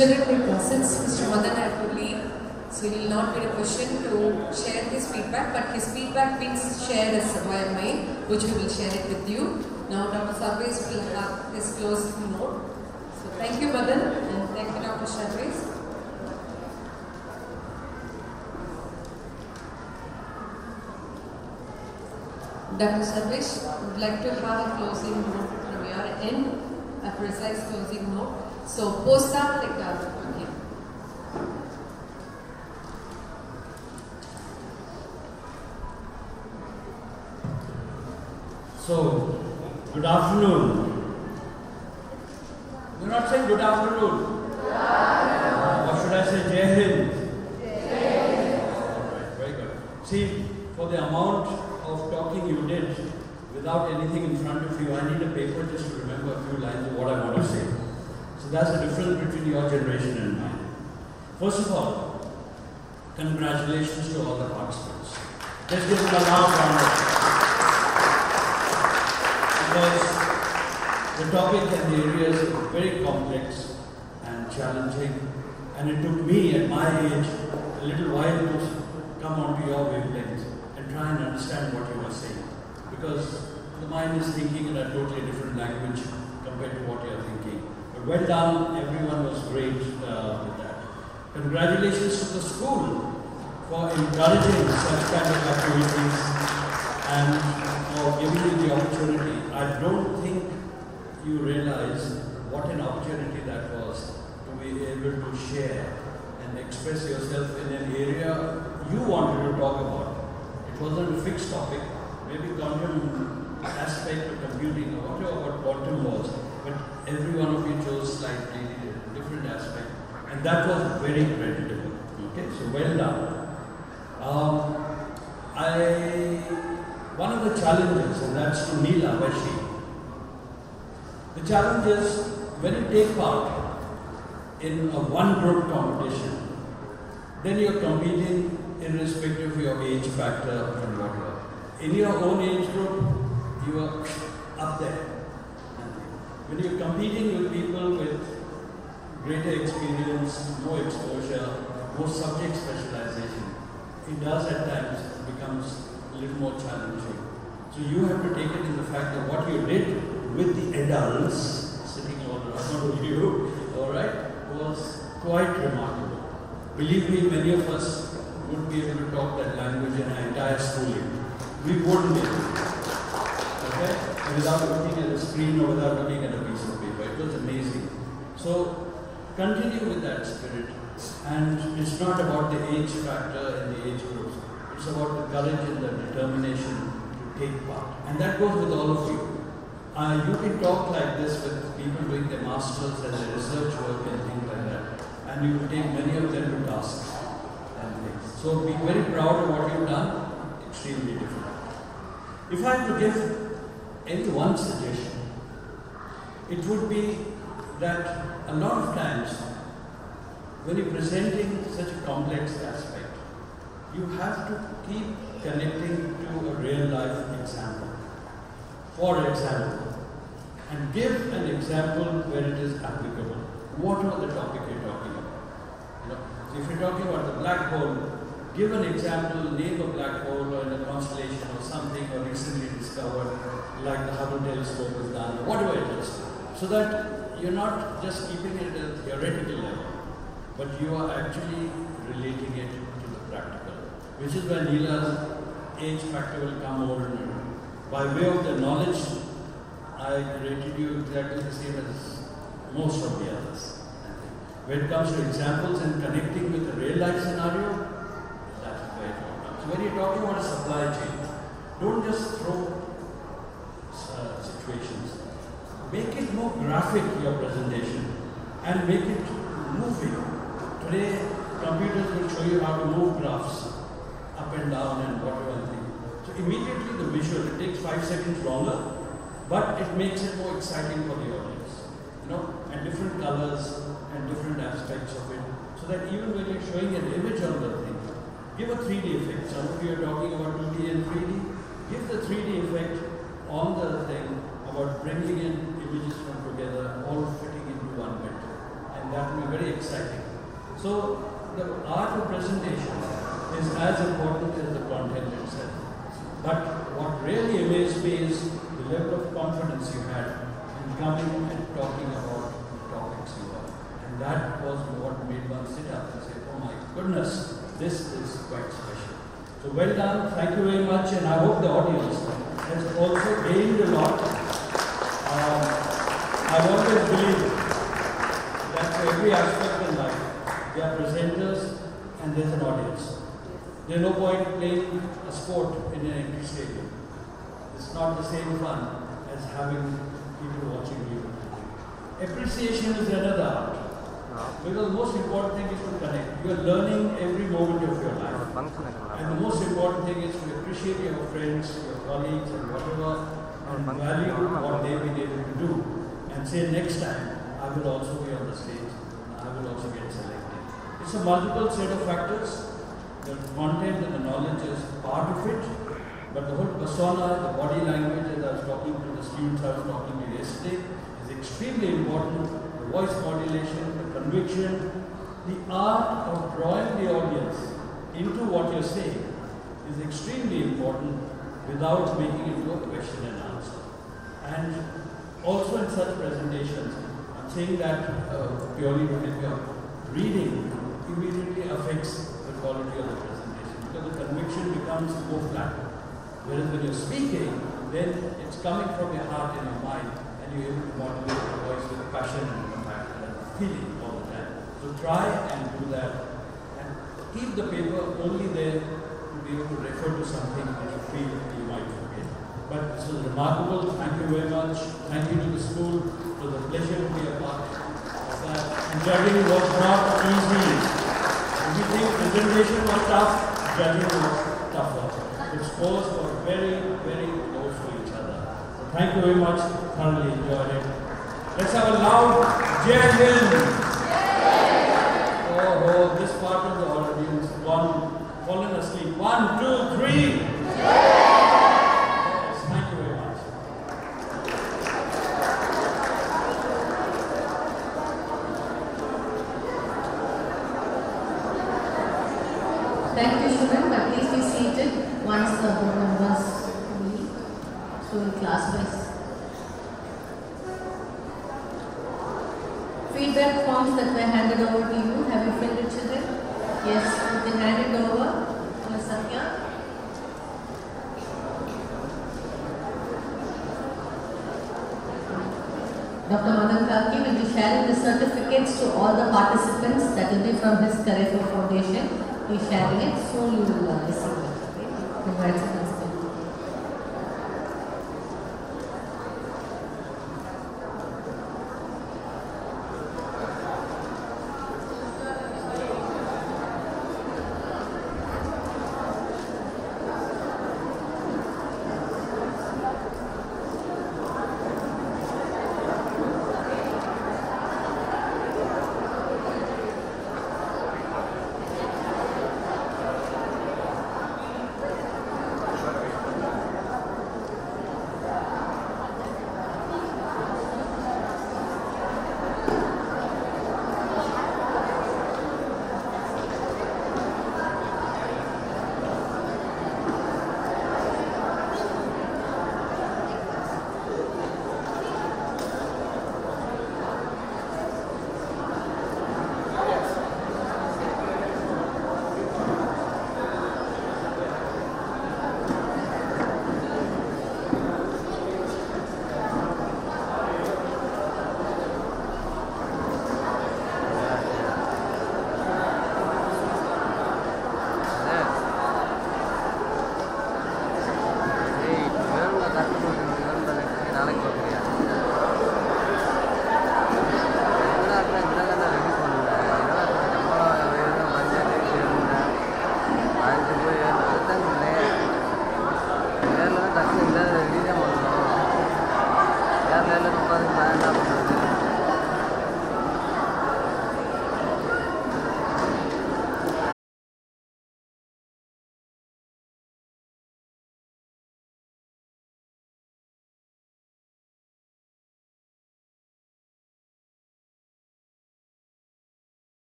Children, since Mr. Madhan had to leave, so it will not be a question to share his feedback, but his feedback being shared as via mail, which we will share it with you. Now Dr. Sarvesh will have his closing note. So thank you, Madhan, and thank you, Dr. Sarvesh. Dr. Sarvesh would like to have a closing note from your end, a precise closing note. So post that like that. Okay. So, good afternoon. You're not saying good afternoon. Or should I say Jai Hind? Alright, very good. See, for the amount of talking you did without anything in front of you, I need a paper just to remember a few lines of what I want to say. So that's the difference between your generation and mine. First of all, congratulations to all the participants. Let's give them a loud round of applause. Because the topic and the areas are very complex and challenging, and it took me at my age a little while to come onto your wavelength and try and understand what you are saying. Because the mind is thinking in a totally different language compared to what you are thinking. But well done, everyone was great with that. Congratulations to the school for encouraging such kind of activities and for giving you the opportunity. I don't think you realize what an opportunity that was to be able to share and express yourself in an area you wanted to talk about. It wasn't a fixed topic, maybe quantum aspect of computing or whatever what quantum was, but every one of you chose slightly different aspect, and that was very creditable. Okay, so well done. One of the challenges, and that's to Neela Vashi. The challenge is when you take part in a one group competition, then you're competing irrespective of your age factor and whatever. In your own age group, you are up there. When you're competing with people with greater experience, more exposure, more subject specialization, it does at times becomes a little more challenging. So you have to take it in the fact that what you did with the adults sitting all around you, alright, was quite remarkable. Believe me, many of us wouldn't be able to talk that language in our entire schooling. We wouldn't be able to. Okay? And without looking at a screen or without looking at a piece of paper. It was amazing. So continue with that spirit. And it's not about the age factor in the age groups. It's about the courage and the determination to take part. And that goes with all of you. You can talk like this with people doing their masters and their research work and things like that. And you will take many of them to task and things. So be very proud of what you've done. Extremely difficult. If I had to give any one suggestion, it would be that a lot of times when you're presenting such a complex aspect, you have to keep connecting to a real life example. For example, and give an example where it is applicable. Whatever the topic you're talking about. So if you're talking about the black hole, give an example, name a black hole or in a constellation or something or recently discovered, like the Hubble telescope has done, or whatever it is. So that you're not just keeping it at a theoretical level, but you are actually relating it to the practical. Which is where Neela's age factor will come more and more. By way of the knowledge, I rated you exactly the same as most of the others. When it comes to examples and connecting with the real life scenario, that's where it all comes. So when you're talking about a supply chain, don't just throw situations. Make it more graphic, your presentation, and make it moving. Today, computers will show you how to move graphs up and down and whatever thing. So immediately the visual, it takes 5 seconds longer, but it makes it more exciting for the audience. And different colors and different aspects of it. So that even when you're showing an image on the thing, give a 3D effect. Some of you are talking about 2D and 3D. Give the 3D effect on the thing about bringing in images from together, all fitting into one bit. And and that will be very exciting. So the art of presentation is as important as the content itself. But what really amazed me is the level of confidence you had in coming and talking about the topics you are. And that was what made one sit up and say, oh my goodness, this is quite special. So well done, thank you very much, and I hope the audience has also gained a lot. I've always believed that for every aspect in life, there are presenters and there's an audience. There's no point playing a sport in an empty stadium. It's not the same fun as having people watching you. Appreciation is another art. Because the most important thing is to connect. You are learning every moment of your life. And the most important thing is to appreciate your friends, your colleagues, and whatever, and value what they've been able to do. And say next time, I will also be on the stage, and I will also get selected. It's a multiple set of factors. The content and the knowledge is part of it, but the whole persona, the body language, as I was talking to the students I was talking to yesterday, is extremely important. The voice modulation, the conviction, the art of drawing the audience into what you're saying is extremely important without making it into a question and answer. And also in such presentations, I'm saying that purely when you're reading, immediately affects the quality of the presentation because the conviction becomes more flat. Whereas when you're speaking, then it's coming from your heart and your mind, and you're able to modulate your voice with passion and compassion and feeling all the time. So try and do that, and keep the paper only there to be able to refer to something that you feel you might forget. But this was remarkable. Thank you very much. Thank you to the school. It was a pleasure to be a part of that. And judging was not easy. If you think presentation was tough, judging was tougher. The scores were very, very close to each other. So thank you very much. Thoroughly enjoyed it. Let's have a loud Jai Hind. Oh, this part of the audience fallen asleep. 1, 2, 3. Yes, thank you very much. Thank you, Shubham, but please be seated once the board members leave. So in class wise. Feedback forms that were handed over to you, have you filled it, children? Yes, you can hand it over to Ms. Satya. Dr. Madhan Karky will be sharing the certificates to all the participants. That will be from his Career Foundation. He is sharing it, soon you will receive it. Okay? Congratulations.